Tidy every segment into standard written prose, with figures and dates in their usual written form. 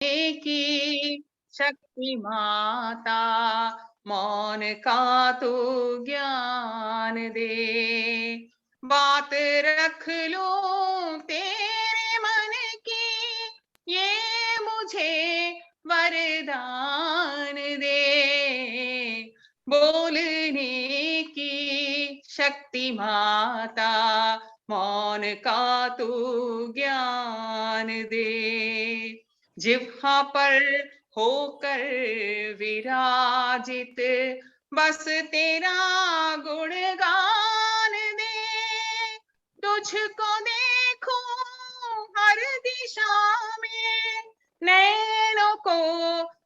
की शक्ति माता, मौन का तू ज्ञान दे। बात रख लूं तेरे मन की, ये मुझे वरदान दे। बोलने की शक्ति माता, मौन का तू ज्ञान दे। जिह्वा पर होकर विराजित, बस तेरा गुणगान दे। तुझको देखूं हर दिशा में, नैनों को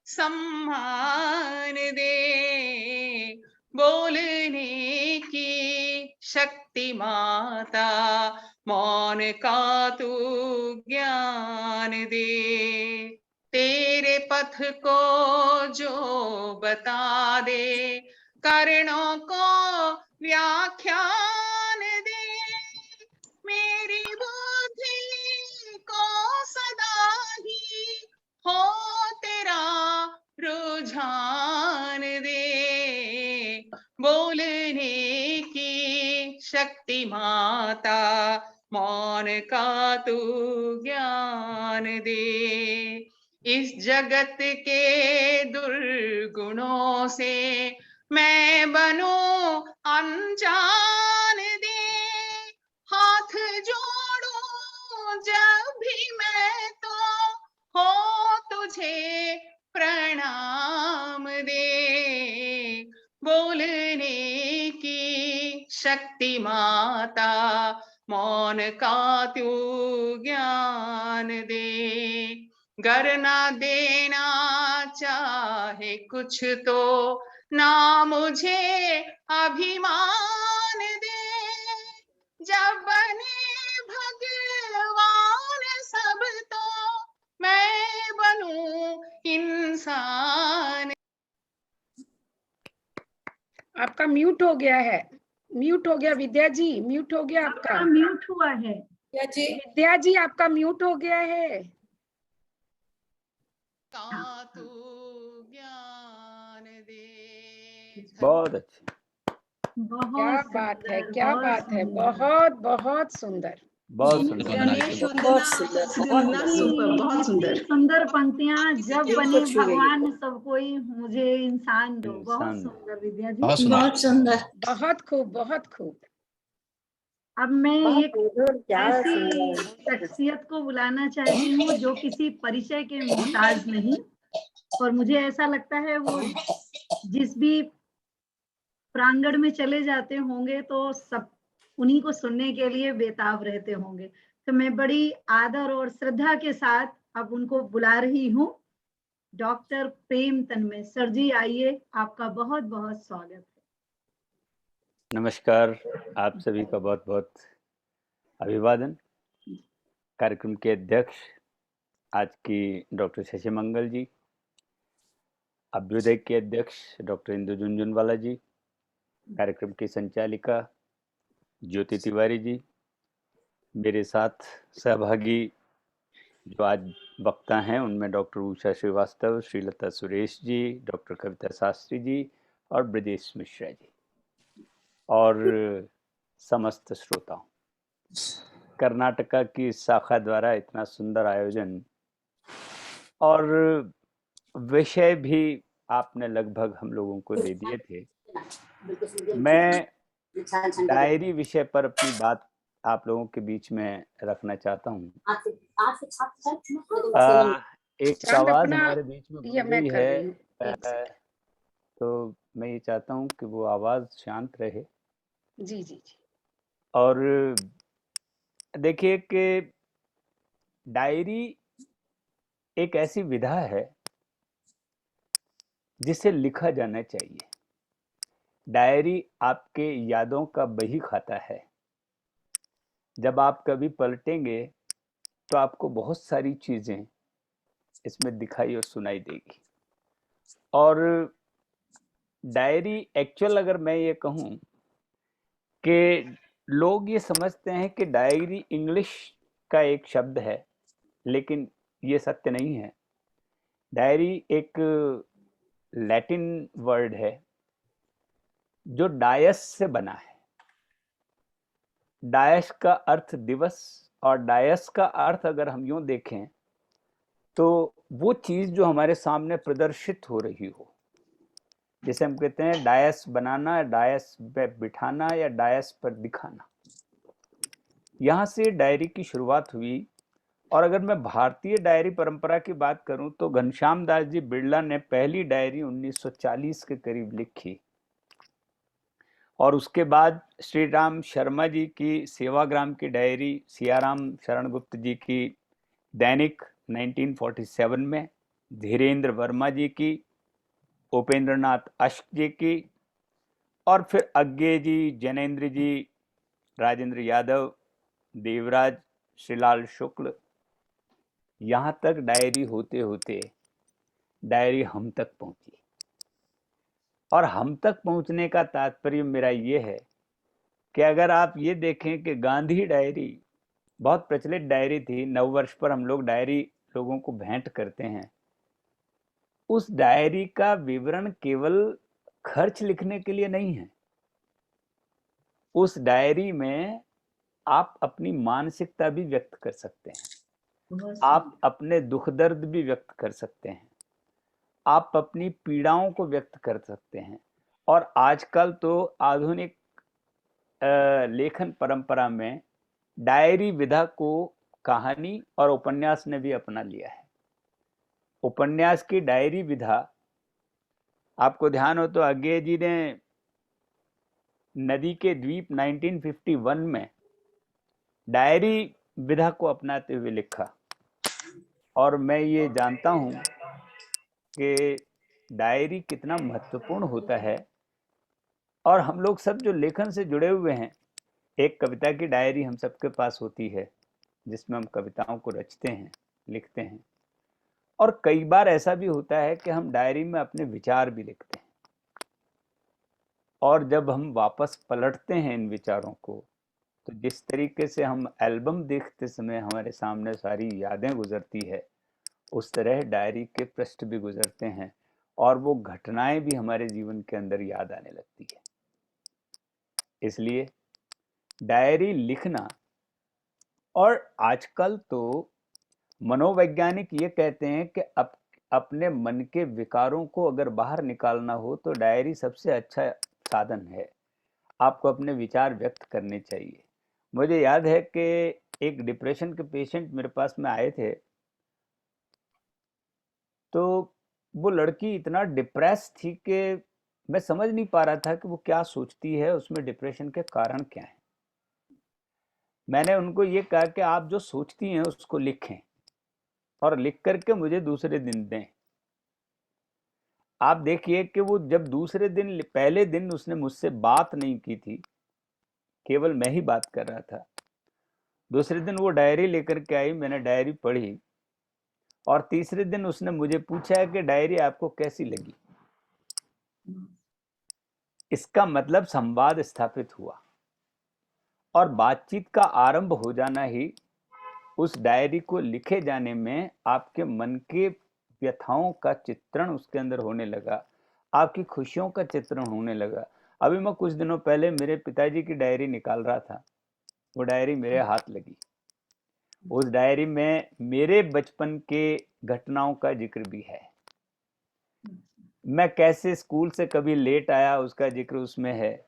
सम्मान दे। बोलने की शक्ति माता, मौन का तू ज्ञान दे। तेरे पथ को जो बता दे, कर्णों को व्याख्यान दे। मेरी बुद्धि को सदा ही हो तेरा रुझान दे। बोलने की शक्ति माता, मौन का तू ज्ञान दे। इस जगत के दुर्गुणों से मैं बनूं अनजान दे। हाथ जोड़ूं जब भी मैं तो हो तुझे प्रणाम दे। बोलने की शक्ति माता, मौन का तू ज्ञान दे। गर ना देना चाहे कुछ तो ना मुझे अभिमान दे। जब बने भगवान सब तो मैं बनूं इंसान। आपका म्यूट हो गया है, म्यूट हो गया विद्या जी, म्यूट हो गया आपका म्यूट हुआ है विद्या जी, आपका म्यूट हो गया है। का तू ज्ञान दे। बहुत अच्छी, क्या बात है, क्या बात है, बहुत बहुत सुंदर, बहुत सुंदर, गणेश बहुत सुंदर, बहुत सुपर, बहुत सुंदर सुंदर पंक्तियां। जब दिल को बने छू गई। भगवान सब कोई, मुझे इंसान दो। बहुत इंसान। सुंदर विद्या जी, बहुत सुंदर। बहुत खूब, बहुत खूब। अब मैं एक क्या ऐसी सुंदर। शख्सियत को बुलाना चाहती हूँ जो किसी परिचय के मोहताज नहीं, और मुझे ऐसा लगता है वो जिस भी प्रांगण में चले जाते होंगे तो सब उन्हीं को सुनने के लिए बेताब रहते होंगे। तो मैं बड़ी आदर और श्रद्धा के साथ अब उनको बुला रही हूँ। डॉक्टर प्रेम तन्मय सर जी, आइए, आपका बहुत बहुत स्वागत है। नमस्कार, आप सभी का बहुत बहुत अभिवादन। कार्यक्रम के अध्यक्ष आज की डॉक्टर शशि मंगल जी, अभ्युदय के अध्यक्ष डॉक्टर इंदु झुनझुनवाला जी, कार्यक्रम की संचालिका ज्योति तिवारी जी, मेरे साथ सहभागी जो आज वक्ता हैं उनमें डॉक्टर उषा श्रीवास्तव, श्रीलता सुरेश जी, डॉक्टर कविता शास्त्री जी और ब्रजेश मिश्रा जी और समस्त श्रोताओं। कर्नाटका की शाखा द्वारा इतना सुंदर आयोजन और विषय भी आपने लगभग हम लोगों को दे दिए थे। मैं डायरी विषय पर अपनी बात आप लोगों के बीच में रखना चाहता हूँ। एक आवाज हमारे बीच में ये बढ़ मैं गई कर रही है, हूँ, एक सेकंड। तो मैं ये चाहता हूँ कि वो आवाज शांत रहे। जी जी जी। और देखिए कि डायरी एक ऐसी विधा है जिसे लिखा जाना चाहिए। डायरी आपके यादों का बही खाता है। जब आप कभी पलटेंगे तो आपको बहुत सारी चीजें इसमें दिखाई और सुनाई देगी। और डायरी एक्चुअल अगर मैं ये कहूँ कि लोग ये समझते हैं कि डायरी इंग्लिश का एक शब्द है, लेकिन ये सत्य नहीं है। डायरी एक लैटिन वर्ड है जो डायस से बना है। डायस का अर्थ दिवस और डायस का अर्थ अगर हम यूं देखें तो वो चीज जो हमारे सामने प्रदर्शित हो रही हो, जैसे हम कहते हैं डायस बनाना, डायस पे बिठाना या डायस पर दिखाना। यहाँ से डायरी की शुरुआत हुई। और अगर मैं भारतीय डायरी परंपरा की बात करूं तो घनश्याम दास जी बिड़ला ने पहली डायरी 1940 के करीब लिखी और उसके बाद श्री राम शर्मा जी की सेवाग्राम की डायरी, सियाराम शरण गुप्त जी की दैनिक 1947 में, धीरेन्द्र वर्मा जी की, उपेंद्रनाथ अश्क जी की, और फिर अज्ञे जी, जैनेन्द्र जी, राजेंद्र यादव, देवराज, श्रीलाल शुक्ल, यहाँ तक डायरी होते होते डायरी हम तक पहुंची। और हम तक पहुंचने का तात्पर्य मेरा ये है कि अगर आप ये देखें कि गांधी डायरी बहुत प्रचलित डायरी थी, नववर्ष पर हम लोग डायरी लोगों को भेंट करते हैं। उस डायरी का विवरण केवल खर्च लिखने के लिए नहीं है। उस डायरी में आप अपनी मानसिकता भी व्यक्त कर सकते हैं, आप अपने दुख दर्द भी व्यक्त कर सकते हैं, आप अपनी पीड़ाओं को व्यक्त कर सकते हैं। और आजकल तो आधुनिक लेखन परंपरा में डायरी विधा को कहानी और उपन्यास ने भी अपना लिया है। उपन्यास की डायरी विधा, आपको ध्यान हो तो अज्ञे जी ने नदी के द्वीप 1951 में डायरी विधा को अपनाते हुए लिखा। और मैं ये जानता हूं कि डायरी कितना महत्वपूर्ण होता है। और हम लोग सब जो लेखन से जुड़े हुए हैं, एक कविता की डायरी हम सबके पास होती है जिसमें हम कविताओं को रचते हैं, लिखते हैं। और कई बार ऐसा भी होता है कि हम डायरी में अपने विचार भी लिखते हैं। और जब हम वापस पलटते हैं इन विचारों को, तो जिस तरीके से हम एल्बम देखते समय हमारे सामने सारी यादें गुजरती है, उस तरह डायरी के पृष्ठ भी गुजरते हैं और वो घटनाएं भी हमारे जीवन के अंदर याद आने लगती है। इसलिए डायरी लिखना, और आजकल तो मनोवैज्ञानिक ये कहते हैं कि अपने मन के विकारों को अगर बाहर निकालना हो तो डायरी सबसे अच्छा साधन है। आपको अपने विचार व्यक्त करने चाहिए। मुझे याद है कि एक डिप्रेशन के पेशेंट मेरे पास में आए थे, तो वो लड़की इतना डिप्रेस थी कि मैं समझ नहीं पा रहा था कि वो क्या सोचती है, उसमें डिप्रेशन के कारण क्या है। मैंने उनको ये कहा कि आप जो सोचती हैं उसको लिखें और लिख करके मुझे दूसरे दिन दें। आप देखिए कि वो जब दूसरे दिन, पहले दिन उसने मुझसे बात नहीं की थी, केवल मैं ही बात कर रहा था। दूसरे दिन वो डायरी लेकर के आई, मैंने डायरी पढ़ी और तीसरे दिन उसने मुझे पूछा कि डायरी आपको कैसी लगी। इसका मतलब संवाद स्थापित हुआ और बातचीत का आरंभ हो जाना ही उस डायरी को लिखे जाने में आपके मन के व्यथाओं का चित्रण उसके अंदर होने लगा, आपकी खुशियों का चित्रण होने लगा। अभी मैं कुछ दिनों पहले मेरे पिताजी की डायरी निकाल रहा था, वो डायरी मेरे हाथ लगी। उस डायरी में मेरे बचपन के घटनाओं का जिक्र भी है। मैं कैसे स्कूल से कभी लेट आया उसका जिक्र उसमें है।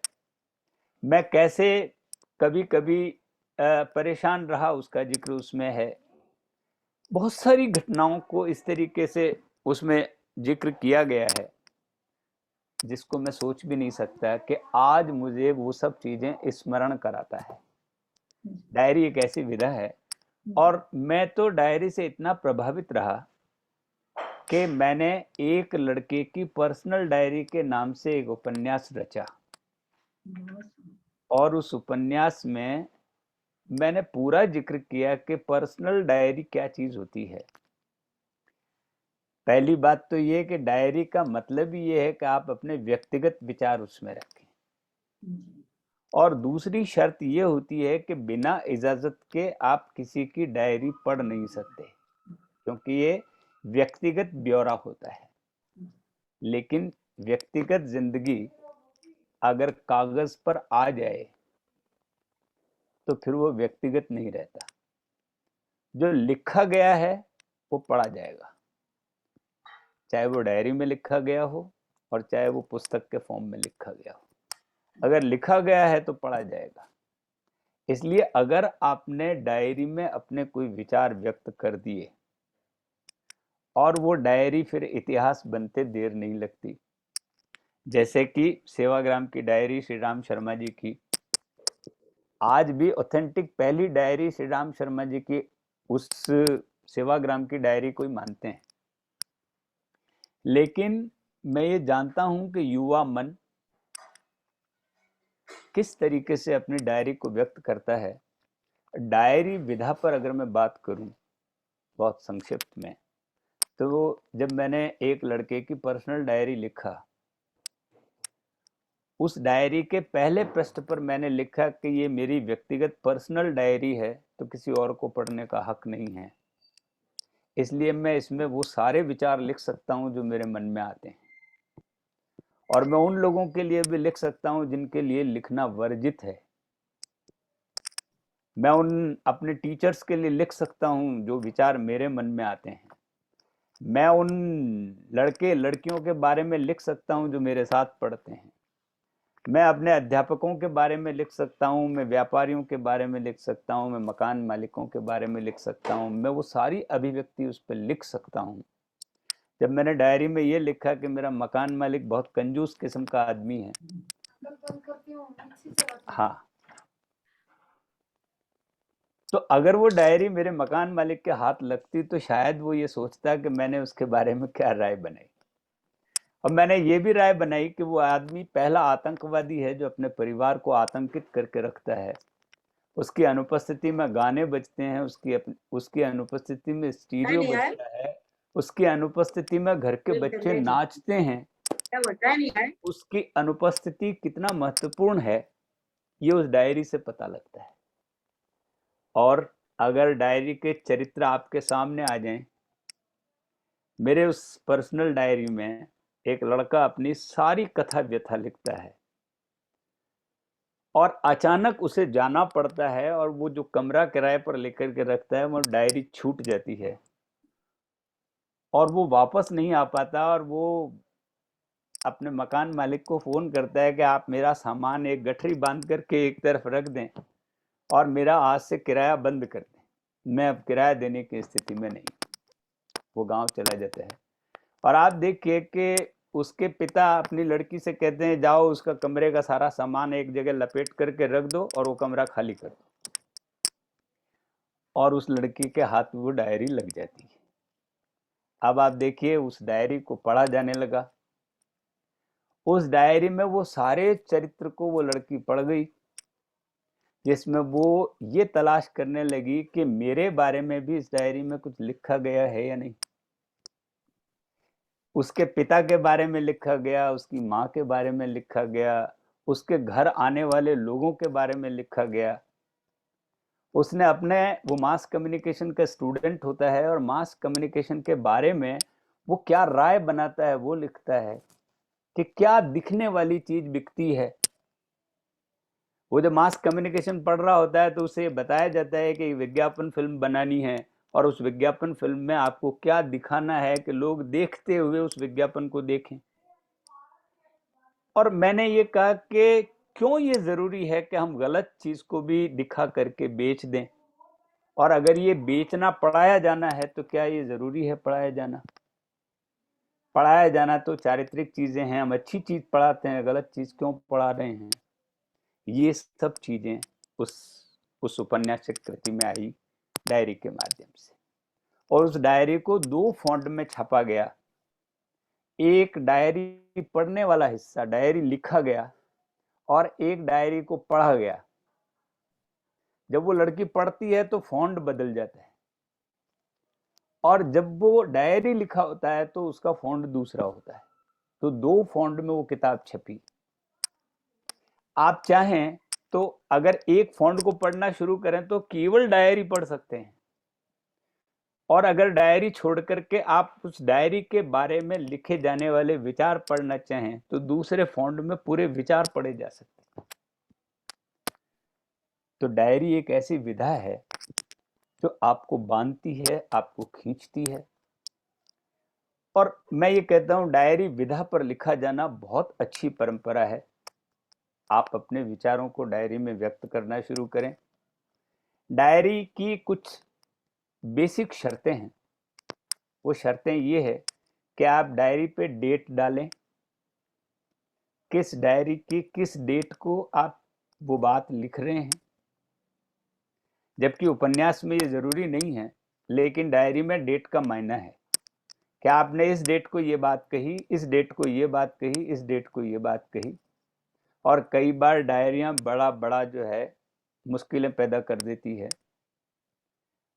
मैं कैसे कभी कभी परेशान रहा उसका जिक्र उसमें है। बहुत सारी घटनाओं को इस तरीके से उसमें जिक्र किया गया है जिसको मैं सोच भी नहीं सकता कि आज मुझे वो सब चीजें स्मरण कराता है। डायरी एक ऐसी विधा है। और मैं तो डायरी से इतना प्रभावित रहा कि मैंने एक लड़के की पर्सनल डायरी के नाम से एक उपन्यास रचा और उस उपन्यास में मैंने पूरा जिक्र किया कि पर्सनल डायरी क्या चीज होती है। पहली बात तो ये कि डायरी का मतलब ही ये है कि आप अपने व्यक्तिगत विचार उसमें रखें, और दूसरी शर्त ये होती है कि बिना इजाजत के आप किसी की डायरी पढ़ नहीं सकते, क्योंकि ये व्यक्तिगत ब्यौरा होता है, लेकिन व्यक्तिगत जिंदगी अगर कागज पर आ जाए तो फिर वो व्यक्तिगत नहीं रहता। जो लिखा गया है वो पढ़ा जाएगा, चाहे वो डायरी में लिखा गया हो और चाहे वो पुस्तक के फॉर्म में लिखा गया हो। अगर लिखा गया है तो पढ़ा जाएगा। इसलिए अगर आपने डायरी में अपने कोई विचार व्यक्त कर दिए और वो डायरी फिर इतिहास बनते देर नहीं लगती। जैसे कि सेवाग्राम की डायरी श्री राम शर्मा जी की, आज भी ऑथेंटिक पहली डायरी श्री राम शर्मा जी की उस सेवाग्राम की डायरी कोई मानते हैं। लेकिन मैं ये जानता हूं कि युवा मन किस तरीके से अपनी डायरी को व्यक्त करता है। डायरी विधा पर अगर मैं बात करूं बहुत संक्षिप्त में, तो जब मैंने एक लड़के की पर्सनल डायरी लिखा, उस डायरी के पहले पृष्ठ पर मैंने लिखा कि ये मेरी व्यक्तिगत पर्सनल डायरी है, तो किसी और को पढ़ने का हक नहीं है। इसलिए मैं इसमें वो सारे विचार लिख सकता हूं जो मेरे मन में आते हैं, और मैं उन लोगों के लिए भी लिख सकता हूं जिनके लिए लिखना वर्जित है। मैं उन अपने टीचर्स के लिए लिख सकता हूं जो विचार मेरे मन में आते हैं। मैं उन लड़के लड़कियों के बारे में लिख सकता हूं जो मेरे साथ पढ़ते हैं। मैं अपने अध्यापकों के बारे में लिख सकता हूं, मैं व्यापारियों के बारे में लिख सकता हूं, मैं मकान मालिकों के बारे में लिख सकता हूं। मैं वो सारी अभिव्यक्ति उस पर लिख सकता हूं। जब मैंने डायरी में ये लिखा कि मेरा मकान मालिक बहुत कंजूस किस्म का आदमी है, हाँ, तो अगर वो डायरी मेरे मकान मालिक के हाथ लगती तो शायद वो ये सोचता कि मैंने उसके बारे में क्या राय बनाई। और मैंने ये भी राय बनाई कि वो आदमी पहला आतंकवादी है जो अपने परिवार को आतंकित करके रखता है। उसकी अनुपस्थिति में गाने बजते हैं, उसकी अनुपस्थिति में स्टीरियो बजता है, उसकी अनुपस्थिति में घर के बच्चे नाचते हैं। उसकी अनुपस्थिति कितना महत्वपूर्ण है ये उस डायरी से पता लगता है। और अगर डायरी के चरित्र आपके सामने आ जाएं, मेरे उस पर्सनल डायरी में एक लड़का अपनी सारी कथा व्यथा लिखता है और अचानक उसे जाना पड़ता है, और वो जो कमरा किराए पर लेकर के रखता है वो डायरी छूट जाती है और वो वापस नहीं आ पाता। और वो अपने मकान मालिक को फोन करता है कि आप मेरा सामान एक गठरी बांध करके एक तरफ रख दें और मेरा आज से किराया बंद कर दें, मैं अब किराया देने की स्थिति में नहीं। वो गांव चला जाता है। और आप देखिए कि उसके पिता अपनी लड़की से कहते हैं जाओ उसका कमरे का सारा सामान एक जगह लपेट करके रख दो और वो कमरा खाली कर दो, और उस लड़की के हाथ में वो डायरी लग जाती है। अब आप देखिए उस डायरी को पढ़ा जाने लगा। उस डायरी में वो सारे चरित्र को वो लड़की पढ़ गई, जिसमें वो ये तलाश करने लगी कि मेरे बारे में भी इस डायरी में कुछ लिखा गया है या नहीं। उसके पिता के बारे में लिखा गया, उसकी माँ के बारे में लिखा गया, उसके घर आने वाले लोगों के बारे में लिखा गया। उसने अपने, वो मास कम्युनिकेशन का स्टूडेंट होता है और मास कम्युनिकेशन के बारे में वो क्या राय बनाता है वो लिखता है कि क्या दिखने वाली चीज बिकती है। वो जब मास कम्युनिकेशन पढ़ रहा होता है तो उसे बताया जाता है कि विज्ञापन फिल्म बनानी है और उस विज्ञापन फिल्म में आपको क्या दिखाना है कि लोग देखते हुए उस विज्ञापन को देखें। और मैंने ये कहा कि क्यों ये जरूरी है कि हम गलत चीज को भी दिखा करके बेच दें, और अगर ये बेचना पढ़ाया जाना है तो क्या ये जरूरी है पढ़ाया जाना? पढ़ाया जाना तो चारित्रिक चीजें हैं, हम अच्छी चीज पढ़ाते हैं, गलत चीज क्यों पढ़ा रहे हैं? ये सब चीजें उस उपन्यासिक कृति में आई डायरी के माध्यम से। और उस डायरी को 2 फॉन्ट में छापा गया। एक डायरी पढ़ने वाला हिस्सा, डायरी लिखा गया, और एक डायरी को पढ़ा गया। जब वो लड़की पढ़ती है तो फॉन्ट बदल जाता है, और जब वो डायरी लिखा होता है तो उसका फॉन्ट दूसरा होता है। तो 2 फॉन्ट में वो किताब छपी। आप चाहें तो अगर एक फॉन्ट को पढ़ना शुरू करें तो केवल डायरी पढ़ सकते हैं, और अगर डायरी छोड़ करके आप उस डायरी के बारे में लिखे जाने वाले विचार पढ़ना चाहें तो दूसरे फॉन्ट में पूरे विचार पढ़े जा सकते हैं। तो डायरी एक ऐसी विधा है जो आपको बांधती है, आपको खींचती है। और मैं ये कहता हूं डायरी विधा पर लिखा जाना बहुत अच्छी परंपरा है। आप अपने विचारों को डायरी में व्यक्त करना शुरू करें। डायरी की कुछ बेसिक शर्तें हैं। वो शर्तें ये है कि आप डायरी पे डेट डालें, किस डायरी की किस डेट को आप वो बात लिख रहे हैं। जबकि उपन्यास में ये जरूरी नहीं है, लेकिन डायरी में डेट का मायना है कि आपने इस डेट को ये बात कही, इस डेट को ये बात कही, इस डेट को ये बात कही। और कई बार डायरियां बड़ा बड़ा जो है मुश्किलें पैदा कर देती है।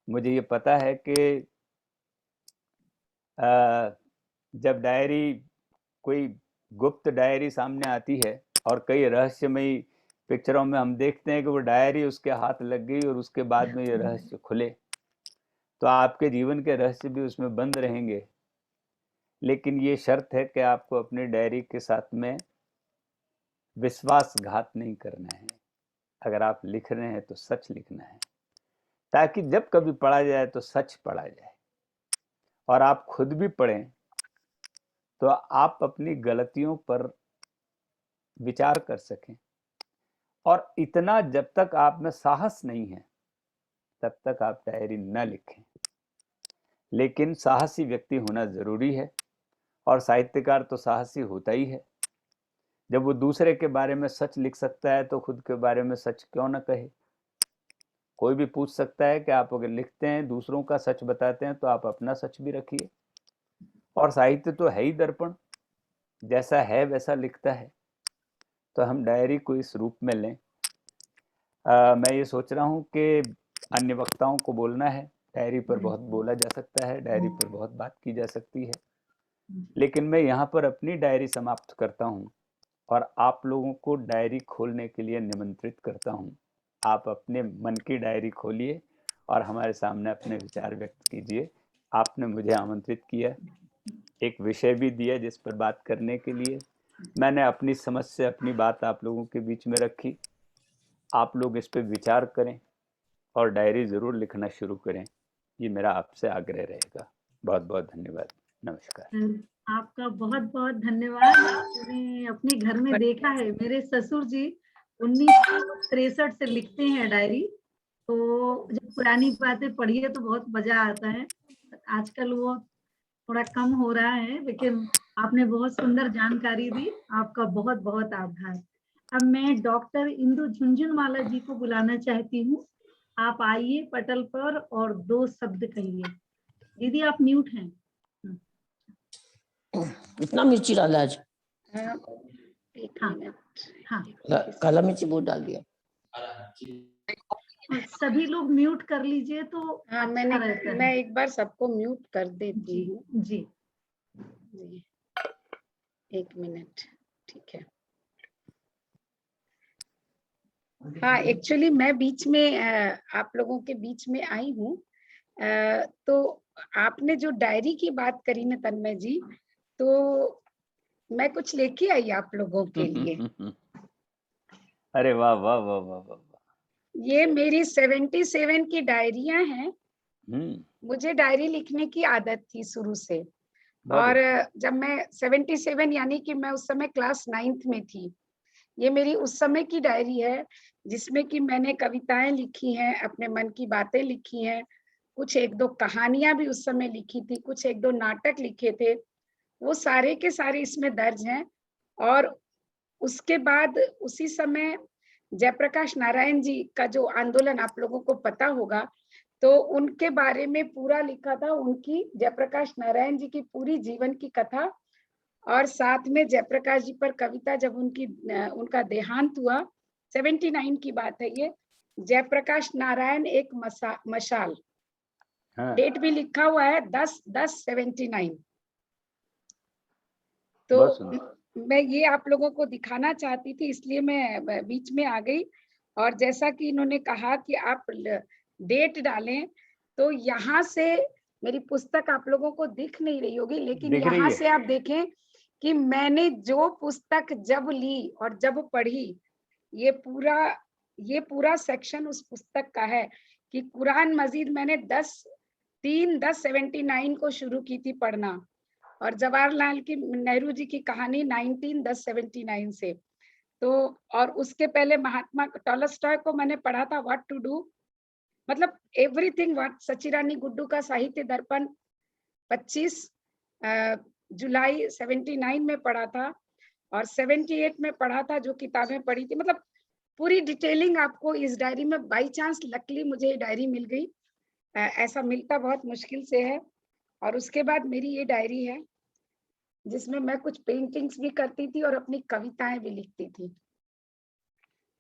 मुझे ये पता है कि जब डायरी कोई गुप्त डायरी सामने आती है और कई रहस्यमयी पिक्चरों में हम देखते हैं कि वो डायरी उसके हाथ लग गई और उसके बाद में ये रहस्य खुले, तो आपके जीवन के रहस्य भी उसमें बंद रहेंगे। लेकिन ये शर्त है कि आपको अपनी डायरी के साथ में विश्वासघात नहीं करना है। अगर आप लिख रहे हैं तो सच लिखना है, ताकि जब कभी पढ़ा जाए तो सच पढ़ा जाए। और आप खुद भी पढ़ें तो आप अपनी गलतियों पर विचार कर सकें। और इतना जब तक आप में साहस नहीं है तब तक आप डायरी न लिखें। लेकिन साहसी व्यक्ति होना जरूरी है, और साहित्यकार तो साहसी होता ही है। जब वो दूसरे के बारे में सच लिख सकता है तो खुद के बारे में सच क्यों न कहे। कोई भी पूछ सकता है कि आप अगर लिखते हैं, दूसरों का सच बताते हैं, तो आप अपना सच भी रखिए। और साहित्य तो है ही दर्पण, जैसा है वैसा लिखता है। तो हम डायरी को इस रूप में लें। मैं ये सोच रहा हूँ कि अन्य वक्ताओं को बोलना है, डायरी पर बहुत बोला जा सकता है, डायरी पर बहुत बात की जा सकती है, लेकिन मैं यहाँ पर अपनी डायरी समाप्त करता हूँ और आप लोगों को डायरी खोलने के लिए निमंत्रित करता हूँ। आप अपने मन की डायरी खोलिए और हमारे सामने अपने विचार व्यक्त कीजिए। आपने मुझे आमंत्रित किया, एक विषय भी दिया जिस पर बात करने के लिए। मैंने अपनी समझ से अपनी बात आप लोगों के बीच में रखी। आप लोग इस पर विचार करें और डायरी ज़रूर लिखना शुरू करें, ये मेरा आपसे आग्रह रहेगा। बहुत बहुत धन्यवाद। नमस्कार। आपका बहुत बहुत धन्यवाद। आपने अपने घर में देखा है, मेरे ससुर जी 1963 से लिखते हैं डायरी। तो जब पुरानी बातें पढ़िए तो बहुत मजा आता है। आजकल वो थोड़ा कम हो रहा है, लेकिन आपने बहुत सुंदर जानकारी दी। आपका बहुत बहुत आभार। अब मैं डॉक्टर इंदु झुनझुनवाला जी को बुलाना चाहती हूँ। आप आइए पटल पर और 2 शब्द कहिए। दीदी आप म्यूट हैं। इतना मिर्ची डाला आज? एक हाँ, मिनट। हाँ। काला मिर्ची बहुत डाल दिया। सभी लोग म्यूट कर लीजिए तो हाँ, अच्छा रहता है। मैं एक बार सबको म्यूट कर देती हूँ। जी जी, एक मिनट। ठीक है। हाँ, एक्चुअली मैं बीच में आप लोगों के बीच में आई हूँ। तो आपने जो डायरी की बात करी ना तन्मय जी, तो मैं कुछ लेके आई आप लोगों के लिए। अरे वाह वाह वाह वाह वाह। ये मेरी 77 की डायरियां हैं। मुझे डायरी लिखने की आदत थी शुरू से। और जब मैं 77 यानी कि मैं उस समय क्लास 9th में थी। ये मेरी उस समय की डायरी है जिसमें कि मैंने कविताएं लिखी हैं, अपने मन की बातें लिखी हैं, कुछ 1-2 कहानियां भी उस समय लिखी थी, कुछ 1-2 नाटक लिखे थे। वो सारे के सारे इसमें दर्ज हैं। और उसके बाद उसी समय जयप्रकाश नारायण जी का जो आंदोलन आप लोगों को पता होगा, तो उनके बारे में पूरा लिखा था। उनकी जयप्रकाश नारायण जी की पूरी जीवन की कथा, और साथ में जयप्रकाश जी पर कविता। जब उनका देहांत हुआ, 79 की बात है ये, जयप्रकाश नारायण एक मशाल। हाँ। डेट भी लिखा हुआ है 10/10/79। तो मैं ये आप लोगों को दिखाना चाहती थी, इसलिए मैं बीच में आ गई। और जैसा कि इन्होंने कहा कि आप डेट डालें, तो यहाँ से मेरी पुस्तक आप लोगों को दिख नहीं रही होगी, लेकिन दिख रही यहाँ है। से आप देखें कि मैंने जो पुस्तक जब ली और जब पढ़ी, ये पूरा सेक्शन उस पुस्तक का है कि कुरान मजीद मैंने 10/3/1079 को शुरू की थी पढ़ना, और जवाहरलाल की नेहरू जी की कहानी 19/1079 से। तो और उसके पहले महात्मा टॉलस्टॉय को मैंने पढ़ा था, व्हाट टू डू, मतलब एवरीथिंग व्हाट, सचिरानी गुड्डू का साहित्य दर्पण 25 जुलाई 79 में पढ़ा था, और 78 में पढ़ा था जो किताबें पढ़ी थी। मतलब पूरी डिटेलिंग आपको इस डायरी में, बाई चांस लकली मुझे ये डायरी मिल गई, ऐसा मिलता बहुत मुश्किल से है। और उसके बाद मेरी ये डायरी है जिसमें मैं कुछ पेंटिंग्स भी करती थी और अपनी कविताएं भी लिखती थी।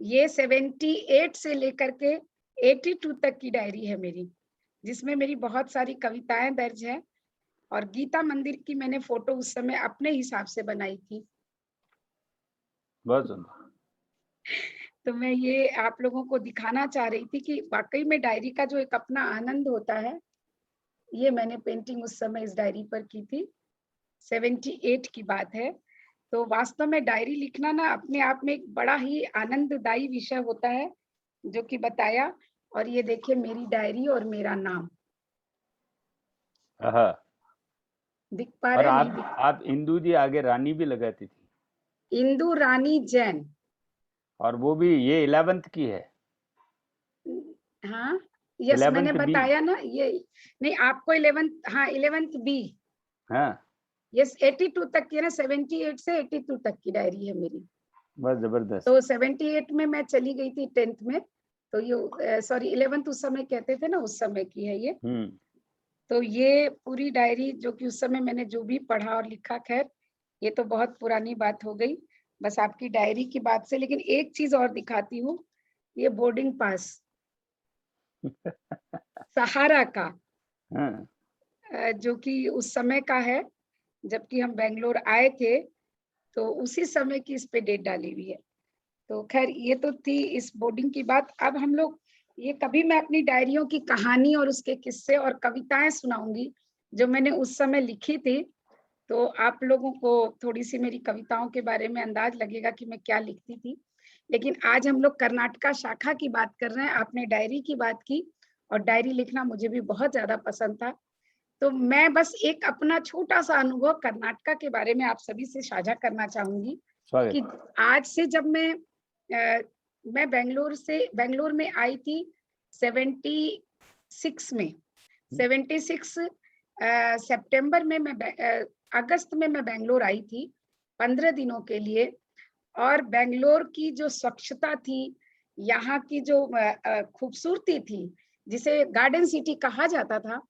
ये 78 से लेकर के 82 तक की डायरी है मेरी, जिसमें मेरी बहुत सारी कविताएं दर्ज है, और गीता मंदिर की मैंने फोटो उस समय अपने हिसाब से बनाई थी। बहुत सुंदर। तो मैं ये आप लोगों को दिखाना चाह रही थी कि वाकई में डायरी का जो एक अपना आनंद होता है, ये मैंने पेंटिंग उस समय इस डायरी पर की थी। 78 की बात है। तो वास्तव में डायरी लिखना ना अपने आप में एक बड़ा ही आनंददायी विषय होता है, जो कि बताया। और ये देखिए मेरी डायरी और मेरा नाम दिख पा और रहे? आप इंदू जी आगे रानी भी लगाती थी। इंदू रानी जैन, और वो भी ये 11th की है। हाँ यस, 11th मैंने B। बताया ना ये, नहीं आपको 11th, हाँ 11th B, हाँ यस 82 तक की है ना, 78 से 82 तक की डायरी है मेरी। बस जबरदस्त। तो 78 में मैं चली गई थी 10th में, तो ये सॉरी 11th उस समय कहते थे ना, उस समय की है ये। तो ये पूरी डायरी जो कि उस समय मैंने जो भी पढ़ा और लिखा, खैर ये तो बहुत पुरानी बात हो गई, बस आपकी डायरी की बात से। लेकिन एक चीज और दिखाती हूँ, ये बोर्डिंग पास सहारा का, जो कि उस समय का है जबकि हम बेंगलोर आए थे, तो उसी समय की इस पे डेट डाली हुई है। तो खैर ये तो थी इस बोर्डिंग की बात। अब हम लोग ये, कभी मैं अपनी डायरियों की कहानी और उसके किस्से और कविताएं सुनाऊंगी जो मैंने उस समय लिखी थी, तो आप लोगों को थोड़ी सी मेरी कविताओं के बारे में अंदाज लगेगा कि मैं क्या लिखती थी। लेकिन आज हम लोग कर्नाटका शाखा की बात कर रहे हैं, आपने डायरी की बात की, और डायरी लिखना मुझे भी बहुत ज्यादा पसंद था। तो मैं बस एक अपना छोटा सा अनुभव कर्नाटका के बारे में आप सभी से साझा करना चाहूंगी कि आज से जब मैं बेंगलोर में आई थी 76 में, 76 सितंबर में अगस्त में मैं बेंगलोर आई थी 15 दिनों के लिए। और बेंगलोर की जो स्वच्छता थी, यहाँ की जो खूबसूरती थी, जिसे गार्डन सिटी कहा जाता था,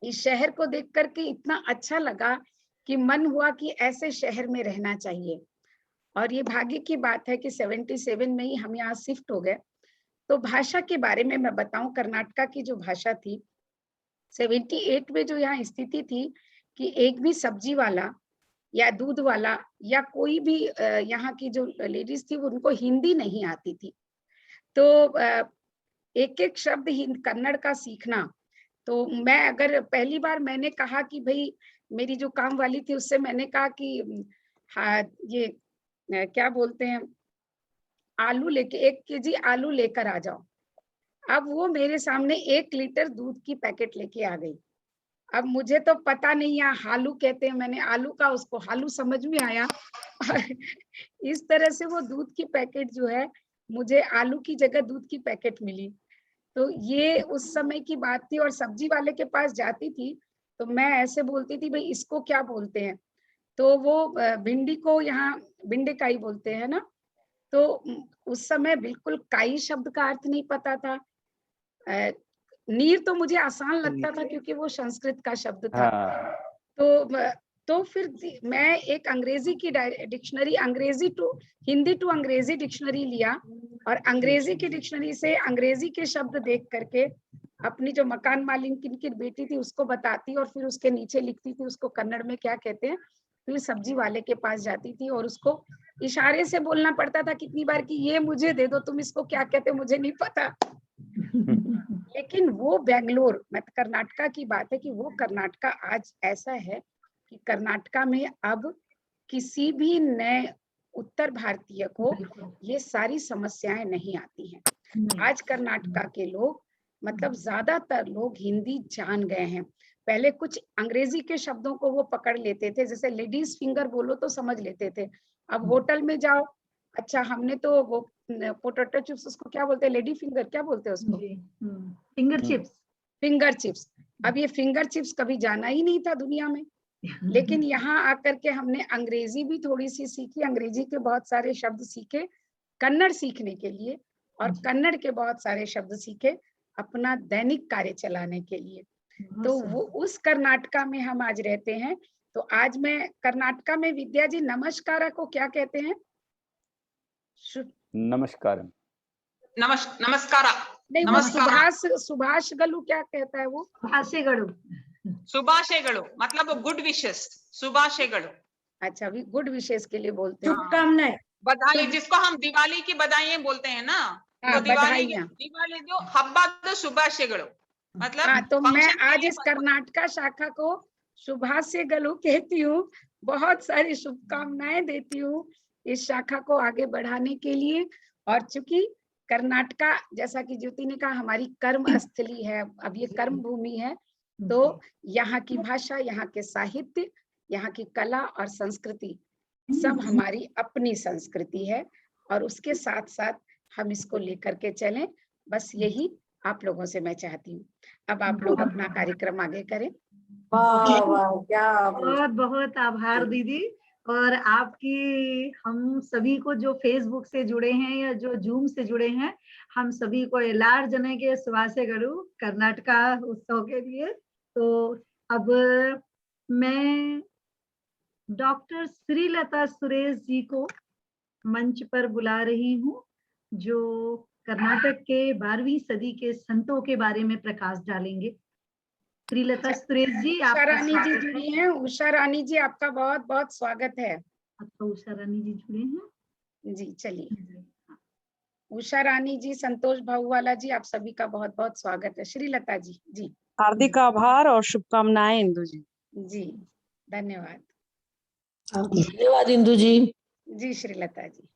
इस शहर को देख करके इतना अच्छा लगा कि मन हुआ कि ऐसे शहर में रहना चाहिए। और ये भाग्य की बात है कि 77 में ही हम यहाँ शिफ्ट हो गए। तो भाषा के बारे में मैं बताऊं, कर्नाटका की जो भाषा थी 78 में जो यहाँ स्थिति थी कि एक भी सब्जी वाला या दूध वाला या कोई भी यहाँ की जो लेडीज थी उनको हिंदी नहीं आती थी। तो एक एक शब्द कन्नड़ का सीखना, तो मैं अगर पहली बार मैंने कहा कि भाई, मेरी जो काम वाली थी उससे मैंने कहा कि हाँ ये क्या बोलते हैं, आलू लेके 1 केजी आलू लेकर आ जाओ। अब वो मेरे सामने 1 लीटर दूध की पैकेट लेके आ गई। अब मुझे तो पता नहीं यहाँ हालू कहते हैं, मैंने आलू का उसको हालू समझ में आया और इस तरह से वो दूध की पैकेट जो है, मुझे आलू की जगह दूध की पैकेट मिली। तो ये उस समय की बात थी। और सब्जी वाले के पास जाती थी तो मैं ऐसे बोलती थी, भाई इसको क्या बोलते हैं, तो वो भिंडी को यहाँ भिंडे काई बोलते हैं ना। तो उस समय बिल्कुल काई शब्द का अर्थ नहीं पता था। नीर तो मुझे आसान लगता था क्योंकि वो संस्कृत का शब्द था। तो फिर मैं एक अंग्रेजी की डिक्शनरी, अंग्रेजी टू हिंदी टू अंग्रेजी डिक्शनरी लिया, और अंग्रेजी की डिक्शनरी से अंग्रेजी के शब्द देख करके अपनी जो मकान मालिक की बेटी थी उसको बताती और फिर उसके नीचे लिखती थी उसको कन्नड़ में क्या कहते हैं। फिर सब्जी वाले के पास जाती थी और उसको इशारे से बोलना पड़ता था कितनी बार कि ये मुझे दे दो, तुम इसको क्या कहते हो मुझे नहीं पता। लेकिन वो बेंगलोर, मतलब कर्नाटका की बात है कि वो कर्नाटका आज ऐसा है कि कर्नाटका में अब किसी भी नए उत्तर भारतीय को ये सारी समस्याएं नहीं आती हैं। आज कर्नाटका के लोग, मतलब ज्यादातर लोग हिंदी जान गए हैं। पहले कुछ अंग्रेजी के शब्दों को वो पकड़ लेते थे, जैसे लेडीज फिंगर बोलो तो समझ लेते थे। अब होटल में जाओ, अच्छा हमने तो वो पोटैटो चिप्स, उसको क्या बोलते हैं, लेडी फिंगर क्या बोलते हैं उसको, फिंगर चिप्स। Finger chips. अब ये फिंगर चिप्स कभी जाना ही नहीं था दुनिया में, लेकिन यहाँ आकर के हमने अंग्रेजी भी थोड़ी सी सीखी, अंग्रेजी के बहुत सारे शब्द सीखे कन्नड़ सीखने के लिए, और कन्नड़ के बहुत सारे शब्द सीखे अपना दैनिक कार्य चलाने के लिए। तो वो उस कर्नाटका में हम आज रहते हैं। तो आज मैं कर्नाटका में, विद्या जी नमस्कार को क्या कहते हैं? नमस्कार। नमस्कार नहीं, वो सुभाष गलू क्या कहता है वो? सुभाषेगलु मतलब गुड विशेस, सुभाषेगलु। अच्छा, गुड विशेस के लिए बोलते हैं, शुभकामनाएं, बधाई, जिसको हम दिवाली की बधाइयां बोलते हैं ना, तो दिवाली जो हब्बद शुभाशयगलु मतलब। तो मैं आज इस कर्नाटका शाखा को शुभाशयगलु कहती हूँ, बहुत सारी शुभकामनाएं देती हूँ इस शाखा को आगे बढ़ाने के लिए। और चूंकि कर्नाटका, जैसा कि ज्योति ने कहा, हमारी कर्म स्थली है, अब ये कर्म भूमि है, तो यहाँ की भाषा, यहाँ के साहित्य, यहाँ की कला और संस्कृति सब हमारी अपनी संस्कृति है, और उसके साथ साथ हम इसको लेकर के चलें, बस यही आप लोगों से मैं चाहती हूँ। अब आप लोग अपना कार्यक्रम आगे करें। बहुत बहुत आभार दीदी। और आपकी, हम सभी को जो फेसबुक से जुड़े हैं या जो जूम से जुड़े हैं, हम सभी को एलार जने के शुभाशयगलु कर्नाटका उत्सव के लिए। तो अब मैं डॉक्टर श्रीलता सुरेश जी को मंच पर बुला रही हूँ, जो कर्नाटक के 12वीं सदी के संतों के बारे में प्रकाश डालेंगे। श्रीलता सुरेश जी, उषा रानी जी जुड़ी हैं। उषा रानी जी, आपका बहुत बहुत स्वागत है। आपका उषा रानी जी जुड़े हैं जी, चलिए। उषा रानी जी, संतोष भाऊवाला जी, आप सभी का बहुत बहुत स्वागत है। श्रीलता जी, जी हार्दिक आभार और शुभकामनाएं इंदु जी। जी धन्यवाद। धन्यवाद इंदु जी। जी श्रीलता जी।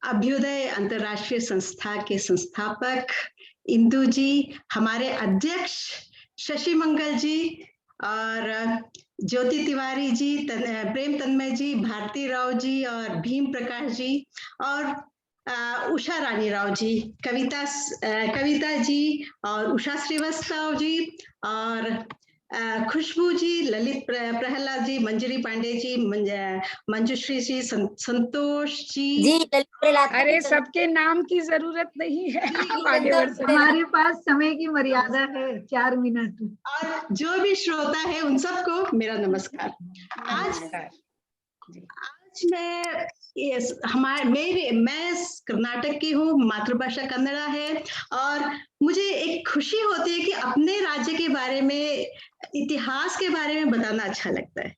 अभ्युदय अंतर्राष्ट्रीय संस्था के संस्थापक इंदु जी, हमारे अध्यक्ष शशि मंगल जी, और ज्योति तिवारी जी, प्रेम तन्मय जी, भारती राव जी, और भीम प्रकाश जी, और उषा रानी राव जी, कविता जी, और उषा श्रीवास्तव जी, और खुशबू जी, ललित प्रहलाद जी, मंजरी पांडे जी, मंजुश्री जी, संतोष जी। अरे सबके नाम की जरूरत नहीं है, आगे बढ़ सकते। हमारे पास समय की मर्यादा है 4 मिनट। और जो भी श्रोता है उन सबको मेरा नमस्कार। आज मैं कर्नाटक की हूँ, मातृभाषा कन्नड़ा है, और मुझे एक खुशी होती है कि अपने राज्य के बारे में, इतिहास के बारे में बताना अच्छा लगता है।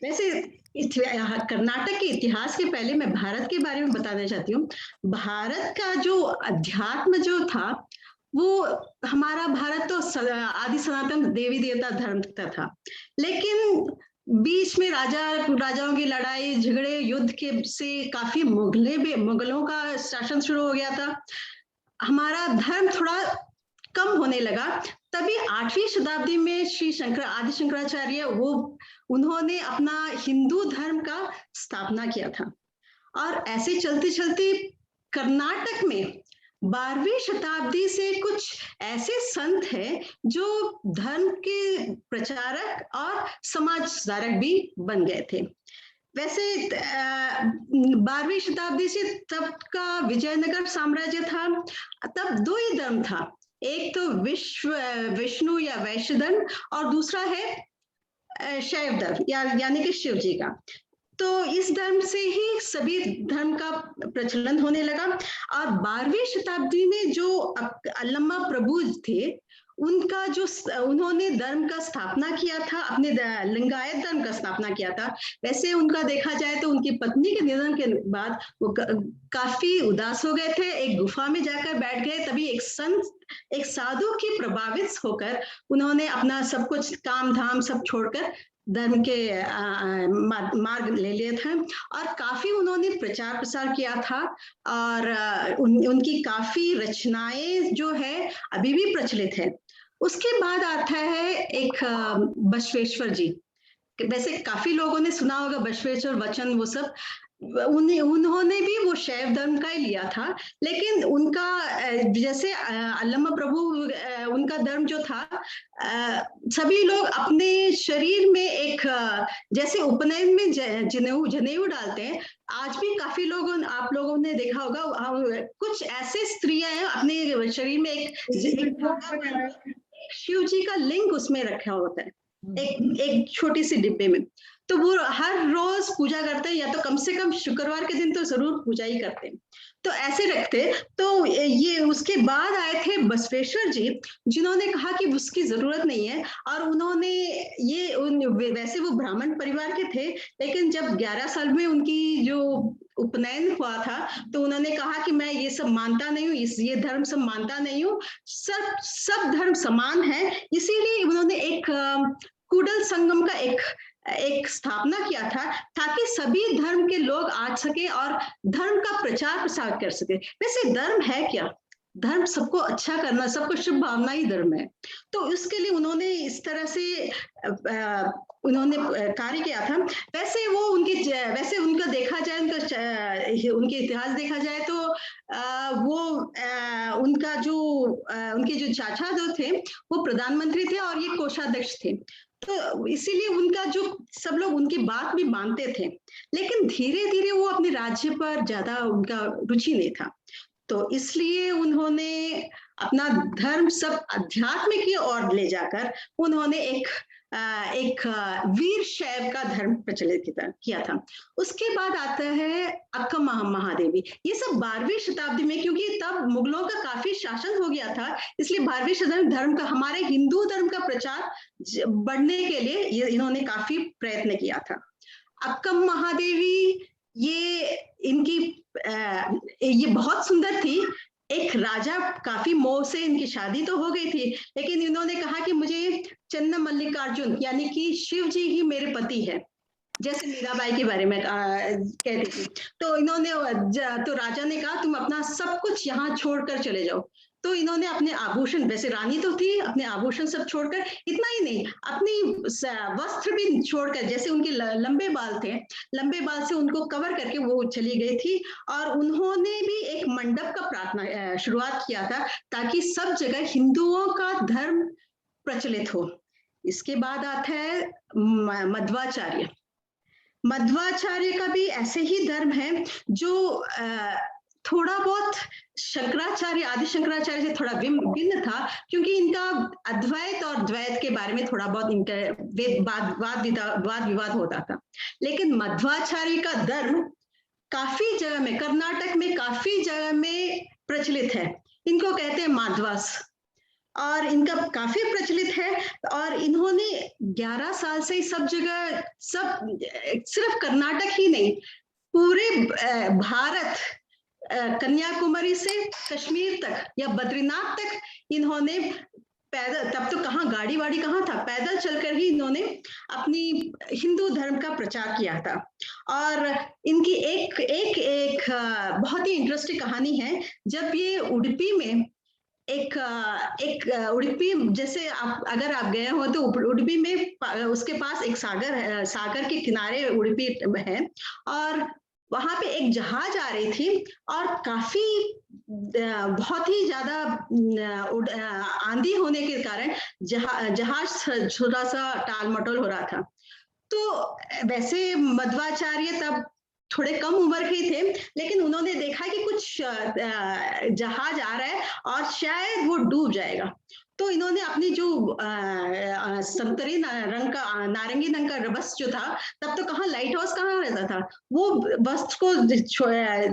वैसे कर्नाटक के इतिहास के पहले मैं भारत के बारे में बताना चाहती हूँ। भारत का जो अध्यात्म जो था, वो हमारा भारत तो आदि सनातन देवी देवता धर्म का था, लेकिन बीच में राजाओं की लड़ाई झगड़े युद्ध के से काफी मुगलों का शासन शुरू हो गया था। हमारा धर्म थोड़ा कम होने लगा। तभी 8वीं शताब्दी में श्री आदि शंकराचार्य उन्होंने अपना हिंदू धर्म का स्थापना किया था, और ऐसे चलते चलते कर्नाटक में 12वीं शताब्दी से कुछ ऐसे संत हैं जो धर्म के प्रचारक और समाज सुधारक भी बन गए थे। वैसे 12वीं शताब्दी से तब का विजयनगर साम्राज्य था। तब 2 ही धर्म था, एक तो विष्णु या वैश्य धर्म, और दूसरा है शैव धर्म यानी कि शिव जी का। तो इस धर्म से ही सभी धर्म का प्रचलन होने लगा। और 12वीं शताब्दी में जो अल्लमा प्रभु थे, उनका जो उन्होंने धर्म का स्थापना किया था, अपने लिंगायत धर्म का स्थापना किया था, वैसे उनका देखा जाए तो उनकी पत्नी के निधन के बाद वो काफी उदास हो गए थे, एक गुफा में जाकर बैठ गए। तभी एक संत, एक साधु की प्रभावित होकर उन्होंने अपना सब कुछ काम धाम सब छोड़कर धर्म के मार्ग ले लिए थे और काफी उन्होंने प्रचार प्रसार किया था। और उनकी काफी रचनाएं जो है अभी भी प्रचलित है। उसके बाद आता है एक बसवेश्वर जी। वैसे काफी लोगों ने सुना होगा बसवेश्वर वचन, वो सब उन्होंने भी वो शैव धर्म का ही लिया था, लेकिन उनका जैसे अल्लमा प्रभु उनका धर्म जो था, सभी लोग अपने शरीर में एक जैसे उपनयन में जनेऊ डालते हैं, आज भी काफी लोगों, आप लोगों ने देखा होगा, कुछ ऐसे स्त्रियां हैं अपने शरीर में एक शिव जी का लिंग उसमें रखा होता है, एक छोटी सी डिब्बे में। तो वो हर रोज पूजा करते हैं, या तो कम से कम शुक्रवार के दिन तो जरूर पूजा ही करते हैं। तो ऐसे रखते। तो ये उसके बाद आए थे बसवेश्वर जी, जिन्होंने कहा कि उसकी जरूरत नहीं है। और उन्होंने वैसे वो ब्राह्मण परिवार के थे, लेकिन जब 11 साल में उनकी जो उपनयन हुआ था, तो उन्होंने कहा कि मैं ये सब मानता नहीं हूँ, ये धर्म सब मानता नहीं हूँ, सब धर्म समान है। इसीलिए उन्होंने एक कुडल संगम का एक स्थापना किया था, ताकि सभी धर्म के लोग आ सके और धर्म का प्रचार प्रसार कर सके। वैसे धर्म है क्या? धर्म सबको अच्छा करना, सबको शुभ भावना ही धर्म है। तो उसके लिए उन्होंने इस तरह से उन्होंने कार्य किया था। वैसे वो वैसे उनका देखा जाए, उनके इतिहास देखा जाए तो उनका जो उनके जो चाचा जो थे वो प्रधानमंत्री थे और ये कोषाध्यक्ष थे। तो इसीलिए उनका जो सब लोग उनकी बात भी मानते थे, लेकिन धीरे धीरे वो अपने राज्य पर ज्यादा उनका रुचि नहीं था। तो इसलिए उन्होंने अपना धर्म सब अध्यात्म की ओर ले जाकर उन्होंने एक वीर शैव का धर्म प्रचलित किया था। उसके बाद आता है अक्का महादेवी। ये सब 12वीं शताब्दी में, क्योंकि तब मुगलों का काफी शासन हो गया था, इसलिए 12वीं शताब्दी धर्म का, हमारे हिंदू धर्म का प्रचार बढ़ने के लिए इन्होंने काफी प्रयत्न किया था। अक्का महादेवी ये बहुत सुंदर थी। एक राजा, काफी मोह से इनकी शादी तो हो गई थी, लेकिन इन्होंने कहा कि मुझे चन्ना मल्लिकार्जुन यानी कि शिव जी ही मेरे पति है, जैसे मीराबाई के बारे में कहती थी। तो तो राजा ने कहा तुम अपना सब कुछ यहाँ छोड़कर चले जाओ। तो इन्होंने अपने आभूषण, वैसे रानी तो थी, अपने आभूषण सब छोड़कर, इतना ही नहीं, अपनी वस्त्र भी छोड़कर, जैसे उनके लंबे बाल थे, लंबे बाल से उनको कवर करके वो चली गई थी। और उन्होंने भी एक मंडप का शुरुआत किया था, ताकि सब जगह हिंदुओं का धर्म प्रचलित हो। इसके बाद आता है मध्वाचार्य। मध्वाचार्य का भी ऐसे ही धर्म है, जो थोड़ा बहुत शंकराचार्य, आदि शंकराचार्य से थोड़ा भिन्न था, क्योंकि इनका अद्वैत और द्वैत के बारे में थोड़ा बहुत वाद विवाद होता था। लेकिन मध्वाचार्य का धर्म काफी जगह में, कर्नाटक में काफी जगह में प्रचलित है। इनको कहते हैं माधवास, और इनका काफी प्रचलित है। और इन्होंने 11 साल से सब जगह, सिर्फ कर्नाटक ही नहीं, पूरे भारत, कन्याकुमारी से कश्मीर तक या बद्रीनाथ तक इन्होंने पैदल, तब तो कहाँ गाड़ी वाड़ी कहाँ था, पैदल चलकर ही इन्होंने अपनी हिंदू धर्म का प्रचार किया था। और इनकी एक बहुत ही इंटरेस्टिंग कहानी है। जब ये उडुपी में उडुपी, जैसे अगर आप गए हो तो उडुपी में उसके पास एक सागर है, सागर के किनारे उडुपी है, और वहां पे एक जहाज आ रही थी, और काफी बहुत ही ज्यादा आंधी होने के कारण जहाज थोड़ा सा टाल मटोल हो रहा था। तो वैसे मध्वाचार्य तब थोड़े कम उम्र के थे, लेकिन उन्होंने देखा कि कुछ जहाज आ रहा है और शायद वो डूब जाएगा। तो इन्होंने अपनी जो संतरी रंग का, नारंगी रंग का वस्त्र जो था, तब तो कहाँ लाइट हाउस कहाँ रहता था, वो वस्त्र को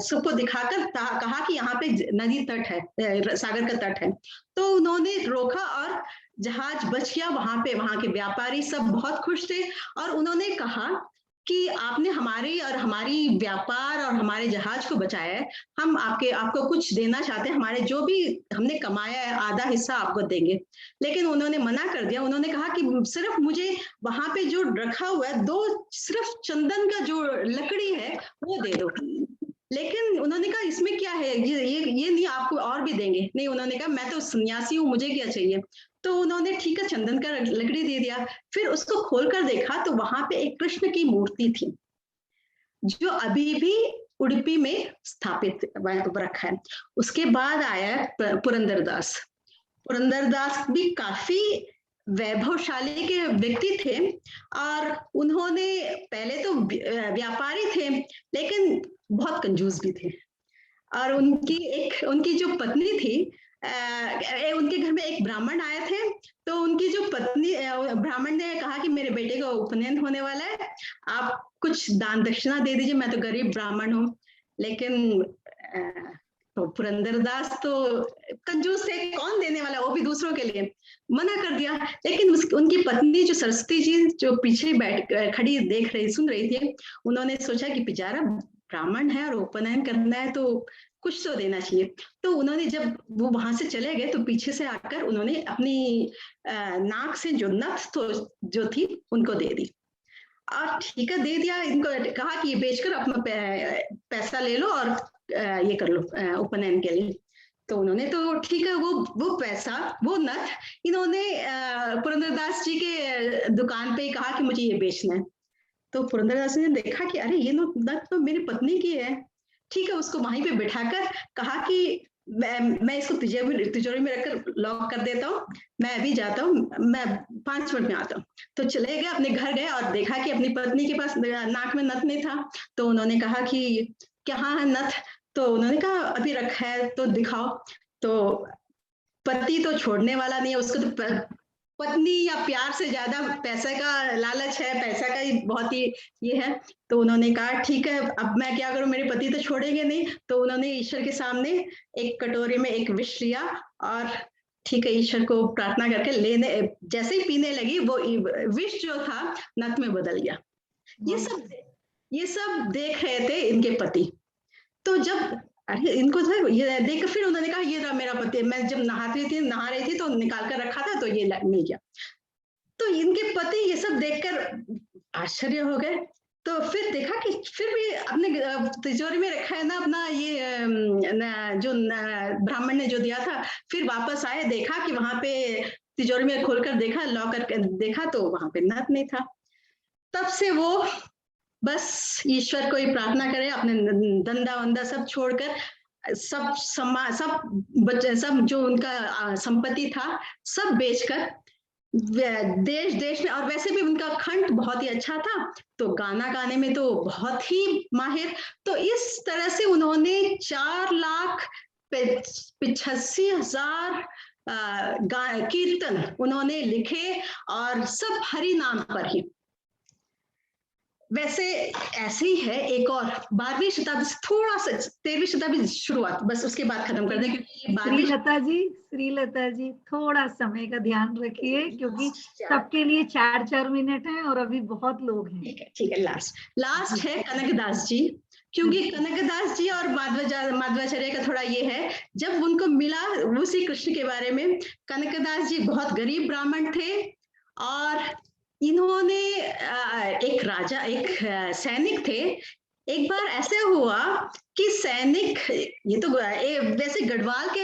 सबको दिखाकर कहा कि यहाँ पे नदी तट है, सागर का तट है। तो उन्होंने रोका और जहाज बच गया वहां पे, वहां के व्यापारी सब बहुत खुश थे और उन्होंने कहा कि आपने हमारी और हमारी व्यापार और हमारे जहाज को बचाया है, हम आपको कुछ देना चाहते हैं, हमारे जो भी हमने कमाया है आधा हिस्सा आपको देंगे। लेकिन उन्होंने मना कर दिया, उन्होंने कहा कि सिर्फ मुझे वहां पे जो रखा हुआ है सिर्फ चंदन का जो लकड़ी है वो दे दो। लेकिन उन्होंने कहा इसमें क्या है, ये नहीं, आपको और भी देंगे। नहीं, उन्होंने कहा मैं तो सन्यासी हूँ, मुझे क्या चाहिए। तो उन्होंने ठीक है चंदन का लकड़ी दे दिया। फिर उसको खोलकर देखा तो वहां पे एक कृष्ण की मूर्ति थी जो अभी भी उडुपी में स्थापित रखा है। उसके बाद आया पुरंदरदास। पुरंदरदास भी काफी वैभवशाली के व्यक्ति थे और उन्होंने पहले तो व्यापारी थे लेकिन बहुत कंजूस भी थे। और उनकी जो पत्नी थी, उनके घर में एक ब्राह्मण आए थे, तो उनकी जो पत्नी, ब्राह्मण ने कहा कि मेरे बेटे का उपनयन होने वाला है, आप कुछ दान दक्षिणा दे दीजिए, मैं तो गरीब ब्राह्मण हूँ। लेकिन तो पुरंदरदास तो कंजूस थे, कौन देने वाला, वो भी दूसरों के लिए, मना कर दिया। लेकिन उनकी पत्नी जो सरस्वती जी जो पीछे खड़ी देख रही, सुन रही थी, उन्होंने सोचा कि बेचारा ब्राह्मण है और उपनयन करना है तो कुछ तो देना चाहिए। तो उन्होंने, जब वो वहां से चले गए तो पीछे से आकर उन्होंने अपनी नाक से जो नथ तो जो थी उनको दे दी और ठीक है दे दिया। इनको कहा कि ये बेचकर अपना पैसा ले लो और ये कर लो उपनयन के लिए। तो उन्होंने तो ठीक है वो पैसा, वो नथ इन्होंने पुरंदरदास जी के दुकान पे कहा कि मुझे ये बेचना है। तो पुरंदरदास ने देखा कि अरे ये नथ तो मेरी पत्नी की है। ठीक है, उसको वहीं पे बिठाकर कहा कि मैं इसको तिजोरी में रखकर लॉक कर देता हूँ, मैं अभी जाता हूँ, मैं 5 मिनट में आता हूँ। तो चले गए, अपने घर गए और देखा कि अपनी पत्नी के पास नाक में नथ नहीं था। तो उन्होंने कहा कि कहाँ है नथ? तो उन्होंने कहा अभी रखा है, तो दिखाओ। तो पति तो छोड़ने वाला नहीं है, उसको तो पत्नी या प्यार से ज्यादा पैसे का लालच है, पैसा का ही बहुत ही ये है। तो उन्होंने कहा ठीक है, अब मैं क्या करूं, मेरे पति तो छोड़ेंगे नहीं। तो उन्होंने ईश्वर के सामने एक कटोरे में एक विष लिया और ठीक है ईश्वर को प्रार्थना करके लेने, जैसे ही पीने लगी वो विष जो था नथ में बदल गया। ये सब देख रहे थे इनके पति। तो जब अरे इनको ये देख फिर उन्होंने कहा ये रहा मेरा पति, मैं जब नहा रही थी तो निकाल कर रखा था तो ये मिल गया। तो इनके पति ये सब देखकर आश्चर्य हो गए। तो फिर देखा कि फिर भी अपने तिजोरी में रखा है ना अपना ये जो ब्राह्मण ने जो दिया था। फिर वापस आए, देखा कि वहां पे तिजोरी में खोलकर देखा, लॉक करके देखा तो वहां पे नथ नहीं था। तब से वो बस ईश्वर को ही प्रार्थना करे, अपने धंधा वंदा सब छोड़कर, सब जो उनका संपत्ति था सब बेचकर देश में, और वैसे भी उनका कंठ बहुत ही अच्छा था तो गाना गाने में तो बहुत ही माहिर। तो इस तरह से उन्होंने 4,85,000 कीर्तन उन्होंने लिखे और सब हरि नाम पर ही। वैसे ऐसे ही है एक और 12वीं शताब्दी से थोड़ा सा 13वीं शताब्दी शुरुआत, बस उसके बाद खत्म कर दें क्योंकि श्रीलता जी थोड़ा समय का ध्यान रखिए क्योंकि सबके लिए 4-4 मिनट है और अभी बहुत लोग हैं। ठीक है लास्ट है कनकदास जी। क्योंकि कनकदास जी और माधवाचार्य का थोड़ा ये है, जब उनको मिला उसी कृष्ण के बारे में, कनकदास जी बहुत गरीब ब्राह्मण थे और इन्होंने एक सैनिक थे। एक बार ऐसे हुआ कि सैनिक, ये तो वैसे गढ़वाल के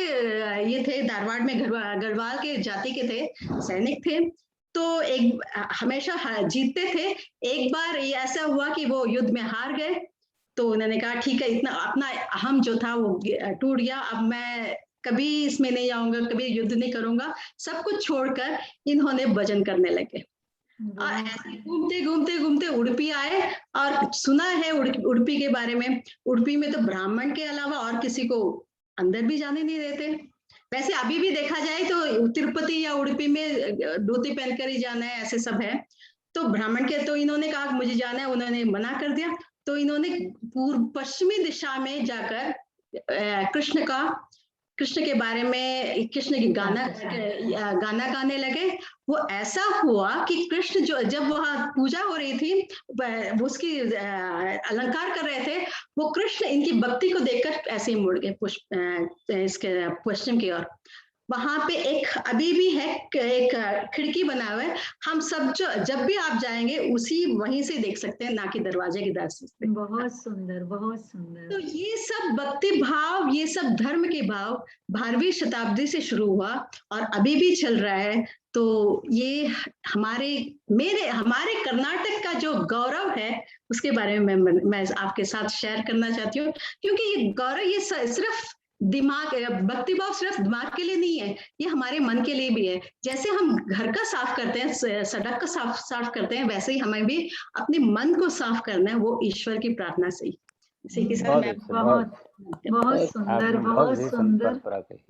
ये थे, धारवाड़ में गढ़वाल के जाति के थे, सैनिक थे, तो एक हमेशा जीतते थे। एक बार ये ऐसा हुआ कि वो युद्ध में हार गए। तो उन्होंने कहा ठीक है, इतना अपना अहम जो था वो टूट गया, अब मैं कभी इसमें नहीं आऊंगा, कभी युद्ध नहीं करूंगा। सब कुछ छोड़कर इन्होंने भजन करने लगे और ऐसे घूमते उडुपी आए। और सुना है उडुपी के बारे में, उडुपी में तो ब्राह्मण के अलावा और किसी को अंदर भी जाने नहीं देते। वैसे अभी भी देखा जाए तो तिरुपति या उडुपी में धोती पहनकर ही जाना है, ऐसे सब है। तो ब्राह्मण के, तो इन्होंने कहा मुझे जाना है, उन्होंने मना कर दिया। तो इन्होंने पूर्व पश्चिमी दिशा में जाकर कृष्ण कृष्ण के बारे में कृष्ण की गाना गाने लगे। वो ऐसा हुआ कि कृष्ण जब वहाँ पूजा हो रही थी, उसकी अलंकार कर रहे थे, वो कृष्ण इनकी भक्ति को देखकर ऐसे ही मुड़ गए इसके पश्चिम की ओर। वहां पे एक अभी भी है एक खिड़की बना हुआ है, हम सब जब भी आप जाएंगे उसी वहीं से देख सकते हैं, ना कि दरवाजे की दर्शन से। बहुत सुंदर, बहुत सुंदर। तो ये सब भक्ति भाव, ये सब धर्म के भाव 12वीं शताब्दी से शुरू हुआ और अभी भी चल रहा है। तो ये हमारे कर्नाटक का जो गौरव है उसके बारे में मैं आपके साथ शेयर करना चाहती हूँ, क्योंकि ये गौरव ये सिर्फ भक्ति भाव सिर्फ दिमाग के लिए नहीं है, ये हमारे मन के लिए भी है। जैसे हम घर का साफ करते हैं, सड़क का साफ करते हैं, वैसे ही हमें भी अपने मन को साफ करना है, वो ईश्वर की प्रार्थना से ही। इसी के साथ मैं बहुत सुंदर, बहुत सुंदर,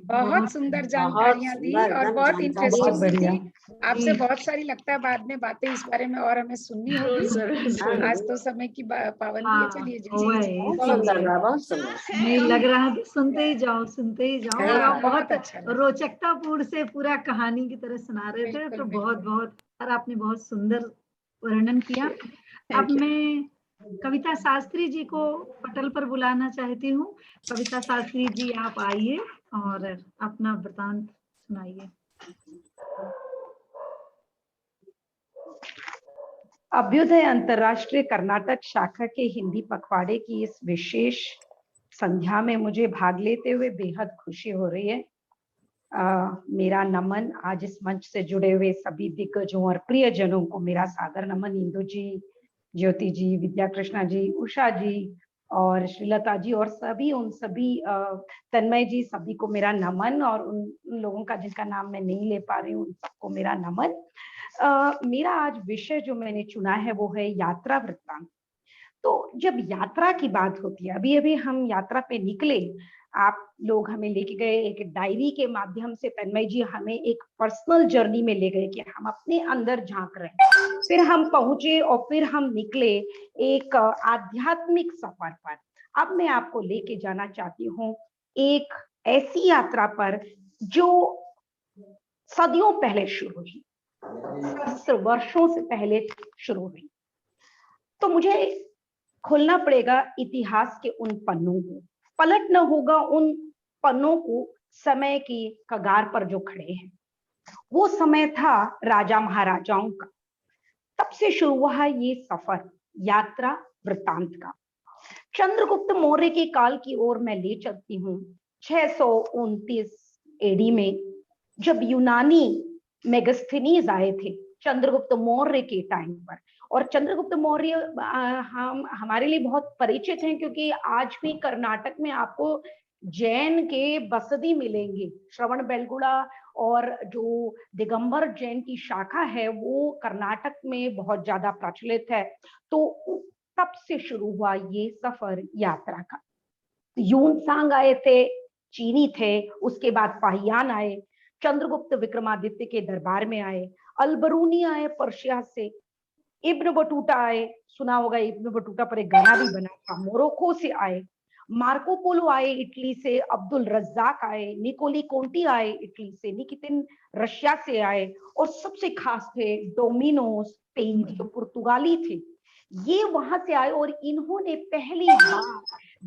बहुत सुंदर जानकारियां दी और बहुत इंटरेस्टिंग थी। आपसे बहुत सारी लगता है बाद में बातें इस बारे में और हमें सुननी होगी। आज तो समय की पाबंदी है। चलिए नहीं लग रहा, सुनते ही जाओ, सुनते ही जाओ। और आप बहुत अच्छा रोचकता पूर्ण से पूरा कहानी की तरह सुना रहे थे, तो बहुत बहुत और आपने बहुत सुंदर वर्णन किया। अब मैं कविता शास्त्री जी को पटल पर बुलाना चाहती हूँ। कविता शास्त्री जी, आप आइए और अपना वृतांत सुनाइए। अभ्युदय अंतर्राष्ट्रीय कर्नाटक शाखा के हिंदी पखवाड़े की इस विशेष संध्या में मुझे भाग लेते हुए बेहद खुशी हो रही है। मेरा नमन आज इस मंच से जुड़े हुए सभी दिग्गजों और प्रियजनों को मेरा सादर नमन। इंदु जी, ज्योति जी, विद्या कृष्णा जी, उषा जी और श्रीलता जी और उन सभी तन्मय जी, सभी को मेरा नमन। और उन लोगों का जिनका नाम मैं नहीं ले पा रही हूँ, उन सबको मेरा नमन। मेरा आज विषय जो मैंने चुना है वो है यात्रा वृत्तांत। तो जब यात्रा की बात होती है, अभी अभी हम यात्रा पे निकले, आप लोग हमें लेके गए एक डायरी के माध्यम से। तन्मय जी हमें एक पर्सनल जर्नी में ले गए कि हम अपने अंदर झांक रहे हैं। फिर हम पहुंचे और फिर हम निकले एक आध्यात्मिक सफर पर। अब मैं आपको लेके जाना चाहती हूँ एक ऐसी यात्रा पर जो सदियों पहले शुरू हुई, सहस्त्र वर्षों से पहले शुरू हुई। तो मुझे खोलना पड़ेगा इतिहास के उन पन्नों को, पलटना होगा उन पन्नों को समय की कगार पर जो खड़े हैं। वो समय था राजा महाराजाओं का। तब से शुरू हुआ ये सफर, यात्रा वृत्तांत का। चंद्रगुप्त मौर्य के काल की ओर मैं ले चलती हूँ। 629 एडी में जब यूनानी मेगस्थनीज आए थे चंद्रगुप्त मौर्य के टाइम पर। और चंद्रगुप्त मौर्य हम हमारे लिए बहुत परिचित हैं, क्योंकि आज भी कर्नाटक में आपको जैन के बसदी मिलेंगे। श्रवण बेलगुड़ा और जो दिगंबर जैन की शाखा है वो कर्नाटक में बहुत ज्यादा प्रचलित है। तो तब से शुरू हुआ ये सफर यात्रा का। यूनसांग आए थे, चीनी थे, उसके बाद पाहियान आए, चंद्रगुप्त विक्रमादित्य के दरबार में आए, अलबरूनी आए पर्शिया से, इब्न बटूटा आए, सुना होगा इब्न बटूटा पर एक गाना भी बना था, मोरक्को से आए, मार्को पोलो आए इटली से, अब्दुल रज्जाक आए, निकोली कोंटी आए इटली से, निकितिन रशिया से आए, और सबसे खास थे डोमिनो स्पेन, जो पुर्तगाली थे, ये वहां से आए। और इन्होंने पहली बार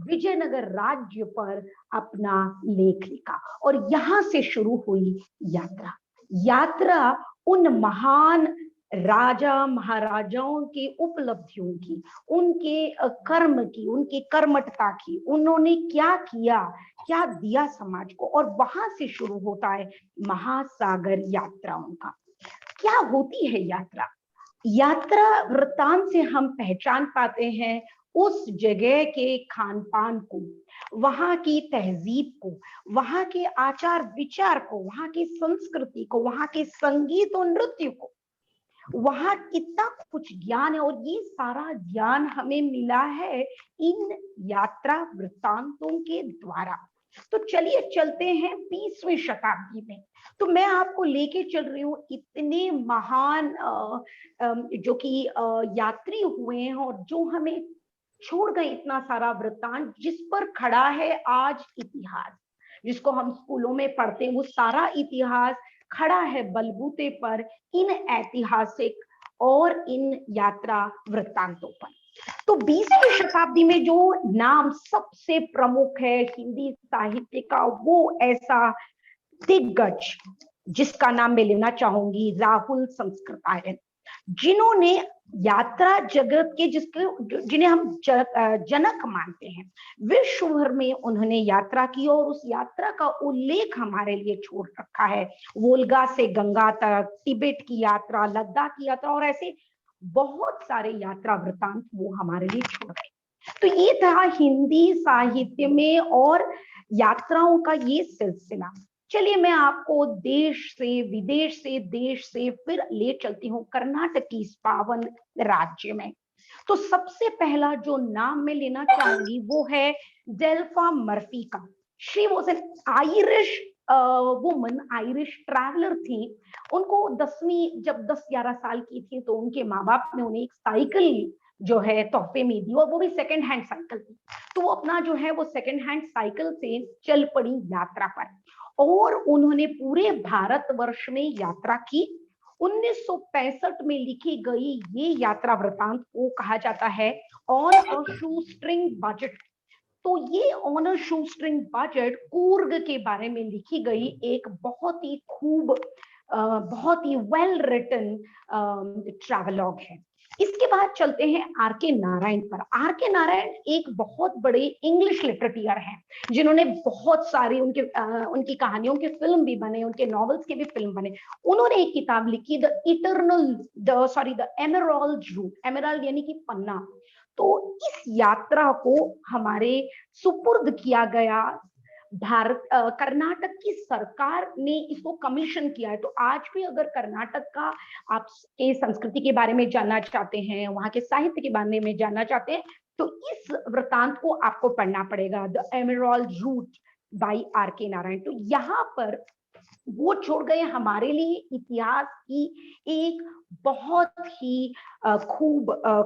विजयनगर राज्य पर अपना लेख लिखा और यहाँ से शुरू हुई यात्रा। यात्रा उन महान राजा महाराजाओं की उपलब्धियों की, उनके कर्म की, उनकी कर्मठता की, उन्होंने क्या किया, क्या दिया समाज को, और वहां से शुरू होता है महासागर यात्राओं का। क्या होती है यात्रा? यात्रा वृत्तांत से हम पहचान पाते हैं उस जगह के खान पान को, वहां की तहजीब को, वहां के आचार विचार को, वहां की संस्कृति को, वहां के संगीत और नृत्य को। वहां कितना कुछ ज्ञान है, और ये सारा ज्ञान हमें मिला है इन यात्रा वृत्तांतों के द्वारा। तो चलिए चलते हैं 20वीं शताब्दी में। तो मैं आपको लेके चल रही हूँ इतने महान जो कि यात्री हुए हैं और जो हमें छोड़ गए इतना सारा वृत्तांत, जिस पर खड़ा है आज इतिहास। जिसको हम स्कूलों में पढ़ते हैं, वो सारा इतिहास खड़ा है बलबूते पर इन ऐतिहासिक और इन यात्रा वृत्तांतों पर। तो 20वीं शताब्दी में जो नाम सबसे प्रमुख है हिंदी साहित्य का, वो ऐसा दिग्गज जिसका नाम मैं लेना चाहूंगी राहुल संस्कृतायन, जिन्होंने यात्रा जगत के जिन्हें हम जनक मानते हैं, विश्व भर में उन्होंने यात्रा की और उस यात्रा का उल्लेख हमारे लिए छोड़ रखा है। वोल्गा से गंगा तक, तिब्बत की यात्रा, लद्दाख की यात्रा और ऐसे बहुत सारे यात्रा वृतांत वो हमारे लिए छोड़ गए। तो ये था हिंदी साहित्य में और यात्राओं का ये सिलसिला। चलिए मैं आपको देश से, विदेश से, देश से फिर ले चलती हूँ कर्नाटक की इस पावन राज्य में। तो सबसे पहला जो नाम मैं लेना चाहूंगी वो है डेल्फा मर्फी का। She was an Irish woman, Irish traveller थी। उनको जब 10-11 साल की थी तो उनके माँ बाप ने उन्हें एक साइकिल जो है तोहफे में दी, और वो भी सेकेंड हैंड साइकिल थी। तो वो अपना जो है वो सेकेंड हैंड साइकिल से चल पड़ी यात्रा पर, और उन्होंने पूरे भारतवर्ष में यात्रा की। 1965 में लिखी गई ये यात्रा वृतांत को कहा जाता है on a shoe string budget. तो ये on a shoe string budget Coorg के बारे में लिखी गई एक बहुत ही खूब, बहुत ही वेल रिटन ट्रैवलॉग है। इसके बाद चलते हैं आर के नारायण पर। आर के नारायण एक बहुत बड़े इंग्लिश लिटरेटर हैं, जिन्होंने बहुत सारी उनकी कहानियों के फिल्म भी बने, उनके नॉवेल्स के भी फिल्म बने। उन्होंने एक किताब लिखी द एमराल्ड रूट, एमराल्ड यानी कि पन्ना। तो इस यात्रा को हमारे सुपुर्द किया गया, कर्नाटक की सरकार ने इसको कमीशन किया है। तो आज भी अगर कर्नाटक का आप के संस्कृति के बारे में जानना चाहते हैं, वहां के साहित्य के बारे में जानना चाहते हैं, तो इस वृतांत को आपको पढ़ना पड़ेगा, the Emerald Route by R K Narayan. तो यहाँ पर वो छोड़ गए हमारे लिए इतिहास की एक बहुत ही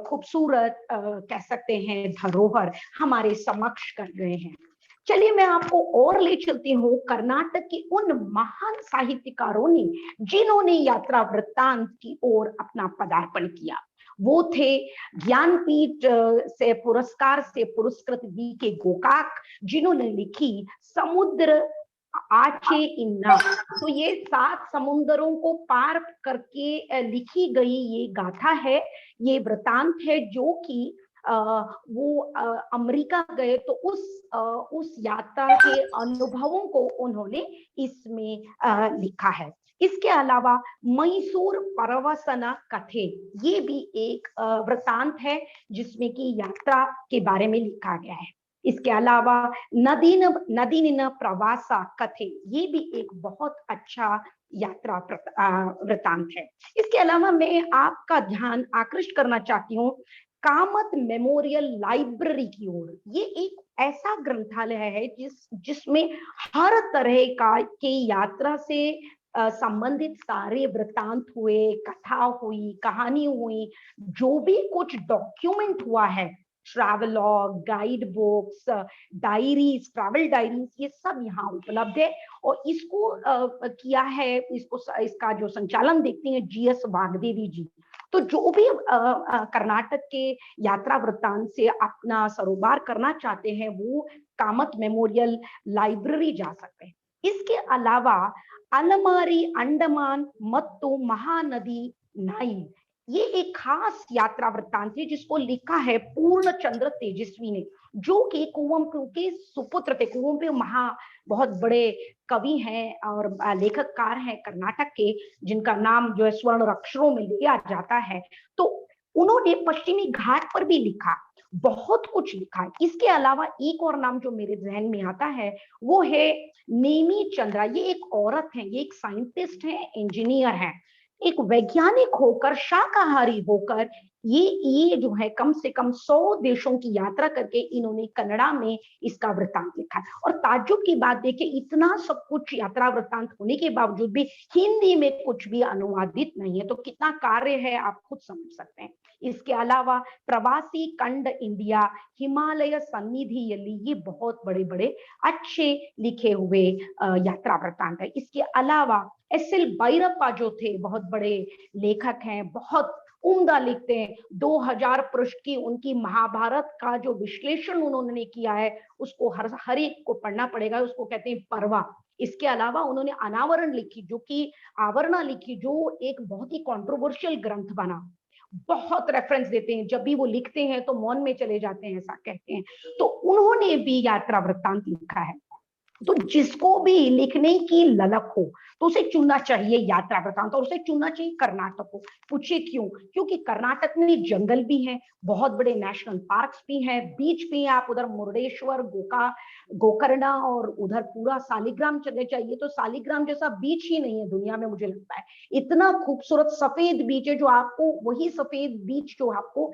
खूबसूरत कह सकते हैं धरोहर हमारे समक्ष कर गए हैं। चलिए मैं आपको और ले चलती हूँ कर्नाटक के उन महान साहित्यकारों ने जिन्होंने यात्रा वृत्तांत की ओर अपना पदार्पण किया। वो थे ज्ञानपीठ से पुरस्कार से पुरस्कृत वी.के. गोकाक, जिन्होंने लिखी समुद्र आचे इन्ना। तो ये 7 समुद्रों को पार करके लिखी गई ये गाथा है, ये वृतांत है, जो कि वो अमेरिका गए तो उस यात्रा के अनुभवों को उन्होंने इसमें लिखा है। इसके अलावा मैसूर परवसना कथे, ये भी एक वृतांत है जिसमें कि यात्रा के बारे में लिखा गया है। इसके अलावा नदीन प्रवासा कथे, ये भी एक बहुत अच्छा यात्रा वृतांत है। इसके अलावा मैं आपका ध्यान आकृष्ट करना चाहती हूँ कामत मेमोरियल लाइब्रेरी की ओर। ये एक ऐसा ग्रंथालय है जिसमें हर तरह के यात्रा से संबंधित सारे वृतांत हुए, कथा हुई, कहानी हुई, जो भी कुछ डॉक्यूमेंट हुआ है, travelogue, guide books, diaries, travel diaries, ये सब यहाँ उपलब्ध है। और इसको किया है, इसका जो संचालन देखती हैं GS वाग्देवी जी। तो जो भी कर्नाटक के यात्रा वृत्तांत से अपना सरोबार करना चाहते हैं वो कामत मेमोरियल लाइब्रेरी जा सकते हैं। इसके अलावा अलमारी अंडमान मत्तु महानदी नाई, ये एक खास यात्रा वृत्तांत है जिसको लिखा है पूर्णचंद्र तेजस्वी ने, जो कि कुवेंपु के सुपुत्र थे। कुवेंपु बहुत बड़े कवि हैं और लेखककार हैं कर्नाटक के, जिनका नाम जो है स्वर्ण अक्षरों में लिया जाता है। तो उन्होंने पश्चिमी घाट पर भी लिखा, बहुत कुछ लिखा है। इसके अलावा एक और नाम जो मेरे जहन में आता है वो है नेमी चंद्रा। ये एक औरत है, ये एक साइंटिस्ट है, इंजीनियर है, एक वैज्ञानिक होकर, शाकाहारी होकर ये जो है कम से कम 100 देशों की यात्रा करके इन्होंने कन्नड़ा में इसका वृत्तांत लिखा है। और ताज्जुब की बात देखिए, इतना सब कुछ यात्रा वृत्तांत होने के बावजूद भी हिंदी में कुछ भी अनुवादित नहीं है, तो कितना कार्य है आप खुद समझ सकते हैं। इसके अलावा प्रवासी कंड इंडिया, हिमालय सन्निधि, ये बहुत बड़े बड़े अच्छे लिखे हुए यात्रा वृत्तांत है। इसके अलावा एस.एल. भैरप्पा जो थे, बहुत बड़े लेखक हैं, बहुत उम्दा लिखते हैं। 2000 पृष्ठ की उनकी महाभारत का जो विश्लेषण उन्होंने किया है, उसको हर एक को पढ़ना पड़ेगा, उसको कहते हैं पर्वा। इसके अलावा उन्होंने अनावरण लिखी, जो कि आवरणा लिखी, जो एक बहुत ही कंट्रोवर्शियल ग्रंथ बना। बहुत रेफरेंस देते हैं, जब भी वो लिखते हैं तो मौन में चले जाते हैं, ऐसा कहते हैं। तो उन्होंने भी यात्रा वृत्तांत लिखा है। तो जिसको भी लिखने की ललक हो तो उसे चुनना चाहिए यात्रा वृत्तांत, और उसे चुनना चाहिए कर्नाटक को। पूछिए क्यों? क्योंकि कर्नाटक में जंगल भी है, बहुत बड़े नेशनल पार्क्स भी हैं, बीच भी है। आप उधर मुर्डेश्वर, गोकर्णा और उधर पूरा सालिग्राम चले जाइए तो सालिग्राम जैसा बीच ही नहीं है दुनिया में, मुझे लगता है। इतना खूबसूरत सफेद बीच है, जो आपको वही सफेद बीच जो आपको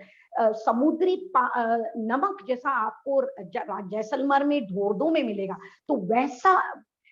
समुद्री नमक जैसा आपको जैसलमेर में ढोर्दो में मिलेगा, तो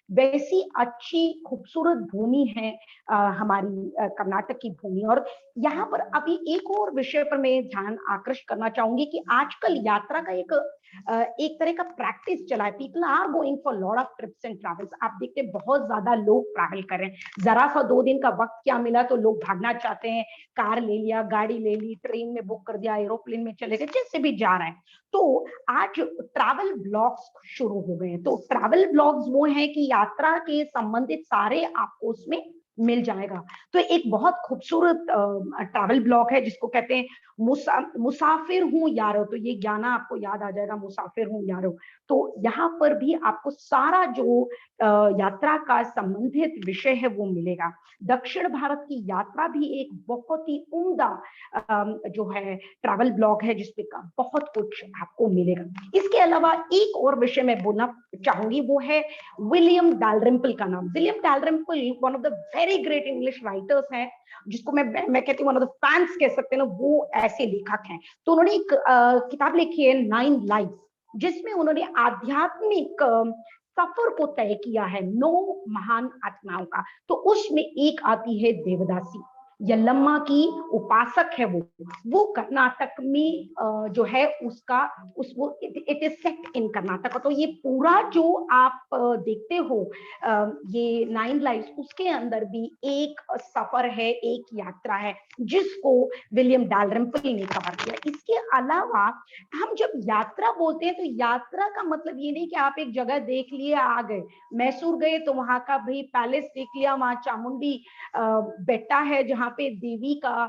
वैसी अच्छी खूबसूरत भूमि है हमारी कर्नाटक की भूमि। और यहाँ पर अभी एक और विषय पर मैं ध्यान आकर्षित करना चाहूंगी कि आजकल यात्रा का एक तरह का प्रैक्टिस चला है। People are going for lot of trips and travels. आप देखते हैं बहुत ज्यादा लोग ट्रैवल कर रहे हैं। जरा सा 2 दिन का वक्त क्या मिला तो लोग भागना चाहते हैं, कार ले लिया, गाड़ी ले ली, ट्रेन में बुक कर दिया, एरोप्लेन में चले गए, जैसे भी जा रहे हैं। तो आज ट्रैवल ब्लॉग्स शुरू हो गए हैं। तो ट्रैवल ब्लॉग्स वो हैं कि यात्रा के संबंधित सारे आपको उसमें मिल जाएगा। तो एक बहुत खूबसूरत ट्रैवल ब्लॉग है जिसको कहते हैं मुसाफिर हूं यारो। तो ये गाना आपको याद आ जाएगा, मुसाफिर हूं यारो। तो यहाँ पर भी आपको सारा जो यात्रा का संबंधित विषय है वो मिलेगा। दक्षिण भारत की यात्रा भी एक बहुत ही उम्दा जो है ट्रैवल ब्लॉग है, जिसपे बहुत कुछ आपको मिलेगा। इसके अलावा एक और विषय मैं बोलना चाहूंगी, वो है विलियम डैलरिम्पल का नाम। William Dalrymple one of the very great English writers हैं, जिसको मैं कहती हूँ वन ऑफ द फैंस कह सकते हैं ना, वो ऐसे लेखक हैं। तो उन्होंने एक किताब लिखी है 9 लाइफ, जिसमें उन्होंने आध्यात्मिक सफर को तय किया है 9 महान आत्माओं का। तो उसमें एक आती है देवदासी, यल्लम्मा की उपासक है वो कर्नाटक में जो है इट इज सेट इन कर्नाटक। तो ये पूरा जो आप देखते हो ये 9 लाइव्स, उसके अंदर भी एक सफर है, एक यात्रा है, जिसको विलियम डैलरिम्पल ने कवर किया। इसके अलावा हम जब यात्रा बोलते हैं तो यात्रा का मतलब ये नहीं कि आप एक जगह देख लिए आ गए। मैसूर गए तो वहां का भाई पैलेस देख लिया, वहां चामुंडी बेट्टा है जहाँ पे देवी का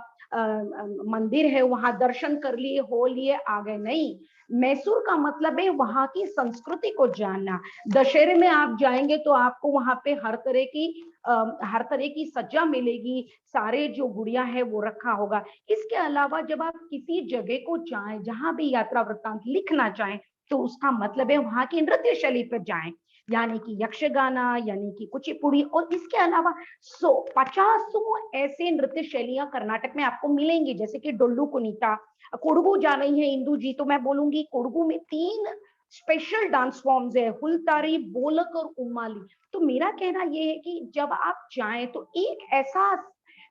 मंदिर है, वहां दर्शन कर लिए, हो लिए, आ गए। नहीं, मैसूर का मतलब है वहां की संस्कृति को जानना। दशहरे में आप जाएंगे तो आपको वहां पे हर तरह की सज्जा मिलेगी, सारे जो गुड़िया है वो रखा होगा। इसके अलावा जब आप किसी जगह को जाएं जहां भी यात्रा वृत्तांत लिखना चाहें तो उसका मतलब है वहां की नृत्य शैली पर जाएं, यानी कि यक्षगाना, यानी कि कुचिपुड़ी। और इसके अलावा 50 ऐसे नृत्य शैलियां कर्नाटक में आपको मिलेंगी, जैसे कि डोल्लू कुनीता। कोडगू जा रही है इंदू जी, तो मैं बोलूंगी कोडगू में 3 स्पेशल डांस फॉर्म्स है, हुलतारी, बोलक और उम्माली। तो मेरा कहना यह है कि जब आप जाएं तो एक ऐसा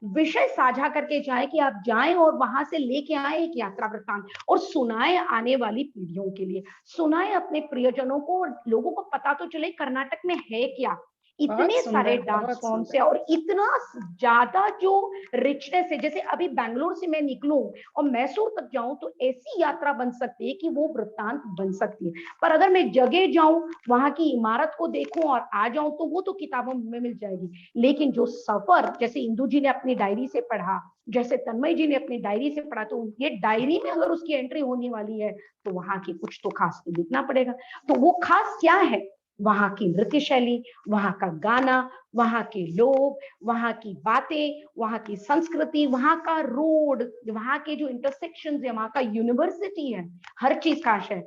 विषय साझा करके जाए कि आप जाएं और वहां से लेके आए एक यात्रा वृत्तांत और सुनाए आने वाली पीढ़ियों के लिए, सुनाए अपने प्रियजनों को, और लोगों को पता तो चले कर्नाटक में है क्या। इतने सारे डांस फॉर्म्स है और इतना ज्यादा जो रिचनेस है। जैसे अभी बैंगलोर से मैं निकलूं और मैसूर तक जाऊं तो ऐसी यात्रा बन सकती है कि वो वृत्तांत बन सकती है। पर अगर मैं जगह जाऊं, वहां की इमारत को देखूं और आ जाऊं तो वो तो किताबों में मिल जाएगी। लेकिन जो सफर, जैसे इंदू जी ने अपनी डायरी से पढ़ा, जैसे तन्मय जी ने अपनी डायरी से पढ़ा, तो ये डायरी में अगर उसकी एंट्री होने वाली है तो वहां की कुछ तो खास तो लिखना पड़ेगा। तो वो खास क्या है वहां की नृत्य शैली, वहां का गाना, वहां के लोग, वहां की बातें, वहां की संस्कृति, वहां का रोड, वहां के जो इंटरसेक्शंस है, वहां का यूनिवर्सिटी है, हर चीज खास है।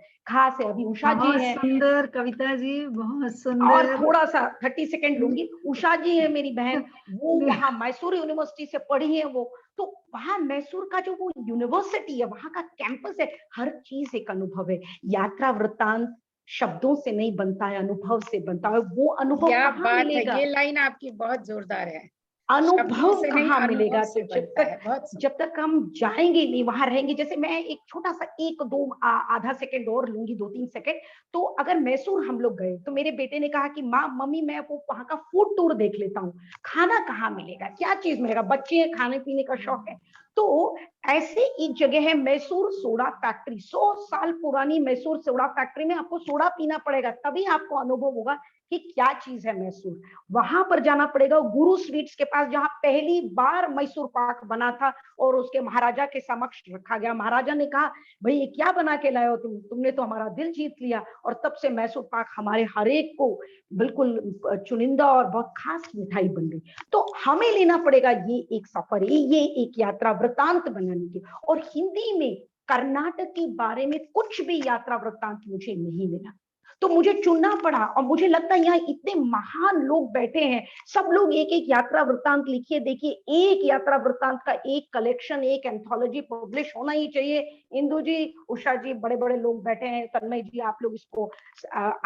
अभी उषा जी बहुत है, सुंदर कविता जी, बहुत और सुंदर। थोड़ा सा 30 सेकंड लूंगी। उषा जी है मेरी बहन, वो वहां मैसूर यूनिवर्सिटी से पढ़ी है वो, तो वहां मैसूर का जो वो यूनिवर्सिटी है, वहां का कैंपस है, हर चीज एक अनुभव है। यात्रा वृत्तांत शब्दों से नहीं बनता है, अनुभव से बनता है। वो अनुभव क्या कहाँ बात मिलेगा? है, ये लाइन आपकी बहुत जोरदार है। अनुभव से नहीं, कहाँ अनुभव मिलेगा? से तो बनता है। बहुत जब तक हम जाएंगे नहीं, वहां रहेंगे। जैसे मैं एक छोटा सा आधा सेकंड और लूंगी, 2-3 सेकंड। तो अगर मैसूर हम लोग गए तो मेरे बेटे ने कहा कि माँ मम्मी मैं वो वहां का फूड टूर देख लेता हूँ, खाना कहाँ मिलेगा, क्या चीज मिलेगा, बच्चे हैं, खाने पीने का शौक है। तो ऐसे एक जगह है मैसूर सोडा फैक्ट्री, 100 साल पुरानी मैसूर सोडा फैक्ट्री में आपको सोडा पीना पड़ेगा, तभी आपको अनुभव होगा कि क्या चीज है मैसूर। वहां पर जाना पड़ेगा गुरु स्वीट्स के पास, जहां पहली बार मैसूर पाक बना था और उसके महाराजा के समक्ष रखा गया। महाराजा ने कहा भाई ये क्या बना के लाए हो तुमने तो हमारा दिल जीत लिया। और तब से मैसूर पाक हमारे हर एक को बिल्कुल चुनिंदा और बहुत खास मिठाई बन गई। तो हमें लेना पड़ेगा ये एक सफर, ये एक यात्रा वृत्तांत बनाने की। और हिंदी में कर्नाटक के बारे में कुछ भी यात्रा वृत्तांत मुझे नहीं मिला, तो मुझे चुनना पड़ा। और मुझे लगता है यहाँ इतने महान लोग बैठे हैं, सब लोग एक एक यात्रा वृत्तांत लिखिए। देखिए, एक यात्रा वृत्तांत का एक कलेक्शन, एक एंथोलॉजी पब्लिश होना ही चाहिए। इंदु जी, उषा जी, बड़े बड़े लोग बैठे हैं, तन्मय जी, आप लोग इसको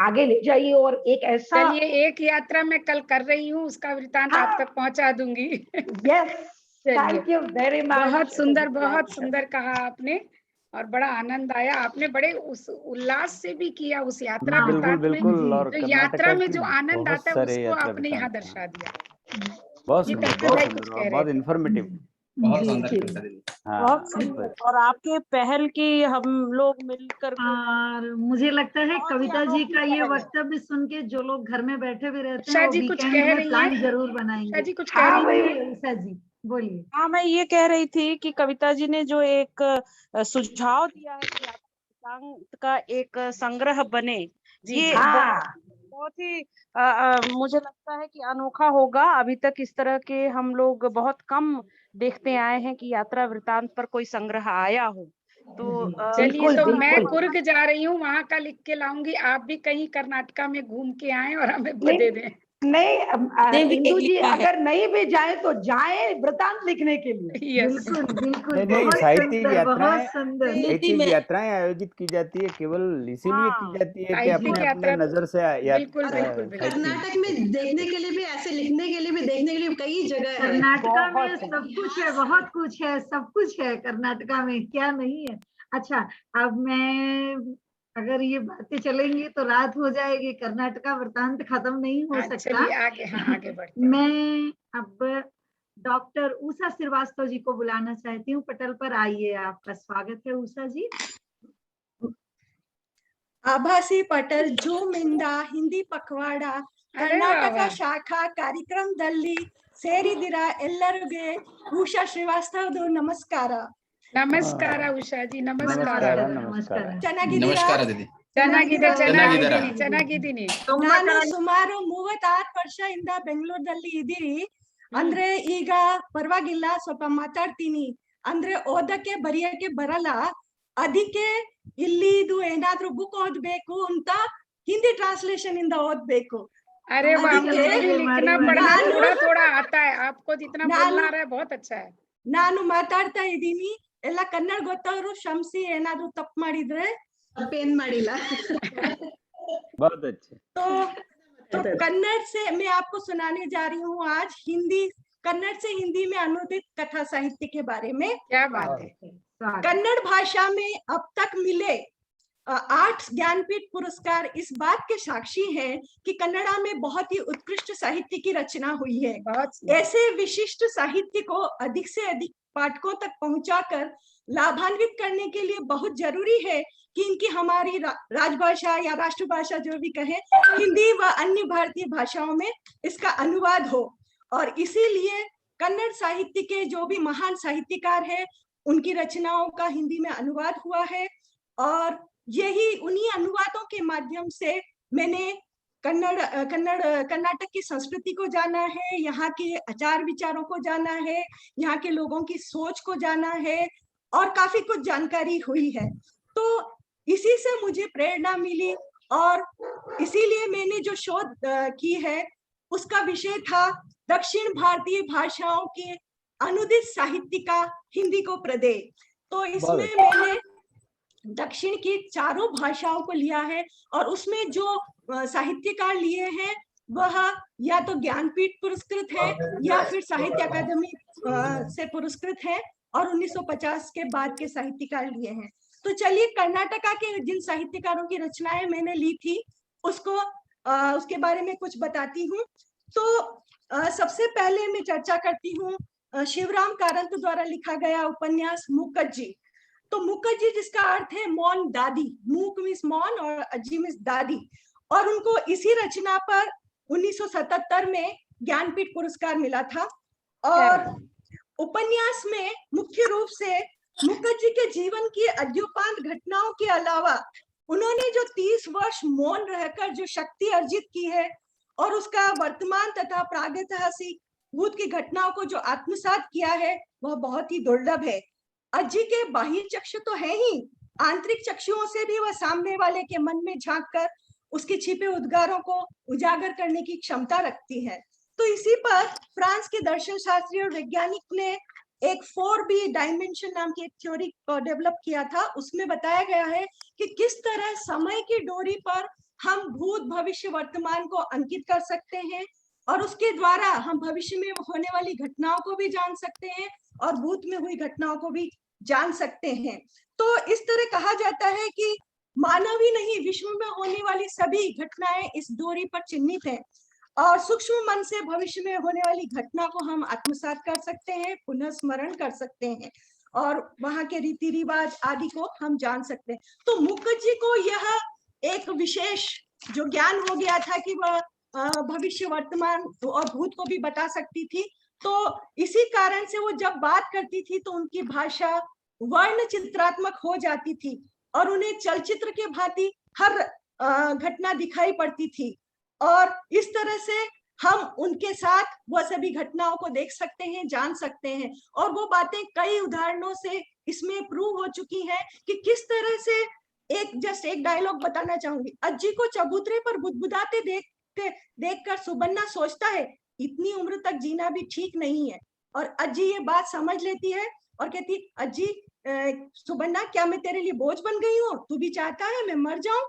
आगे ले जाइए। और एक ऐसा, चलिए, एक यात्रा मैं कल कर रही हूँ, उसका वृत्तांत आप तक पहुंचा दूंगी। Yes, thank you very much. बहुत सुंदर कहा आपने, और बड़ा आनंद आया। आपने बड़े उस उल्लास से भी किया उस यात्रा बिल्कुल वृत्तांत में। बिल्कुल। और तो कर्नाटका यात्रा में की जो आनंद बहुत आता है सारे उसको यात्रा आपने यहाँ वृत्तांत दर्शा दिया। बहुत जी, सुंदर, कल्पना बहुत भाई सुंदर कुछ और कह बहुत रहे थे। इन्फॉर्मेटिव। बहुत सुंदर। हाँ, बहुत सुंदर। और आपके पहल की हम लोग मिलकर के और मुझे लगता है बहुत ही कविता जी अनोखी का ये पहल है। वक्तव्य सुन के जो लोग घर में बैठे हुए रहते हैं उषा वो जी कुछ वीकेंड कह में रही प्लान हैं? जरूर उषा बनाएंगे। जी कुछ कह हाँ रही बोलिए हैं? उषा जी, बोलिए। हाँ, मैं ये कह रही थी कि कविता जी ने जो एक सुझाव दिया है कि यात्रा वृत्तांत का एक संग्रह बने, जी ये जी। बहुत ही मुझे लगता है कि अनोखा होगा। अभी तक इस तरह के हम लोग बहुत कम देखते आए हैं कि यात्रा वृत्तांत पर कोई संग्रह आया हो। तो चलिए, बिल्कुल तो मैं बिल्कुल। कुर्ग जा रही हूँ, वहां का लिख के लाऊंगी। आप भी कहीं कर्नाटका में घूम के आए और हमें नहीं दे दें। नहीं, इंदु जी अगर नहीं भी जाए तो जाए वृत्तांत लिखने के लिए। यस। बिल्कुल बिल्कुल, नहीं नहीं, बहुत साहित्यिक सुंदर, यात्राएं, बहुत सुंदर। साहित्यिक यात्राएं आयोजित की जाती है, केवल इसीलिए की हाँ, जाती है कि साहित्यिक अपने अपने यात्रा तो नजर से बिल्कुल बिल्कुल बिल्कुल। कर्नाटक में देखने के लिए भी, ऐसे लिखने के लिए भी, देखने के लिए कई जगह है। कर्नाटका में बहुत सब कुछ है, बहुत कुछ है, सब कुछ है कर्नाटका में, क्या नहीं है। अच्छा, अब मैं, अगर ये बातें चलेंगी तो रात हो जाएगी, कर्नाटका वृत्तांत खत्म नहीं हो हाँ, सकता। चलिए आगे, हाँ आगे बढ़ते हैं। मैं अब डॉक्टर उषा श्रीवास्तव जी को बुलाना चाहती हूँ, पटल पर आइए। आपका स्वागत है उषा जी। आभासी पटल जूम ಇಂದ ಹಿಂದಿ ಪಖವಾಡ ಕರ್ನಾಟಕ ಶಾಖಾ ಕಾರ್ಯಕ್ರಮದಲ್ಲಿ ಸೇರಿದಿರಾ ಎಲ್ಲರಿಗೆ ಉಷಾ ಶ್ರೀವಾಸ್ತವದು ನಮಸ್ಕಾರ. ನಮಸ್ಕಾರ ಉಷಾ ಜಿ, ನಮಸ್ಕಾರ. ನಮಸ್ಕಾರ. ಚೆನ್ನಾಗಿದ್ದೀರಾ? ಚೆನ್ನಾಗಿದ್ದೀನಿ. ನಾನು ಸುಮಾರು 36 ವರ್ಷದಿಂದ ಬೆಂಗಳೂರಲ್ಲಿ ಇದ್ದೀರಿ. ಅಂದ್ರೆ ಈಗ ಪರವಾಗಿಲ್ಲ, ಸ್ವಲ್ಪ ಮಾತಾಡ್ತೀನಿ. ಅಂದ್ರೆ ಓದಕ್ಕೆ ಬರೆಯಕ್ಕೆ ಬರಲ್ಲ, ಅದಕ್ಕೆ ಇಲ್ಲಿದು ಏನಾದ್ರೂ ಬುಕ್ ಓದ್ಬೇಕು ಅಂತ ಹಿಂದಿ ಟ್ರಾನ್ಸ್ಲೇಷನ್ ಇಂದ ಓದ್ಬೇಕು. अरे वाह, मुझे भी लिखना पढ़ना थोड़ा थोड़ा आता है, आपको जितना बोलना आ रहा है बहुत अच्छा है. ನಾನು ಮಾತಾಡ್ತಾ ಇದ್ದೀನಿ, ಎಲ್ಲ ಕನ್ನಡ ಗೊತ್ತವರು ಕ್ಷಮಿಸಿ, ಏನಾದ್ರೂ ತಪ್ಪು ಮಾಡಿದ್ರೆ. ತಪ್ಪೇನ್ ಮಾಡಿಲ್ಲ. बहुत अच्छे. तो कन्नड़ से मैं आपको सुनाने जा रही हूँ आज हिंदी, कन्नड़ से हिंदी में अनुदित कथा साहित्य के बारे में. क्या बात है. कन्नड़ भाषा में अब तक मिले 8 ज्ञानपीठ पुरस्कार इस बात के साक्षी हैं कि कन्नड़ा में बहुत ही उत्कृष्ट साहित्य की रचना हुई है. ऐसे विशिष्ट साहित्य को अधिक से अधिक पाठकों तक पहुंचाकर लाभान्वित करने के लिए बहुत जरूरी है कि इनकी हमारी राजभाषा या राष्ट्रभाषा जो भी कहे, हिंदी व अन्य भारतीय भाषाओं में इसका अनुवाद हो. और इसीलिए कन्नड़ साहित्य के जो भी महान साहित्यकार हैं, उनकी रचनाओं का हिंदी में अनुवाद हुआ है. और यही उन्हीं अनुवादों के माध्यम से मैंने कर्नाटक की संस्कृति को जाना है, यहाँ के आचार विचारों को जाना है, यहाँ के लोगों की सोच को जाना है और काफी कुछ जानकारी हुई है। तो इसी से मुझे प्रेरणा मिली और इसीलिए मैंने जो शोध की है उसका विषय था दक्षिण भारतीय भाषाओं के अनुदित साहित्य का हिंदी को प्रदेय। तो इसमें मैंने दक्षिण की चारों भाषाओं को लिया है और उसमें जो साहित्यकार लिए हैं वह या तो ज्ञानपीठ पुरस्कृत है या फिर साहित्य अकादमी से पुरस्कृत है और 1950 के बाद के साहित्यकार लिए हैं। तो चलिए कर्नाटका के जिन साहित्यकारों की रचनाएं मैंने ली थी उसको उसके बारे में कुछ बताती हूँ। तो सबसे पहले मैं चर्चा करती हूँ शिवराम कारंत द्वारा लिखा गया उपन्यास मुकज्जी। तो मुकज्जी जिसका अर्थ है मौन दादी, मूक मीन्स मौन और अज्जी मीन्स दादी, और उनको इसी रचना पर 1977 में ज्ञानपीठ पुरस्कार मिला था। और उपन्यास में मुख्य रूप से मुकज्जी के जीवन की अद्योपांत घटनाओं के अलावा उन्होंने जो 30 वर्ष मौन रहकर जो शक्ति अर्जित की है और उसका वर्तमान तथा प्रागैतिहासिक भूत की घटनाओं को जो आत्मसात किया है वह बहुत ही दुर्लभ है। अज्जी के बाह्य चक्षु तो है ही, आंतरिक चक्षुओं से भी वह सामने वाले के मन में झांककर उसके छिपे उद्गारों को उजागर करने की क्षमता रखती है। तो इसी पर फ्रांस के दर्शन शास्त्री और वैज्ञानिक ने एक 4B डायमेंशन नाम की एक थ्योरी को डेवलप किया था। उसमें बताया गया है कि किस तरह समय की डोरी पर हम भूत भविष्य वर्तमान को अंकित कर सकते हैं और उसके द्वारा हम भविष्य में होने वाली घटनाओं को भी जान सकते हैं और भूत में हुई घटनाओं को भी जान सकते हैं। तो इस तरह कहा जाता है कि मानव ही नहीं विश्व में होने वाली सभी घटनाएं इस डोरी पर चिन्हित हैं और सूक्ष्म मन से भविष्य में होने वाली घटना को हम आत्मसात कर सकते हैं, पुनः स्मरण कर सकते हैं और वहां के रीति रिवाज आदि को हम जान सकते हैं। तो मुकज्जी को यह एक विशेष जो ज्ञान हो गया था कि वह भविष्य वर्तमान और भूत को भी बता सकती थी। तो इसी कारण से वो जब बात करती थी तो उनकी भाषा वर्ण चित्रात्मक हो जाती थी और उन्हें चलचित्र के भांति हर घटना दिखाई पड़ती थी और इस तरह से हम उनके साथ वह सभी घटनाओं को देख सकते हैं, जान सकते हैं। और वो बातें कई उदाहरणों से इसमें प्रूव हो चुकी हैं कि किस तरह से एक डायलॉग बताना चाहूंगी। अज्जी को चबूतरे पर बुदबुदाते देखकर सुबन्ना सोचता है इतनी उम्र तक जीना भी ठीक नहीं है और अज्जी ये बात समझ लेती है और कहती अज्जी सुबन्ना क्या मैं तेरे लिए बोझ बन गई हूँ, तू भी चाहता है मैं मर जाऊं?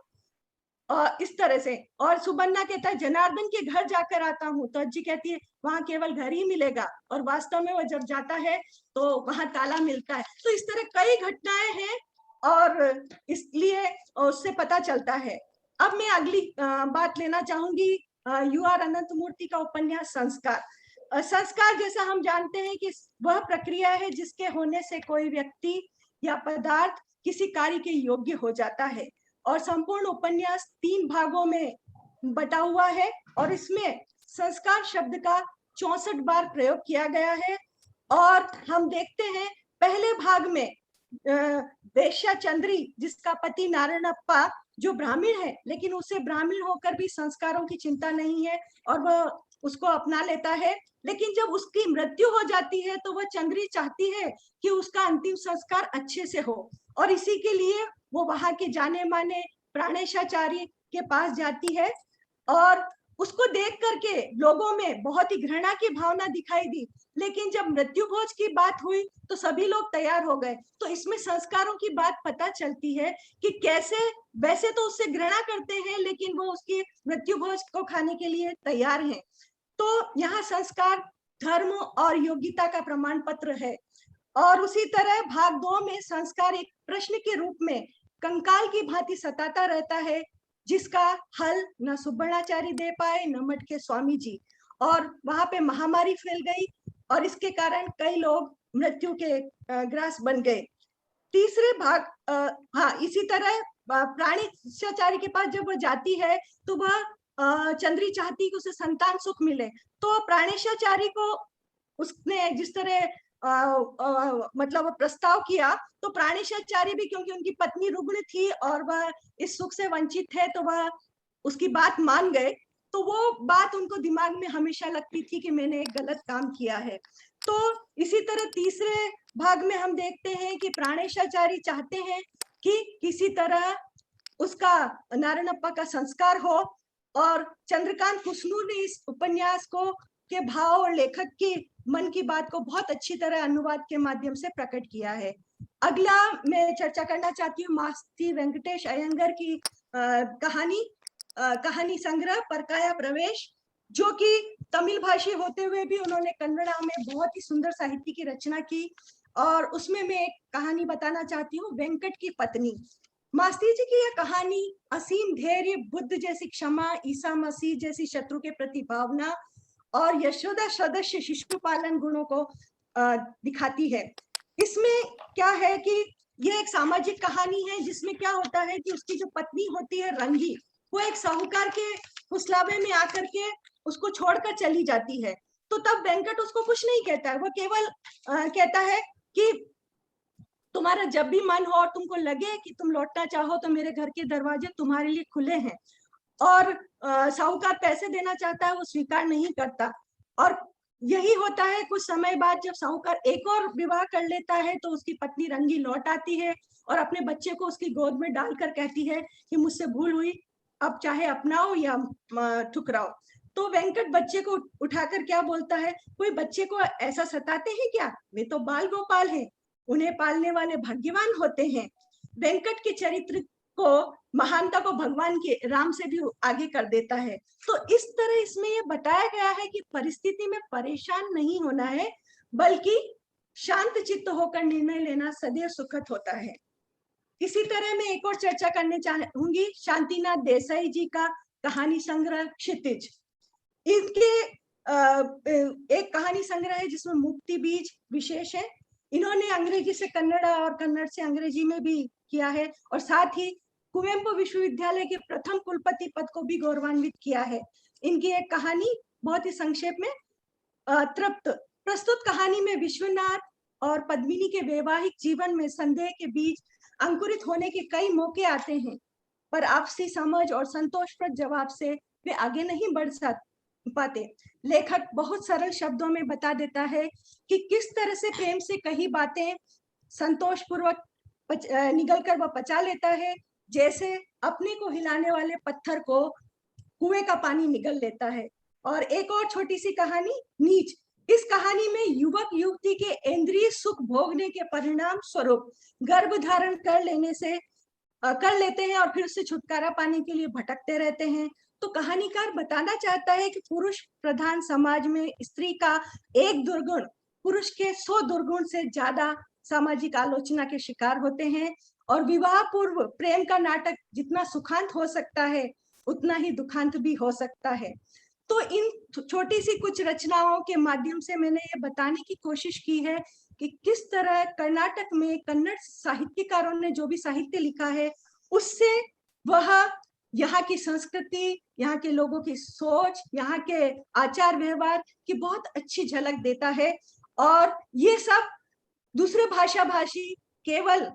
और इस तरह से। और सुबन्ना कहता है जनार्दन के घर जाकर आता हूँ। तो अज्जी कहती है वहां केवल घर ही मिलेगा और वास्तव में वो जब जाता है तो वहां ताला मिलता है। तो इस तरह कई घटनाएं हैं और इसलिए उससे पता चलता है। अब मैं अगली बात लेना चाहूंगी UR अनंतमूर्ति का उपन्यास संस्कार। संस्कार जैसा हम जानते हैं कि वह प्रक्रिया है जिसके होने से कोई व्यक्ति या पदार्थ किसी कार्य के योग्य हो जाता है और संपूर्ण उपन्यास 3 भागों में बटा हुआ है और इसमें संस्कार शब्द का 64 बार प्रयोग किया गया है। और हम देखते हैं पहले भाग में वेश्या चंद्री जिसका पति नारायणप्पा जो ब्राह्मण है लेकिन उसे ब्राह्मण होकर भी संस्कारों की चिंता नहीं है और वह उसको अपना लेता है, लेकिन जब उसकी मृत्यु हो जाती है तो वह चंद्री चाहती है कि उसका अंतिम संस्कार अच्छे से हो और इसी के लिए वो वहां के जाने माने प्राणेशाचार्य के पास जाती है और उसको देख करके लोगों में बहुत ही घृणा की भावना दिखाई दी, लेकिन जब मृत्यु भोज की बात हुई तो सभी लोग तैयार हो गए। तो इसमें संस्कारों की बात पता चलती है कि कैसे वैसे तो उससे घृणा करते हैं लेकिन वो उसकी मृत्यु भोज को खाने के लिए तैयार हैं। तो यहाँ संस्कार धर्म और योग्यता का प्रमाण पत्र है। और उसी तरह भाग 2 में संस्कार एक प्रश्न के रूप में कंकाल की भांति सताता रहता है जिसका हल न सुब्बणाचारी दे पाए न मठ के स्वामी जी, और वहां पे महामारी फैल गई और इसके कारण कई लोग मृत्यु के ग्रास बन गए। तीसरे भाग इसी तरह प्राणेशाचार्य के पास जब वह जाती है तो वह चंद्री चाहती कि उसे संतान सुख मिले, तो प्राणेशाचार्य को उसने जिस तरह मतलब प्रस्ताव किया तो प्राणेशाचार्य भी, क्योंकि उनकी पत्नी रुग्ण थी और वह इस सुख से वंचित है, तो वह उसकी बात मान गए तो वो बात उनको दिमाग में हमेशा लगती थी कि मैंने एक गलत काम किया है। तो इसी तरह तीसरे भाग में हम देखते हैं कि प्राणेशाचारी चाहते हैं कि किसी तरह उसका नारायणप्पा का संस्कार हो, और चंद्रकांत कुसनूर ने इस उपन्यास को के भाव और लेखक की मन की बात को बहुत अच्छी तरह अनुवाद के माध्यम से प्रकट किया है। अगला मैं चर्चा करना चाहती हूँ मास्ती वेंकटेश अयंगर की कहानी संग्रह परकाया प्रवेश, जो कि तमिल भाषी होते हुए भी उन्होंने कन्नड़ा में बहुत ही सुंदर साहित्य की रचना की। और उसमें मैं एक कहानी बताना चाहती हूँ, वेंकट की पत्नी। मास्ती जी की यह कहानी असीम धैर्य, बुद्ध जैसी क्षमा, ईसा मसीह जैसी शत्रु के प्रति भावना और यशोदा सदस्य शिशुपालन गुणों को दिखाती है। इसमें क्या है कि यह एक सामाजिक कहानी है जिसमें क्या होता है कि उसकी जो पत्नी होती है रंगी, वो एक साहूकार के फुसलावे में आकर के उसको छोड़कर चली जाती है। तो तब वेंकट उसको कुछ नहीं कहता है, वो केवल कहता है कि तुम्हारा जब भी मन हो और तुमको लगे कि तुम लौटना चाहो तो मेरे घर के दरवाजे तुम्हारे लिए खुले हैं। और साहूकार पैसे देना चाहता है, वो स्वीकार नहीं करता। और यही होता है, कुछ समय बाद जब साहूकार एक और विवाह कर लेता है तो उसकी पत्नी रंगी लौट आती है और अपने बच्चे को उसकी गोद में डालकर कहती है कि मुझसे भूल हुई, अब चाहे अपनाओ या ठुकराओ। तो वेंकट बच्चे को उठाकर क्या बोलता है, कोई बच्चे को ऐसा सताते हैं क्या, वे तो बाल गोपाल हैं, उन्हें पालने वाले भाग्यवान होते हैं। वेंकट के चरित्र को, महानता को भगवान के राम से भी आगे कर देता है। तो इस तरह इसमें यह बताया गया है कि परिस्थिति में परेशान नहीं होना है, बल्कि शांत चित्त होकर निर्णय लेना सदैव सुखद होता है। इसी तरह मैं एक और चर्चा करने चाहूंगी शांतिनाथ देसाई जी का कहानी संग्रह क्षितिज। इनके एक कहानी संग्रह है जिसमें मुक्ति बीज विशेष है। इन्होंने अंग्रेजी से कन्नड़ा और कन्नड़ से अंग्रेजी में भी किया है, और साथ ही कुवेंपु विश्वविद्यालय के प्रथम कुलपति पद को भी गौरवान्वित किया है। इनकी एक कहानी बहुत ही संक्षेप में तृप्त। प्रस्तुत कहानी में विश्वनाथ और पद्मिनी के वैवाहिक जीवन में संदेह के बीज अंकुरित होने के कई मौके आते हैं, पर आपसी समझ और संतोषप्रद जवाब से वे आगे नहीं बढ़ पाते। लेखक बहुत सरल शब्दों में बता देता है कि किस तरह से प्रेम से कही बातें संतोषपूर्वक निगलकर वह पचा लेता है, जैसे अपने को हिलाने वाले पत्थर को कुएं का पानी निगल लेता है। और एक और छोटी सी कहानी नीच। इस कहानी में युवक युवती के इंद्रिय सुख भोगने के परिणाम स्वरूप गर्भ धारण कर लेते हैं और फिर से छुटकारा पाने के लिए भटकते रहते हैं। तो कहानीकार बताना चाहता है कि पुरुष प्रधान समाज में स्त्री का एक दुर्गुण पुरुष के 100 दुर्गुण से ज्यादा सामाजिक आलोचना के शिकार होते हैं, और विवाह पूर्व प्रेम का नाटक जितना सुखांत हो सकता है उतना ही दुखांत भी हो सकता है। तो इन छोटी सी कुछ रचनाओं के माध्यम से मैंने ये बताने की कोशिश की है कि किस तरह कर्नाटक में कन्नड़ साहित्यकारों ने जो भी साहित्य लिखा है उससे वह यहाँ की संस्कृति, यहाँ के लोगों की सोच, यहाँ के आचार व्यवहार की बहुत अच्छी झलक देता है। और ये सब दूसरे भाषा भाषी केवल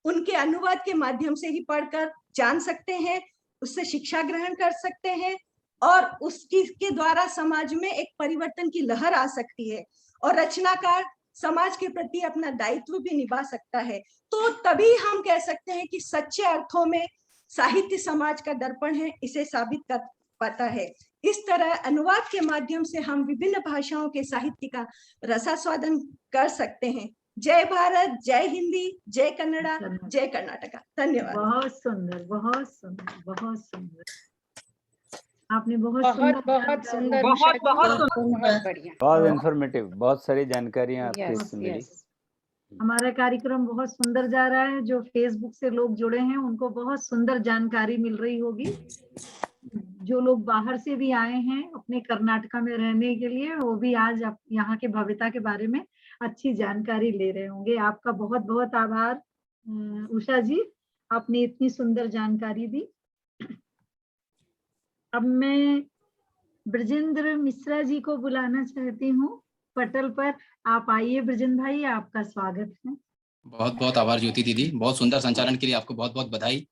उनके अनुवाद के माध्यम से ही पढ़कर जान सकते हैं, उससे शिक्षा ग्रहण कर सकते हैं, और उसकी के द्वारा समाज में एक परिवर्तन की लहर आ सकती है, और रचनाकार समाज के प्रति अपना दायित्व भी निभा सकता है। तो तभी हम कह सकते हैं कि सच्चे अर्थों में साहित्य समाज का दर्पण है, इसे साबित कर पाता है। इस तरह अनुवाद के माध्यम से हम विभिन्न भाषाओं के साहित्य का रसास्वादन कर सकते हैं। जय भारत, जय हिंदी, जय कन्नड़ा, जय कर्नाटका। धन्यवाद। बहुत सुंदर, बहुत सुंदर, बहुत सुंदर। आपने बहुत सुंदर, बहुत बढ़िया, बहुत इंफॉर्मेटिव, बहुत सारी जानकारियां आपसे इससे मिली। हमारा कार्यक्रम बहुत सुंदर जा रहा है। जो फेसबुक से लोग जुड़े हैं उनको बहुत सुंदर जानकारी मिल रही होगी। जो लोग बाहर से भी आए हैं अपने कर्नाटका में रहने के लिए, वो भी आज यहाँ के भव्यता के बारे में अच्छी जानकारी ले रहे होंगे। आपका बहुत बहुत आभार उषा जी, आपने इतनी सुंदर जानकारी दी। अब मैं ब्रजेंद्र मिश्रा जी को बुलाना चाहती हूँ पटल पर। आप आइए ब्रजेंद्र भाई, आपका स्वागत है। बहुत बहुत आभार ज्योति दीदी, बहुत सुंदर संचालन के लिए आपको बहुत बहुत बधाई।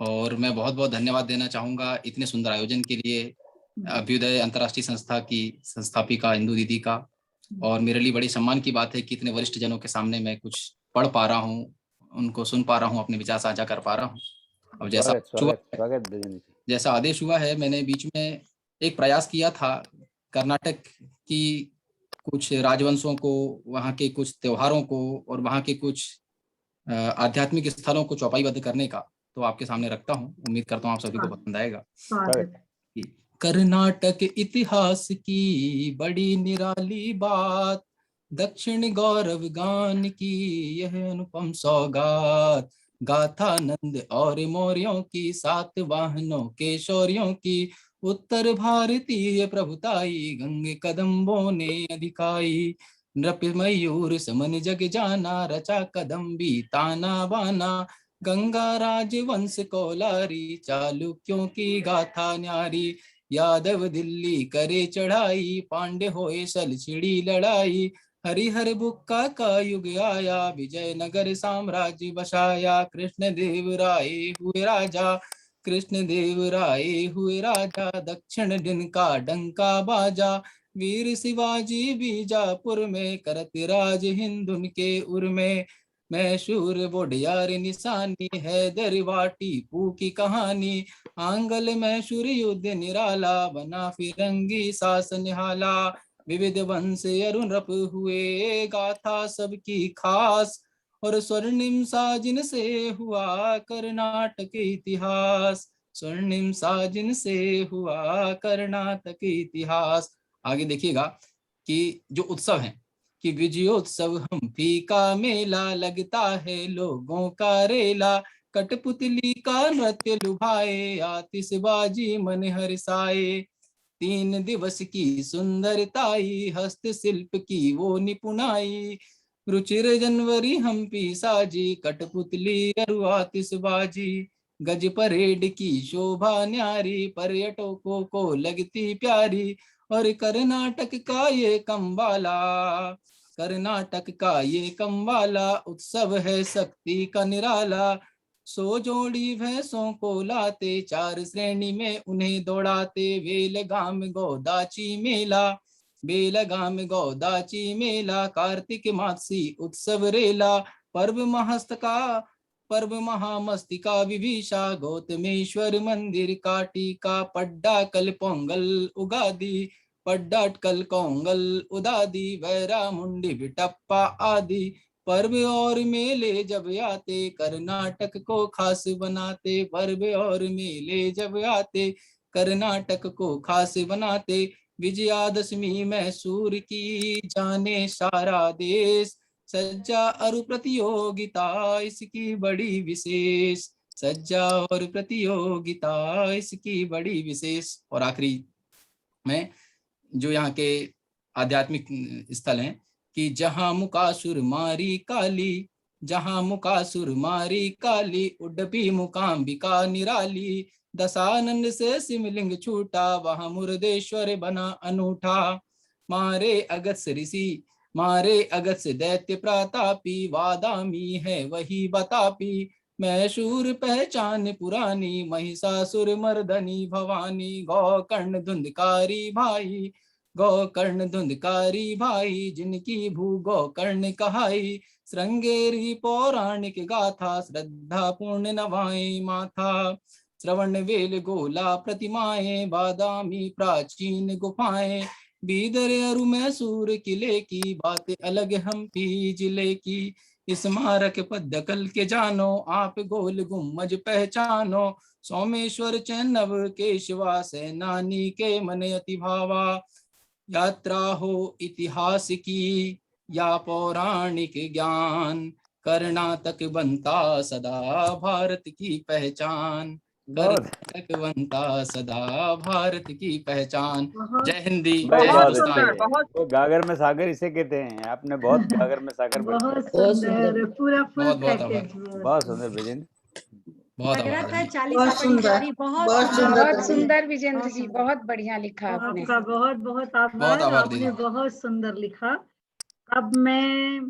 और मैं बहुत बहुत धन्यवाद देना चाहूंगा इतने सुंदर आयोजन के लिए अभ्युदय अंतर्राष्ट्रीय संस्था की संस्थापिका इंदु दीदी का। और मेरे लिए बड़ी सम्मान की बात है कि इतने वरिष्ठ जनों के सामने मैं कुछ पढ़ पा रहा हूँ, उनको सुन पा रहा हूँ, अपने विचार साझा कर पा रहा हूँ। अब जैसा आदेश हुआ है, मैंने बीच में एक प्रयास किया था कर्नाटक की कुछ राजवंशों को, वहाँ के कुछ त्योहारों को और वहाँ के कुछ आध्यात्मिक स्थलों को चौपाईबद्ध करने का, तो आपके सामने रखता हूँ। उम्मीद करता हूँ आप सभी को पसंद आएगा। कर्नाटक इतिहास की बड़ी निराली बात, दक्षिण गौरव गान की यह अनुपम सौगात, गाथा नंद और मौर्यों की, सात वाहनों के शौर्यों की, उत्तर भारतीय प्रभुताई गंगे कदम्बों ने अधिकाई, नृप मयूर समन जग जाना, रचा कदम्बी ताना बाना, गंगा राजवंश कोलारी, चालुक्यों की गाथा न्यारी, यादव दिल्ली करे चढ़ाई, पांडे होए सलछिड़ी लड़ाई, हरिहर बुक्का का युग आया, विजयनगर साम्राज्य बसाया, कृष्ण देव राय हुए राजा, कृष्ण देव राय हुए राजा, दक्षिण दिन का डंका बाजा, वीर शिवाजी बीजापुर में, करत राज हिंद उनके उर में, मैसूर बोडियार निशानी, हैदर वाटी पू की कहानी, आंगल मैसूर युद्ध निराला, बना फिरंगी शासन हाला, विविध वंश अरुण रप हुए, गाथा सबकी खास, और स्वर्णिम साजिन से हुआ कर्नाटक इतिहास, स्वर्णिम साजिन से हुआ कर्नाटक इतिहास। आगे देखिएगा कि जो उत्सव है कि विजयोत्सव हम्पी का मेला, लगता है लोगों का रेला, कठपुतली का नृत्य लुभाए, आतिशबाजी मन हर्षाए, 3 दिवस की सुंदरताई, हस्तशिल्प की वो निपुणाई, रुचिर जनवरी हम्पी साजी, कठपुतली अरु आतिशबाजी, गज परेड की शोभा न्यारी, पर्यटकों को लगती प्यारी, और कर्नाटक का ये कम्बाला, कर्नाटक का ये कम्बाला, उत्सव है शक्ति का निराला, 100 जोड़ी भैंसों को लाते, 4 श्रेणी में उन्हें दौड़ाते, बेलगाम गोदाची मेला, बेलगाम गोदाची मेला, कार्तिक मासी उत्सव रेला, पर्व महामस्तिका विभीषा, गौतमेश्वर मंदिर का टीका, पड्डाकल पोंगल उगादी, पड्डाटकल कोंगल उदादी, वैरा मुंडी बिटप्पा आदि, पर्व और मेले जब आते, कर्नाटक को खास बनाते, पर्व और मेले जब आते, कर्नाटक को खास बनाते, विजयादशमी मैसूर की जाने सारा देश, सज्जा और प्रतियोगिता इसकी बड़ी विशेष, सज्जा और प्रतियोगिता इसकी बड़ी विशेष। और आखिरी में जो यहाँ के आध्यात्मिक स्थल हैं कि जहाँ मुकासुर मारी काली, जहाँ मुकासुर मारी काली, उडपी मुकाम्बिका निराली, दशानंद से शिवलिंग छूटा, वहाँ मुर्देश्वर बना अनूठा, मारे अगस्त ऋषि, मारे अगस्त दैत्य प्रतापी, वादामी है वही बतापी, मैसूर पहचान पुरानी, महिषासुर मर्दनी भवानी, गोकर्ण धुंधकारी भाई, गोकर्ण धुंधकारी भाई, जिनकी भू गोकर्ण कहाई, श्रृंगेरी पौराणिक गाथा, श्रद्धा पूर्ण नवाई माथा, श्रवण वेल गोला प्रतिमाएं, बादामी प्राचीन गुफाएं, बीदर अरु मैसूर किले की बात अलग हम्पी जिले की, स्मारक पद्दकल के जानो, आप गोल गुम्मज पहचानो, सोमेश्वर चैनव केशवा, सेनानी के मन अति भावा, यात्रा हो इतिहास की या पौराणिक ज्ञान, कर्नाटक बनता सदा भारत की पहचान, कर्नाटक बनता सदा भारत की पहचान। जय हिंदी, जय हिंदुस्तान। तो गागर में सागर इसे कहते हैं। आपने बहुत गागर में सागर बहुत सुंदर, पूरा फुल बहुत पैकेज, बहुत सुंदर विजेंद्र, बहुत बहुत सुंदर विजेंद्र जी, बहुत बढ़िया लिखा आपने। आपका बहुत बहुत आभार, आपने बहुत सुंदर लिखा। अब मैं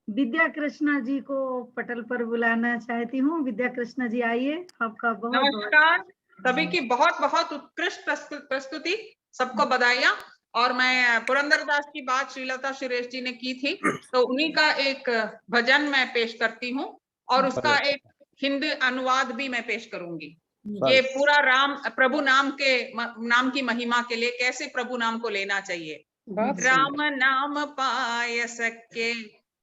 विद्या कृष्णा जी को पटल पर बुलाना चाहती हूँ। विद्या कृष्णा जी आइए, आपका बहुत नमस्कार सभी की बहुत बहुत उत्कृष्ट प्रस्तुति, सबको बधाइयाँ। और मैं पुरंदरदास की बात श्रीलता सुरेश जी ने की थी, तो उन्हीं का एक भजन मैं पेश करती हूँ और उसका एक हिंदी अनुवाद भी मैं पेश करूंगी। ये पूरा प्रभु नाम की महिमा के लिए कैसे प्रभु नाम को लेना चाहिए। राम नाम पाय सके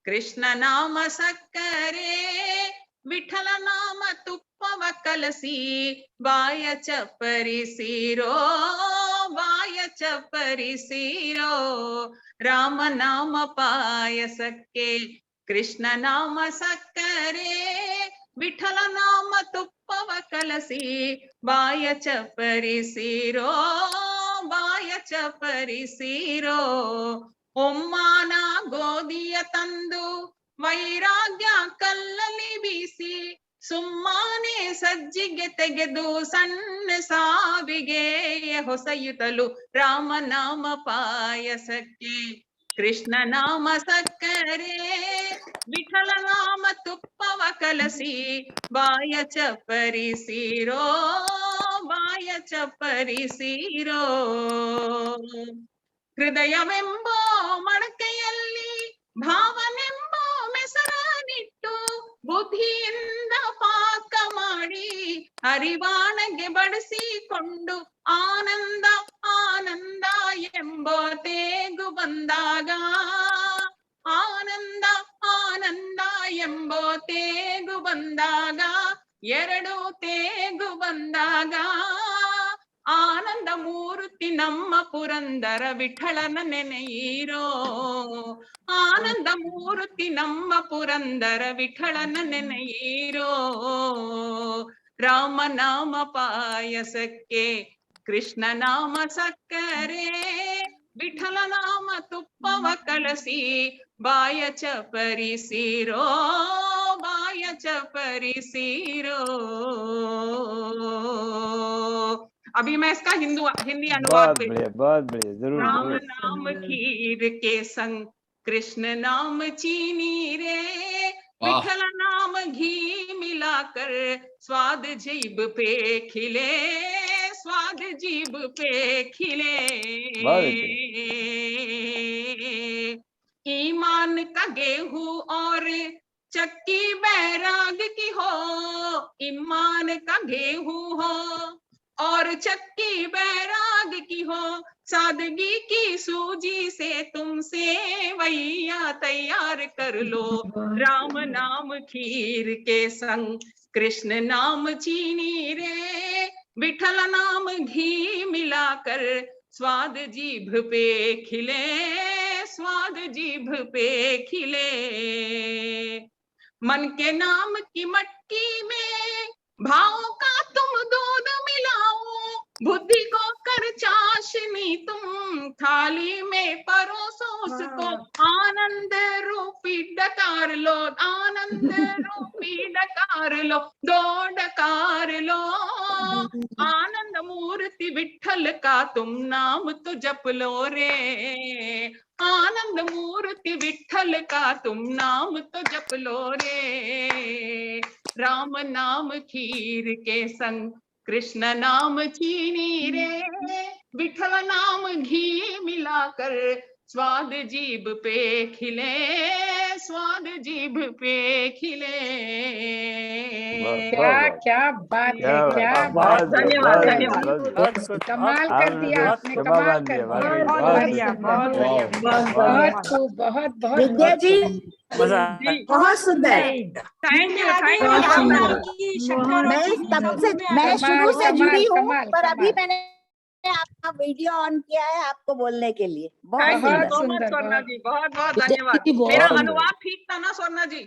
कृष्ण नाम सक्करे, विठल नाम तुप्पव कलसी बाय चपरी सीरो, बाय चपरी सीरो। राम नाम पाय सके कृष्ण नाम सक्करे, विठल नाम तुप्पव कलसी बाय चपरी सीरो, बाय चपरी सीरो। ಒಮ್ಮಾನ ಗೋಧಿಯ ತಂದು ವೈರಾಗ್ಯ ಕಲ್ಲಲ್ಲಿ ಬೀಸಿ, ಸುಮ್ಮಾನೆ ಸಜ್ಜಿಗೆ ತೆಗೆದು ಸಣ್ಣ ಸಾವಿಗೆ ಹೊಸೆಯುತ್ತಲು ರಾಮನಾಮ ಪಾಯಸಕ್ಕೆ ಕೃಷ್ಣ ನಾಮ ಸಕ್ಕರೆ, ವಿಠಲ ನಾಮ ತುಪ್ಪವ ಕಲಸಿ ಬಾಯ ಚಪ್ಪರಿಸಿರೋ, ಬಾಯ ಚಪ್ಪರಿಸಿರೋ। ಹೃದಯವೆಂಬೋ ಮಡಕೆಯಲ್ಲಿ ಭಾವನೆಂಬೋ ಮೆಸರನಿಟ್ಟು, ಬುದ್ಧಿಯಿಂದ ಪಾಕ ಮಾಡಿ ಅರಿವಾಣಗೆ ಬಡಿಸಿಕೊಂಡು, ಆನಂದ ಆನಂದ ಎಂಬೋ ತೇಗು ಬಂದಾಗ, ಆನಂದ ಆನಂದ ಎಂಬೋ ತೇಗು ಬಂದಾಗ, ಎರಡು ತೇಗು ಬಂದಾಗ, ಆನಂದ ಮೂರ್ತಿ ನಮ್ಮ ಪುರಂದರ ವಿಠಲನ ನೆನೆಯಿರೋ, ಆನಂದ ಮೂರ್ತಿ ನಮ್ಮ ಪುರಂದರ ವಿಠಲನ ನೆನೆಯಿರೋ। ರಾಮ ನಾಮ ಪಾಯಸಕ್ಕೆ ಕೃಷ್ಣ ನಾಮ ಸಕ್ಕರೆ, ವಿಠಲ ನಾಮ ತುಪ್ಪವ ಕಲಸಿ ಬಾಯ ಚಪರಿಸಿರೋ, ಬಾಯ ಚಪರಿಸಿರೋ। अभी मैं इसका हिंदी अनुवाद बहुत बढ़िया जरूर। राम नाम खीर के संग कृष्ण नाम चीनी रे, विठल नाम घी मिलाकर स्वाद जीभ पे खिले, स्वाद जीभ पे खिले। ईमान का गेहूं और चक्की बैराग की हो, ईमान का गेहूं हो और चक्की बैराग की हो, सादगी की सूजी से तुमसे वैया तैयार कर लो। राम नाम खीर के संग कृष्ण नाम चीनी रे, विठल नाम घी मिलाकर स्वाद जीभ पे खिले, स्वाद जीभ पे खिले। मन के नाम की मटकी में भाव का तुम दूध मिलाओ, बुद्धि को कर चाशनी तुम थाली में परोसो उसको, आनंद रूपी डकार लो, आनंद रूपी डकार लो, दो डकार लो। आनंद मूर्ति विठल का तुम नाम तो जप लो रे, आनंद मूर्ति विठल का तुम नाम तो जप लो रे। राम नाम खीर के संग कृष्ण नाम चीनी रे, विठल नाम घी मिलाकर स्वाद जीभ पे खिले, स्वाद जीभ पे खिले। क्या क्या बात है, क्या बात। धन्यवाद धन्यवाद। कमाल कर दिया आपने, कमाल कर दिया। बहुत खूब, बहुत बहुत विद्या जी बहुत सुंदर। थैंक यू मैं शुरू से जुड़ी हूँ, पर अभी मैंने आपका वीडियो ऑन किया है आपको बोलने के लिए। बहुत सुंदर स्वर्णा जी, बहुत बहुत धन्यवाद। मेरा अनुवाद ठीक था ना स्वर्णा जी?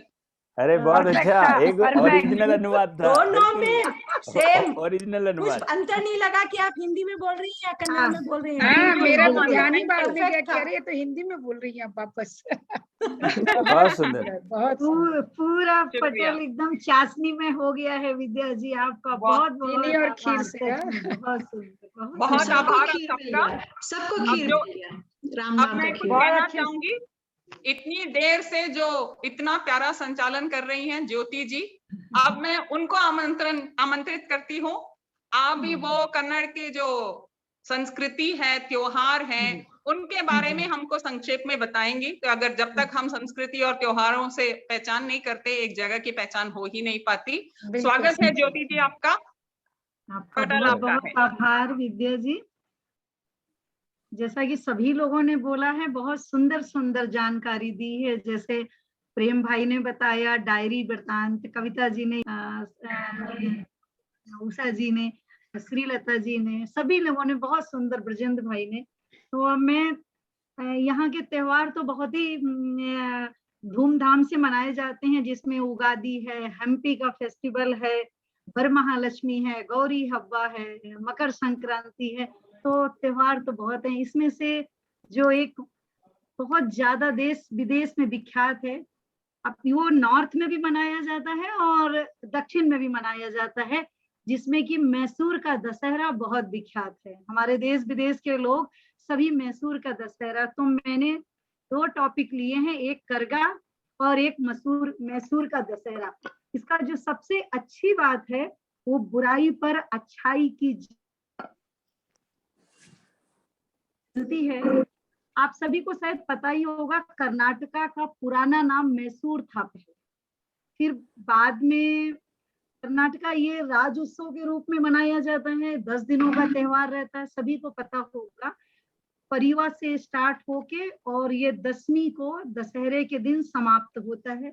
अरे बहुत अच्छा, एक ओरिजिनल अनुवाद था। दोनों में सेम ओरिजिनल अनुवाद। कुछ अंतर नहीं लगा कि आप हिंदी में बोल रही हैं या कन्नड़ में बोल रही हैं। हाँ, मेरा तो ध्यान ही बाद में गया कि अरे ये तो हिंदी में बोल रही हैं आप वापस। बहुत सुंदर, बहुत पूरा पटल एकदम चाशनी में हो गया है विद्या जी, आपका बहुत बहुत और खीर से बहुत सुंदर, बहुत आभार सबका। सबको खीर। अब मैं कुछ कहना चाहूंगी इतनी देर से जो इतना प्यारा संचालन कर रही हैं ज्योति जी, अब मैं उनको आमंत्रित करती हूँ। आप भी वो कन्नड़ के जो संस्कृति है, त्योहार है, उनके बारे में हमको संक्षेप में बताएंगी। तो अगर जब तक हम संस्कृति और त्योहारों से पहचान नहीं करते, एक जगह की पहचान हो ही नहीं पाती। स्वागत है ज्योति जी आपका। आपका बहुत बहुत आभार विद्या जी। जैसा कि सभी लोगों ने बोला है, बहुत सुंदर सुंदर जानकारी दी है। जैसे प्रेम भाई ने बताया डायरी वृतांत, कविता जी ने, उषा जी ने, श्रीलता जी ने, सभी लोगों ने बहुत सुंदर, ब्रजेंद्र भाई ने। तो मैं यहाँ के त्योहार तो बहुत ही धूमधाम से मनाए जाते हैं, जिसमें उगादी है, हम्पी का फेस्टिवल है, वरमहालक्ष्मी है, गौरी हब्बा है, मकर संक्रांति है। तो त्योहार तो बहुत हैं। इसमें से जो एक बहुत ज्यादा देश विदेश में विख्यात है, अब वो नॉर्थ में भी मनाया जाता है और दक्षिण में भी मनाया जाता है, जिसमें कि मैसूर का दशहरा बहुत विख्यात है। हमारे देश विदेश के लोग सभी मैसूर का दशहरा, तो मैंने 2 टॉपिक लिए हैं, एक करगा और एक मैसूर का दशहरा। इसका जो सबसे अच्छी बात है वो बुराई पर अच्छाई की जीतती है। आप सभी को शायद पता ही होगा, कर्नाटका का पुराना नाम मैसूर था पहले, फिर बाद में कर्नाटका ये राज उत्सव के रूप में मनाया जाता है, 10 दिनों का त्योहार रहता है, सभी को पता होगा। परिवा से स्टार्ट होके और ये 10वीं को दशहरे के दिन समाप्त होता है।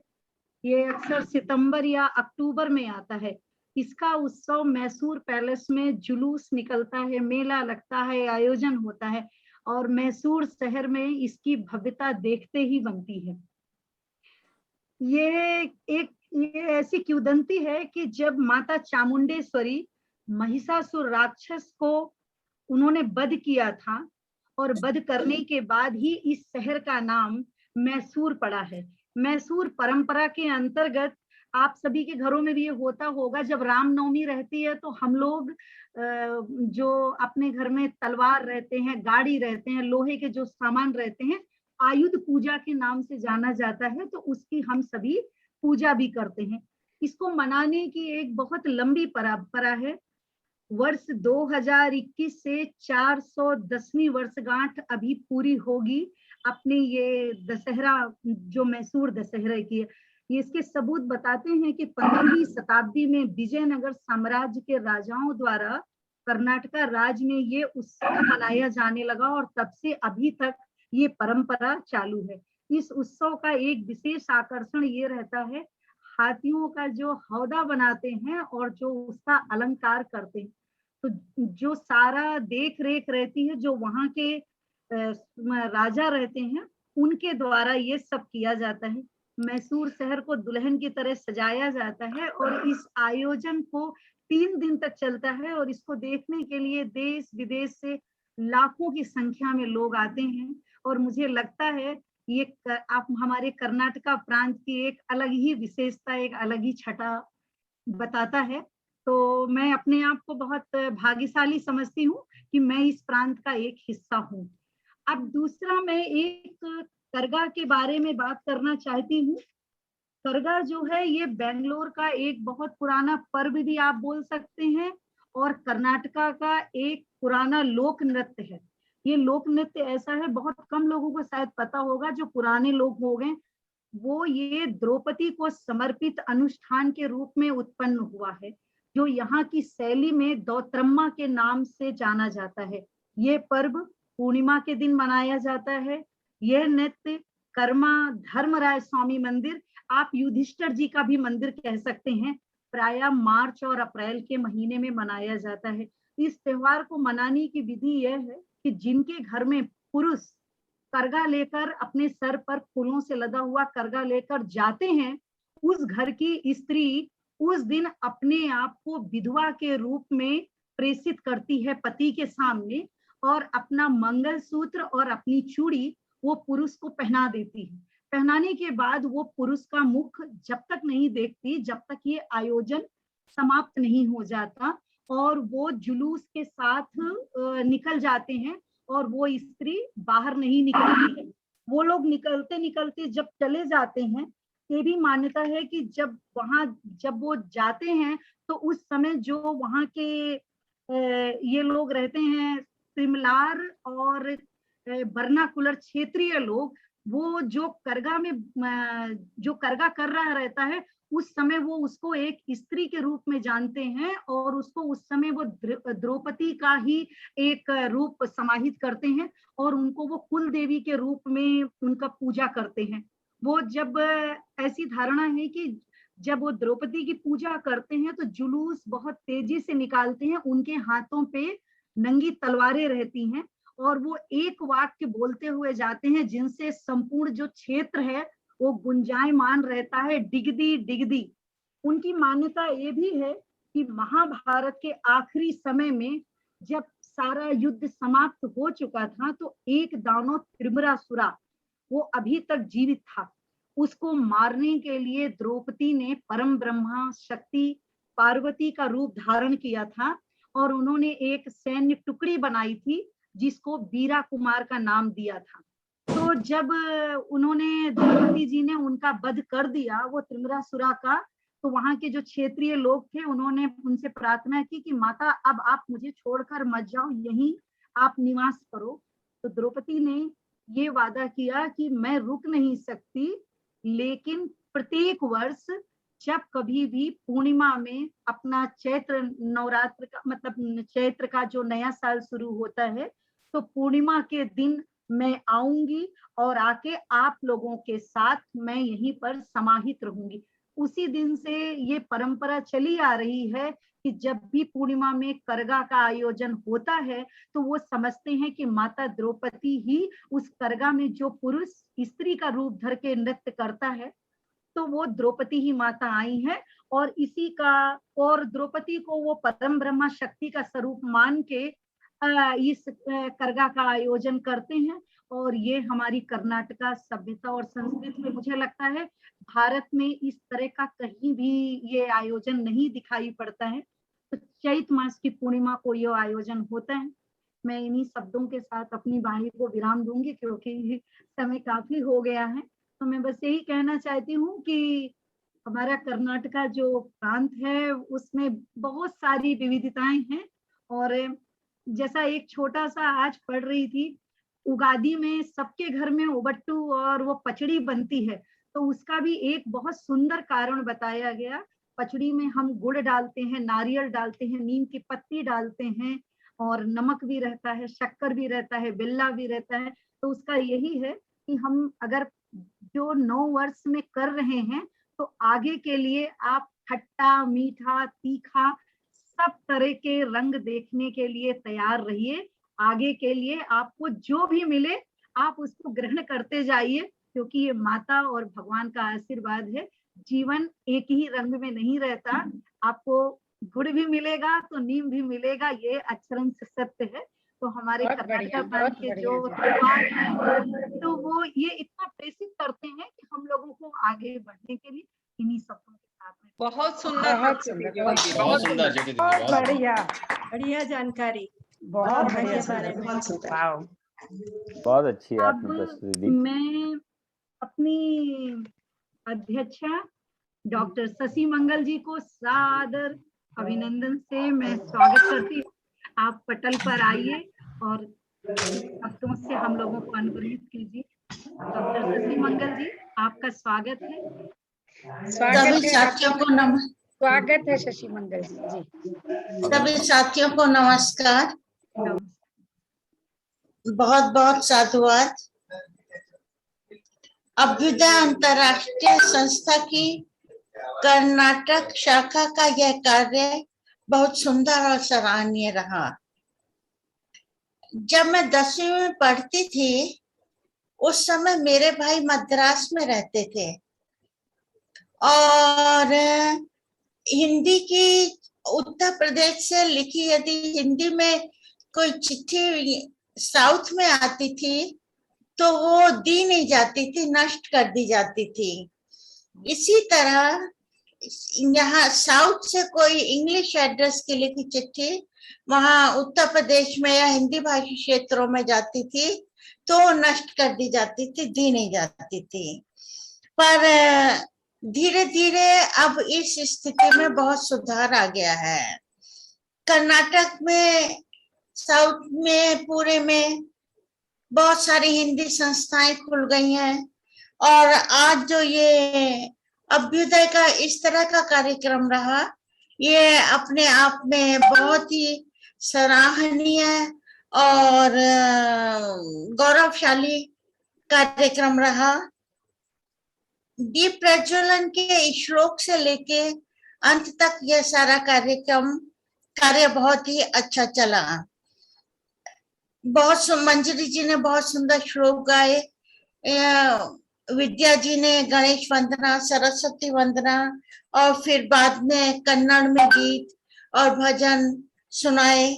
ये अक्सर सितंबर या अक्टूबर में आता है। इसका उत्सव मैसूर पैलेस में जुलूस निकलता है, मेला लगता है, आयोजन होता है और मैसूर शहर में इसकी भव्यता देखते ही बनती है। ये ऐसी किंवदंती है कि जब माता चामुंडेश्वरी महिषासुर राक्षस को उन्होंने वध किया था और वध करने के बाद ही इस शहर का नाम मैसूर पड़ा है। मैसूर परंपरा के अंतर्गत आप सभी के घरों में भी ये होता होगा, जब रामनवमी रहती है तो हम लोग जो अपने घर में तलवार रहते हैं, गाड़ी रहते हैं, लोहे के जो सामान रहते हैं, आयुध पूजा के नाम से जाना जाता है, तो उसकी हम सभी पूजा भी करते हैं। इसको मनाने की एक बहुत लंबी परंपरा है। वर्ष 2021 से 410वीं वर्षगांठ अभी पूरी होगी अपने ये दशहरा, जो मैसूर दशहरा की है। ये इसके सबूत बताते हैं कि 15वीं शताब्दी में विजयनगर साम्राज्य के राजाओं द्वारा कर्नाटका राज्य में ये उत्सव मनाया जाने लगा और तब से अभी तक ये परंपरा चालू है। इस उत्सव का एक विशेष आकर्षण ये रहता है, हाथियों का जो हौदा बनाते हैं और जो उसका अलंकार करते हैं, तो जो सारा देख रेख रहती है, जो वहां के राजा रहते हैं, उनके द्वारा ये सब किया जाता है। मैसूर शहर को दुल्हन की तरह सजाया जाता है और इस आयोजन को 3 दिन तक चलता है और इसको देखने के लिए देश विदेश से लाखों की संख्या में लोग आते हैं। और मुझे लगता है ये आप हमारे कर्नाटका प्रांत की एक अलग ही विशेषता, एक अलग ही छटा बताता है। तो मैं अपने आप को बहुत भाग्यशाली समझती हूँ कि मैं इस प्रांत का एक हिस्सा हूँ। अब दूसरा, मैं एक करगा के बारे में बात करना चाहती हूँ। करगा जो है ये बेंगलोर का एक बहुत पुराना पर्व भी आप बोल सकते हैं और कर्नाटका का एक पुराना लोक नृत्य है। ये लोक नृत्य ऐसा है, बहुत कम लोगों को शायद पता होगा, जो पुराने लोग हो गए, वो ये द्रौपदी को समर्पित अनुष्ठान के रूप में उत्पन्न हुआ है, जो यहाँ की शैली में दौत्रम्मा के नाम से जाना जाता है। ये पर्व पूर्णिमा के दिन मनाया जाता है। यह नृत्य कर्मा धर्मराय स्वामी मंदिर, आप युधिष्ठिर जी का भी मंदिर कह सकते हैं, प्रायः मार्च और अप्रैल के महीने में मनाया जाता है। इस त्योहार को मनाने की विधि यह है कि जिनके घर में पुरुष करगा लेकर, अपने सर पर फूलों से लदा हुआ करगा लेकर जाते हैं, उस घर की स्त्री उस दिन अपने आप को विधवा के रूप में प्रेषित करती है पति के सामने और अपना मंगलसूत्र और अपनी चूड़ी वो पुरुष को पहना देती है। पहनाने के बाद वो पुरुष का मुख जब तक नहीं देखती, जब तक ये आयोजन समाप्त नहीं हो जाता, और वो जुलूस के साथ निकल जाते हैं और वो स्त्री बाहर नहीं निकलती है। वो लोग निकलते निकलते जब चले जाते हैं, ये भी मान्यता है कि जब वो जाते हैं तो उस समय जो वहाँ के ये लोग रहते हैं, सिमलार और बर्नाकुलर क्षेत्रीय लोग, वो जो करगा में जो करगा कर रहा रहता है, उस समय वो उसको एक स्त्री के रूप में जानते हैं और उसको उस समय वो द्रौपदी का ही एक रूप समाहित करते हैं और उनको वो कुल देवी के रूप में उनका पूजा करते हैं। वो जब ऐसी धारणा है कि जब वो द्रौपदी की पूजा करते हैं तो जुलूस बहुत तेजी से निकालते हैं, उनके हाथों पे नंगी तलवारें रहती हैं और वो एक वाक्य बोलते हुए जाते हैं जिनसे संपूर्ण जो क्षेत्र है वो गुंजायमान रहता है, डिगदी डिगदी। उनकी मान्यता ये भी है कि महाभारत के आखिरी समय में जब सारा युद्ध समाप्त हो चुका था तो एक दानव त्रिपुरासुरा वो अभी तक जीवित था। उसको मारने के लिए द्रौपदी ने परम ब्रह्मा शक्ति पार्वती का रूप धारण किया था और उन्होंने एक सैन्य टुकड़ी बनाई थी जिसको वीरा कुमार का नाम दिया था। तो जब उन्होंने द्रौपदी जी ने उनका वध कर दिया वो त्रिपुरासुरा का, तो वहां के जो क्षेत्रीय लोग थे उन्होंने उनसे प्रार्थना की कि माता अब आप मुझे छोड़कर मत जाओ, यहीं आप निवास करो। तो द्रौपदी ने ये वादा किया कि मैं रुक नहीं सकती, लेकिन प्रत्येक वर्ष जब कभी भी पूर्णिमा में अपना चैत्र नवरात्र का मतलब चैत्र का जो नया साल शुरू होता है, तो पूर्णिमा के दिन मैं आऊंगी और आके आप लोगों के साथ मैं यहीं पर समाहित रहूंगी। उसी दिन से ये परंपरा चली आ रही है कि जब भी पूर्णिमा में करगा का आयोजन होता है तो वो समझते हैं कि माता द्रौपदी ही उस करगा में जो पुरुष स्त्री का रूप धर के नृत्य करता है तो वो द्रौपदी ही माता आई है और इसी का और द्रौपदी को वो परम ब्रह्मा शक्ति का स्वरूप मान के इस करगा का आयोजन करते हैं। और ये हमारी कर्नाटका सभ्यता और संस्कृति में मुझे लगता है भारत में इस तरह का कहीं भी ये आयोजन नहीं दिखाई पड़ता है। तो चैत मास की पूर्णिमा को यह आयोजन होता है। मैं इन्हीं शब्दों के साथ अपनी वाणी को विराम दूंगी क्योंकि समय काफी हो गया है। तो मैं बस यही कहना चाहती हूँ कि हमारा कर्नाटका जो प्रांत है उसमें बहुत सारी विविधताएं हैं और जैसा एक छोटा सा आज पढ़ रही थी, उगादी में सबके घर में उबट्टू और वो पचड़ी बनती है, तो उसका भी एक बहुत सुंदर कारण बताया गया। पचड़ी में हम गुड़ डालते हैं, नारियल डालते हैं, नीम की पत्ती डालते हैं और नमक भी रहता है, शक्कर भी रहता है, बिल्ला भी रहता है। तो उसका यही है कि हम अगर जो 9 वर्ष में कर रहे हैं तो आगे के लिए आप खट्टा मीठा तीखा सब तरह के रंग देखने के लिए तैयार रहिए। आगे के लिए आपको जो भी मिले आप उसको ग्रहण करते जाइए क्योंकि ये माता और भगवान का आशीर्वाद है। जीवन एक ही रंग में नहीं रहता, आपको गुड़ भी मिलेगा तो नीम भी मिलेगा, ये अक्षरं सत्य है। तो हमारे कर्नाटक प्रांत के जो त्योहार हैं तो वो ये इतना प्रेषित करते हैं कि हम लोगों को आगे बढ़ने के लिए इन्हीं शब्दों के साथ में बहुत सुंदर बहुत बढ़िया बढ़िया जानकारी, बहुत बढ़िया बढ़िया। बहुत अच्छी आपने प्रस्तुति दी। मैं अपनी अध्यक्षा डॉक्टर शशि मंगल जी को सादर अभिनंदन से मैं स्वागत करती हूँ। आप पटल पर आइए और शब्दों से हम लोगों को अनुग्रहित कीजिए। डॉक्टर शशि मंगल जी, आपका स्वागत है। स्वागत है शशि मंगल जी। सभी साथियों को नमस्कार, बहुत बहुत साधुवाद। अभ्युदय अंतर्राष्ट्रीय संस्था की कर्नाटक शाखा का यह कार्य बहुत सुंदर और सराहनीय रहा। जब मैं 10वीं में पढ़ती थी उस समय मेरे भाई मद्रास में रहते थे और हिंदी की उत्तर प्रदेश से लिखी यदि हिंदी में कोई चिट्ठी साउथ में आती थी तो वो दी नहीं जाती थी, नष्ट कर दी जाती थी। इसी तरह यहाँ साउथ से कोई इंग्लिश एड्रेस के लिए चिट्ठी वहां उत्तर प्रदेश में या हिंदी भाषी क्षेत्रों में जाती थी तो नष्ट कर दी जाती थी, दी नहीं जाती थी। पर धीरे धीरे अब इस स्थिति में बहुत सुधार आ गया है। कर्नाटक में, साउथ में, पूरे में बहुत सारी हिंदी संस्थाएं खुल गई हैं और आज जो ये अभ्युदय का इस तरह का कार्यक्रम रहा, ये अपने आप में बहुत ही सराहनीय और गौरवशाली कार्यक्रम रहा। दीप प्रज्वलन के श्लोक से लेके अंत तक यह सारा कार्य बहुत ही अच्छा चला। मंजरी जी ने बहुत सुंदर श्लोक गाए, विद्या जी ने गणेश वंदना, सरस्वती वंदना और फिर बाद में कन्नड़ में गीत और भजन सुनाए।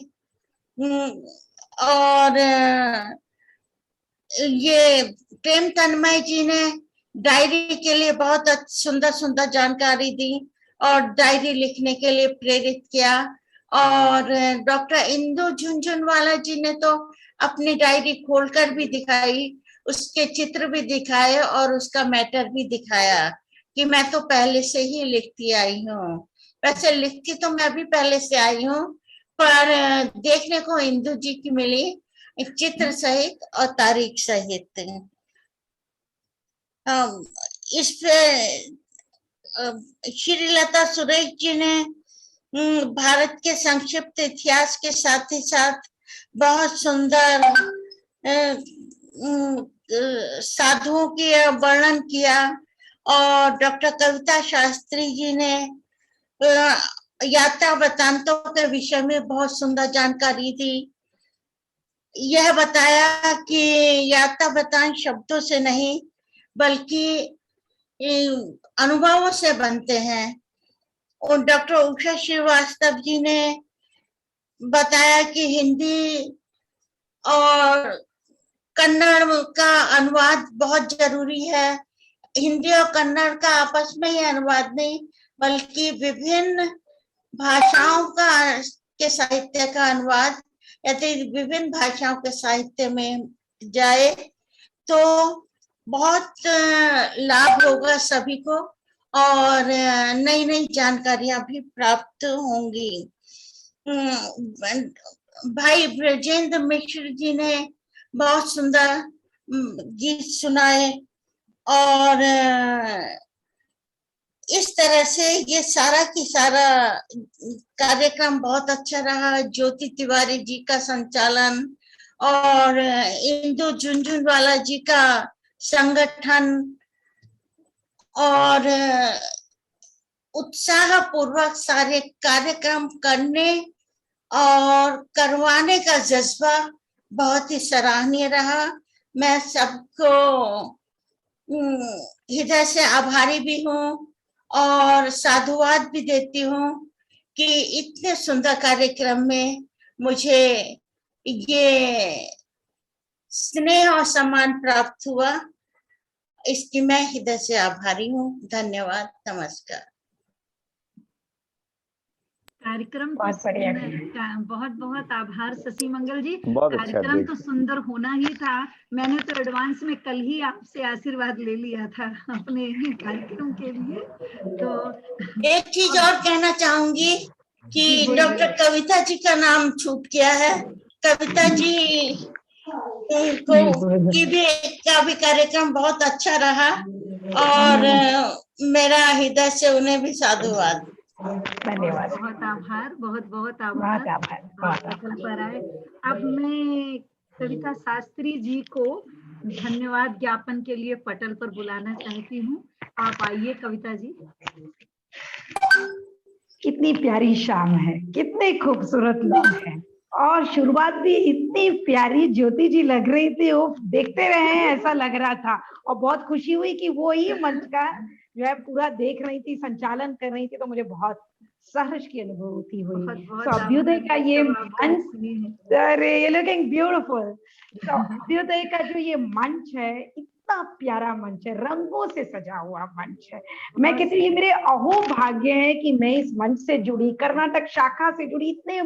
और ये प्रेम तन्मय जी ने डायरी के लिए बहुत सुंदर सुंदर जानकारी दी और डायरी लिखने के लिए प्रेरित किया। और डॉक्टर इंदु झुनझुनवाला जी ने तो अपनी डायरी खोलकर भी दिखाई, उसके चित्र भी दिखाए और उसका मैटर भी दिखाया कि मैं तो पहले से ही लिखती आई हूँ। वैसे लिखती तो मैं भी पहले से आई हूँ, पर देखने को इंदु जी की मिली चित्र सहित और तारीख सहित। इस पे श्रीलता सुरेश जी ने भारत के संक्षिप्त इतिहास के साथ ही साथ बहुत सुंदर साधुओं की वर्णन किया। और डॉक्टर कविता शास्त्री जी ने यात्रा वृत्तांतों के विषय में बहुत सुंदर जानकारी दी। यह बताया कि यात्रा वृत्तांत शब्दों से नहीं बल्कि अनुभवों से बनते हैं। और डॉक्टर उषा श्रीवास्तव जी ने बताया कि हिंदी और कन्नड़ का अनुवाद बहुत जरूरी है। हिंदी और कन्नड़ का आपस में ही अनुवाद नहीं बल्कि विभिन्न भाषाओं के साहित्य का अनुवाद, यदि विभिन्न भाषाओं के साहित्य में जाए तो बहुत लाभ होगा सभी को और नई नई जानकारियां भी प्राप्त होंगी। भाई ब्रजेंद्र मिश्र जी ने बहुत सुंदर गीत सुनाए और इस तरह से ये सारा की सारा कार्यक्रम बहुत अच्छा रहा। ज्योति तिवारी जी का संचालन और इंदु झुनझुनवाला जी का संगठन और उत्साह पूर्वक सारे कार्यक्रम करने और करवाने का जज्बा बहुत ही सराहनीय रहा। मैं सबको हृदय से आभारी भी हूँ और साधुवाद भी देती हूँ कि इतने सुंदर कार्यक्रम में मुझे ये स्नेह और सम्मान प्राप्त हुआ। इसकी मैं हृदय से आभारी हूँ। धन्यवाद, नमस्कार। कार्यक्रम बहुत बढ़िया। बहुत बहुत आभार शशि मंगल जी। बहुत अच्छा कार्यक्रम तो सुंदर होना ही था। मैंने तो एडवांस में कल ही आपसे आशीर्वाद ले लिया था अपने कार्यक्रम के लिए। तो एक चीज और कहना चाहूंगी कि डॉक्टर कविता जी का नाम छूट गया है। कविता जी का भी कार्यक्रम बहुत अच्छा रहा और मेरा हृदय से उन्हें भी साधुवाद। धन्यवाद। बहुत आभार, बहुत बहुत आभार पटल पर आए। अब मैं कविता शास्त्री जी को धन्यवाद ज्ञापन के लिए पटल पर बुलाना चाहती हूँ। आप आइए कविता जी। कितनी प्यारी शाम है, कितने खूबसूरत लोग हैं और शुरुआत भी इतनी प्यारी ज्योति जी लग रही थी। वो देखते रहे ऐसा लग रहा था और बहुत खुशी हुई कि वो ही मंच का जो है पूरा देख रही थी, संचालन कर रही थी, तो मुझे बहुत सहर्ष की अनुभूति हुई। तो अभ्युदय का ये मंच, ये लुकिंग ब्यूटीफुल। तो अभ्युदय का जो ये मंच है इतना प्यारा मंच है, रंगों से सजा हुआ मंच है। मैं कहती हूँ ये मेरे अहो भाग्य है कि मैं इस मंच से जुड़ी, कर्नाटक शाखा से जुड़ी। इतने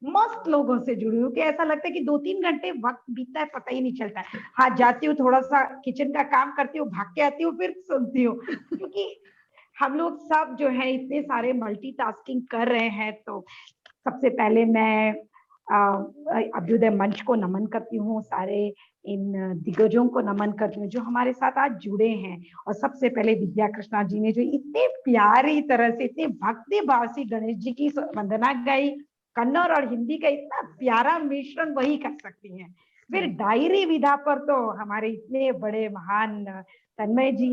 मस्त लोगों से जुड़ी हूँ कि ऐसा लगता है कि 2-3 घंटे वक्त बीतता है पता ही नहीं चलता है। हाँ, जाती हूँ थोड़ा सा किचन का काम करती हूँ, भाग के आती हूँ, फिर सुनती हूँ, क्योंकि हम लोग सब जो है इतने सारे मल्टीटास्किंग कर रहे हैं। तो सबसे पहले मैं अभ्युदय मंच को नमन करती हूँ, सारे इन दिग्गजों को नमन करती हूँ जो हमारे साथ आज जुड़े हैं। और सबसे पहले विद्या कृष्णा जी ने जो इतने प्यारी तरह से, इतने भक्ति भाव से गणेश जी की वंदना गाई, कन्नड़ और हिंदी का इतना प्यारा मिश्रण वही कर सकती हैं। फिर डायरी विधा पर तो हमारे इतने बड़े महान तन्मय जी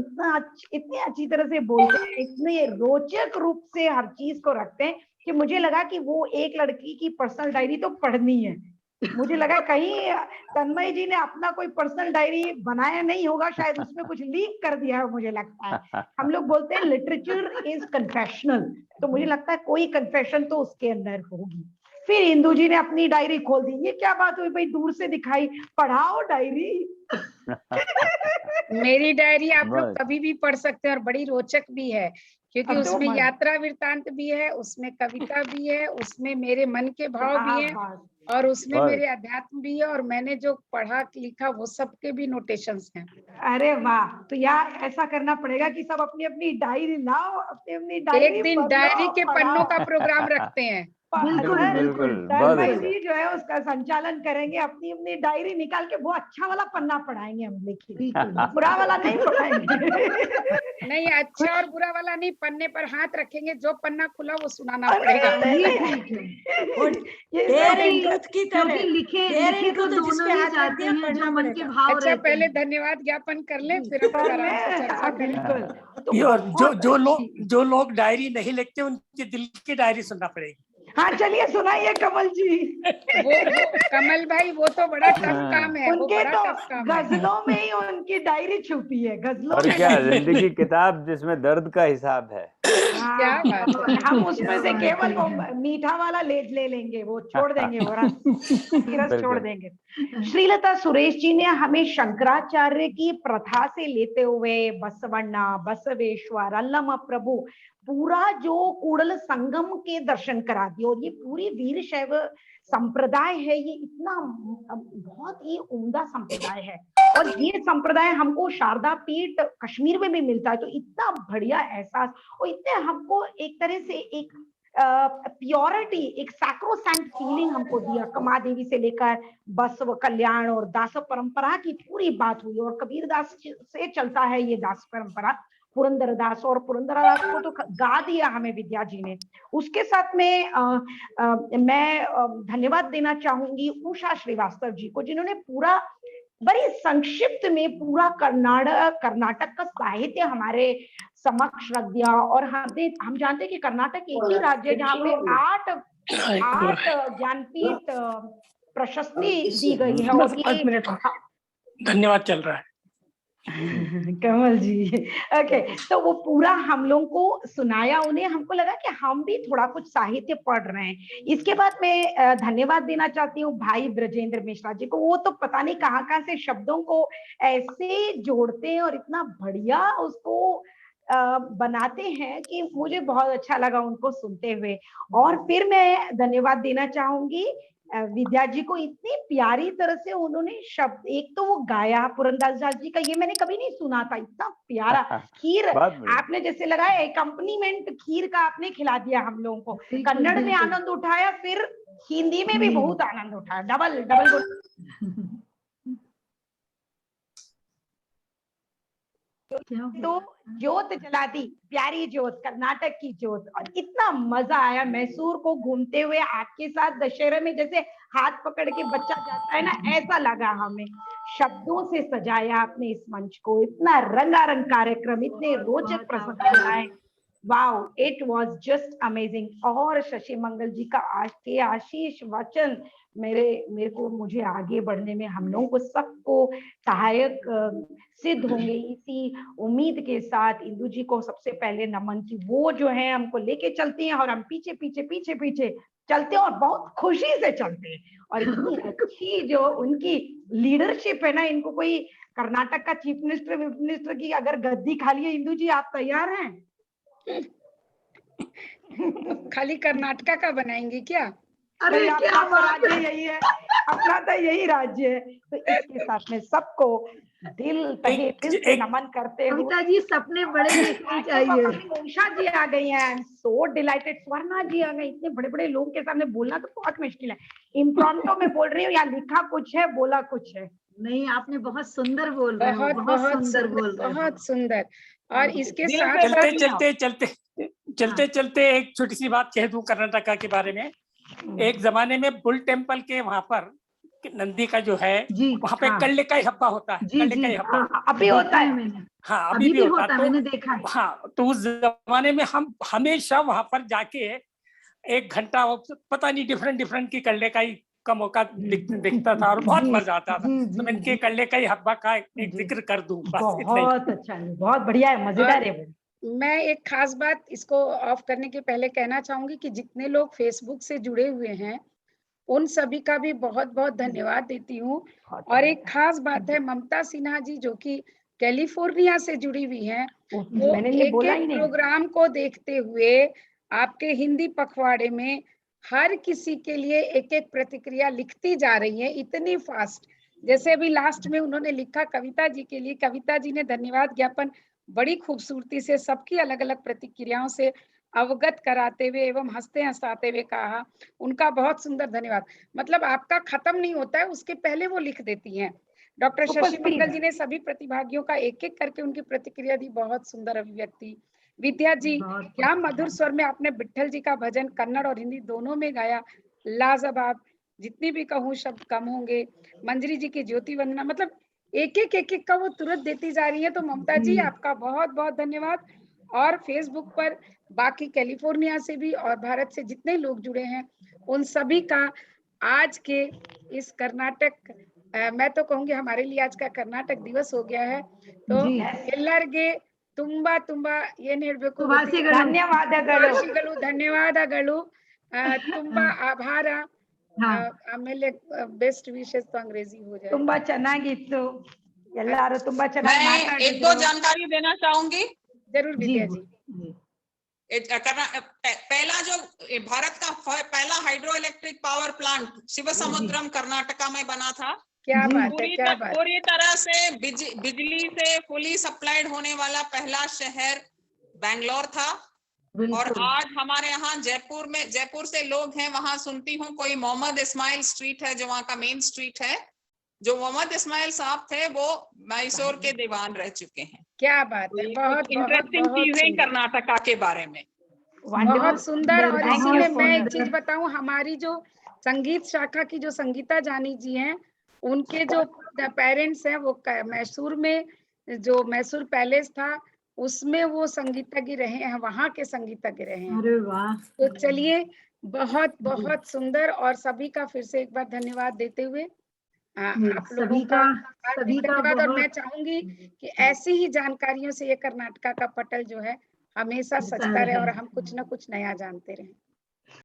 इतने अच्छी तरह से बोलते हैं, इतने रोचक रूप से हर चीज को रखते हैं कि मुझे लगा कि वो एक लड़की की पर्सनल डायरी तो पढ़नी है। मुझे लगा कहीं तन्मय जी ने अपना कोई पर्सनल डायरी बनाया नहीं होगा, शायद उसमें कुछ लीक कर दिया है, मुझे लगता है। हम लोग बोलते हैं लिटरेचर इज कन्फेशनल, तो मुझे लगता है कोई कन्फेशन तो उसके अंदर होगी। फिर इंदु जी ने अपनी डायरी खोल दी, ये क्या बात हुई भाई, दूर से दिखाई, पढ़ाओ डायरी। मेरी डायरी आप लोग कभी भी पढ़ सकते हैं और बड़ी रोचक भी है, क्योंकि उसमें यात्रा वृत्तांत भी है, उसमें कविता भी है, उसमें मेरे मन के भाव भी है, और उसमें मेरे अध्यात्म भी है, और मैंने जो पढ़ा लिखा वो सबके भी नोटेशंस हैं। अरे वाह, तो यार ऐसा करना पड़ेगा कि सब अपनी अपनी डायरी लाओ, अपनी अपनी डायरी, एक दिन डायरी के पन्नों का प्रोग्राम रखते हैं। बिल्कुल बिल्कुल तन्मय जी जो है उसका संचालन करेंगे, अपनी अपनी डायरी निकाल के वो अच्छा वाला पन्ना पढ़ाएंगे हम, लिखिए, बुरा वाला नहीं पढ़ाएंगे। नहीं, अच्छा और बुरा वाला नहीं, पन्ने पर हाथ रखेंगे, जो पन्ना खुला वो सुनाना पड़ेगा। लिखे तो दोनों ही जाते हैं, जो मन के भाव अच्छा, पहले धन्यवाद ज्ञापन कर लें, फिर आराम से चर्चा करें। जो लोग डायरी नहीं लिखते उनके दिल की डायरी सुनना पड़ेगी। हाँ चलिए सुनाइए कमल जी। वो कमल भाई वो तो बड़ा टफ काम है, उनके तो गजलों में ही उनकी डायरी छुपी है, गजलों और क्या जिंदगी किताब जिसमें दर्द का हिसाब है। क्या बात है। हम उसमें से केवल वो मीठा वाला ले लेंगे, वो छोड़ देंगे, वो रस छोड़ देंगे। श्रीलता सुरेश जी ने हमें शंकराचार्य की प्रथा से लेते हुए बसवण्णा, बसवेश्वर, अल्लम प्रभु, पूरा जो कूड़ल संगम के दर्शन करा दिए। और ये पूरी वीर शैव संप्रदाय है, ये इतना बहुत ही उम्दा संप्रदाय है, और ये संप्रदाय हमको शारदा पीठ कश्मीर में भी मिलता है। तो इतना बढ़िया एहसास, और इतने हमको एक तरह से एक प्योरिटी, एक सैक्रोसैंक्ट फीलिंग हमको दिया। कमा देवी से लेकर बसव कल्याण और दास परंपरा की पूरी बात हुई, और कबीर दास से चलता है ये दास परंपरा, पुरंदरदास, और पुरंदरदास को तो गा दिया हमें विद्या जी ने। उसके साथ में मैं धन्यवाद देना चाहूंगी उषा श्रीवास्तव जी को, जिन्होंने पूरा बड़ी संक्षिप्त में पूरा कर्नाटक का साहित्य हमारे समक्ष रख दिया। और हम जानते हैं कि कर्नाटक एक ही राज्य है जहाँ पे 8 ज्ञानपीठ प्रशस्ति दी गई है। और धन्यवाद चल रहा है कमल जी। ओके, तो वो पूरा हम लोग को सुनाया उन्हें, हमको लगा कि हम भी थोड़ा कुछ साहित्य पढ़ रहे हैं। इसके बाद मैं धन्यवाद देना चाहती हूँ भाई ब्रजेंद्र मिश्रा जी को। वो तो पता नहीं कहाँ से शब्दों को ऐसे जोड़ते हैं और इतना बढ़िया उसको बनाते हैं कि मुझे बहुत अच्छा लगा उनको सुनते हुए। और फिर मैं धन्यवाद देना चाहूंगी विद्या जी को, इतनी प्यारी तरह से उन्होंने शब्द, एक तो वो गाया पुरंदरदास जी का, ये मैंने कभी नहीं सुना था, इतना प्यारा। खीर आपने जैसे लगाया, एकम्पनीमेंट खीर का आपने खिला दिया हम लोगों को। कन्नड़ में आनंद उठाया, फिर हिंदी में भी बहुत आनंद उठाया, डबल तो ज्योत जला दी, प्यारी ज्योत, कर्नाटक की ज्योत। और इतना मजा आया मैसूर को घूमते हुए आपके साथ दशहरे में, जैसे हाथ पकड़ के बच्चा जाता है ना, ऐसा लगा हमें। शब्दों से सजाया आपने इस मंच को, इतना रंगारंग कार्यक्रम, इतने रोचक प्रसंग, wow, it was just amazing. और शशि मंगल जी का आज के आशीष वचन मुझे आगे बढ़ने में, हम लोगों को सबको सहायक सिद्ध होंगे, इसी उम्मीद के साथ इंदु जी को सबसे पहले नमन की। वो जो है हमको लेके चलती हैं और हम पीछे पीछे चलते हैं, और बहुत खुशी से चलते हैं। और इतनी अच्छी जो उनकी लीडरशिप है ना, इनको कोई कर्नाटक का चीफ मिनिस्टर की अगर गद्दी खाली है, इंदु जी आप तैयार हैं? खाली कर्नाटका का बनाएंगे क्या? अरे भाई क्या अपना तो बात राज्य यही है, अपना तो यही राज्य है। तो इसके साथ में सबको तहे दिल से नमन करते हुए, कविता जी सपने बड़े देखने चाहिए। उषा जी आ गई हैं, I am so delighted. Swarna ji आ गई। इतने बड़े बड़े लोगों के सामने बोलना तो बहुत मुश्किल है। इम्प्रॉम्प्टू में बोल रही हूँ, या लिखा कुछ है, बोला कुछ है। नहीं, आपने बहुत सुंदर बोल रहे हो, बहुत बहुत बहुत सुंदर बोल रहे हो। बहुत सुंदर। और इसके साथ चलते चलते चलते चलते चलते एक छोटी सी बात कह दूं कर्नाटका के बारे में। एक जमाने में बुल टेम्पल के वहां पर नंदी का जो है, वहां पे कल्ले का हब्बा होता है। कल्ले का हब्बा अभी होता है। हाँ, अभी भी होता है। मैंने देखा है। हाँ, तो उस जमाने में हम हमेशा वहां पर जाके 1 घंटा, पता नहीं डिफरेंट की कल्ले का ही का मौका दिखता था और बहुत मजा आता था। तो मैं इनके कल्ले का ही हब्बा का एक जिक्र कर दूं, बस इतना ही। बहुत अच्छा है, बहुत बढ़िया है, मजेदार है वो। मैं एक खास बात इसको ऑफ करने के पहले कहना चाहूंगी कि जितने लोग फेसबुक से जुड़े हुए हैं उन सभी का भी बहुत बहुत धन्यवाद देती हूँ। और एक खास बात है, ममता सिन्हा जी जो कि कैलिफोर्निया से जुड़ी हुई हैं, वो एक प्रोग्राम को देखते हुए आपके हिंदी पखवाड़े में हर किसी के लिए एक एक प्रतिक्रिया लिखती जा रही है, इतनी फास्ट। जैसे अभी लास्ट में उन्होंने लिखा कविता जी के लिए, कविता जी ने धन्यवाद ज्ञापन बड़ी खूबसूरती से सबकी अलग अलग प्रतिक्रियाओं से अवगत कराते हुए एवं हंसते हंसाते हुए कहा, उनका बहुत सुंदर धन्यवाद। मतलब आपका खत्म नहीं होता है, उसके पहले वो लिख देती हैं। डॉक्टर शशि मंगल जी ने सभी प्रतिभागियों का एक एक करके उनकी प्रतिक्रिया दी, बहुत सुंदर अभिव्यक्ति। विद्या जी, क्या मधुर स्वर में आपने विट्ठल जी का भजन कन्नड़ और हिंदी दोनों में गाया, लाजवाब। जितनी भी कहूँ शब्द कम होंगे। मंजरी जी की ज्योति वंदना, मतलब एक एक का वो तुरंत देती जा रही है। तो ममता जी आपका बहुत बहुत धन्यवाद। और फेसबुक पर बाकी कैलिफोर्निया से भी और भारत से जितने लोग जुड़े हैं उन सभी का आज के इस कर्नाटक, मैं तो कहूंगी हमारे लिए आज का कर्नाटक दिवस हो गया है। तो ಎಲ್ಲರಿಗೆ ತುಂಬಾ ತುಂಬಾ ಏನ್ ಹೇಳ್ಬೇಕು, ಧನ್ಯವಾದಗಳು ಧನ್ಯವಾದಗಳು, ತುಂಬಾ ಆಭಾರ। ಆಮೇಲೆ ಬೆಸ್ಟ್ ವಿಶेस तो अंग्रेजी हो जाए। ತುಂಬಾ ಚೆನ್ನಾಗಿತ್ತು, ಎಲ್ಲರೂ ತುಂಬಾ ಚೆನ್ನಾಗಿ मैं एक दो जानकारी देना चाहूंगी। जरूर विद्या जी। पहला जो भारत का पहला hydro electric power plant Shivasamudram Karnataka में बना था। क्या बात है, क्या बात। पूरी तरह से बिजली से फुली सप्लाइड होने वाला पहला शहर बैंगलोर था। और आज हमारे यहाँ जयपुर से लोग हैं, वहां सुनती हूँ कोई मोहम्मद इस्माइल स्ट्रीट है जो वहाँ का मेन स्ट्रीट है। जो मोहम्मद इस्माइल साहब थे वो मैसूर के दीवान रह चुके हैं। क्या बात है, बहुत इंटरेस्टिंग चीजें कर्नाटका के बारे में। बहुत सुंदर। और इसीलिए मैं एक चीज बताऊं, हमारी जो संगीत शाखा की जो संगीता जानी जी हैं, उनके जो पेरेंट्स हैं वो मैसूर में जो मैसूर पैलेस था उसमें वो संगीतज्ञ रहे हैं, वहाँ के संगीतज्ञ रहे हैं। अरे वाह। तो चलिए, बहुत बहुत सुंदर। और सभी का फिर से एक बार धन्यवाद देते हुए आप लोगों का धन्यवाद। और मैं चाहूंगी कि ऐसी ही जानकारियों से ये कर्नाटका का पटल जो है हमेशा सजता रहे और हम कुछ न कुछ नया जानते रहें।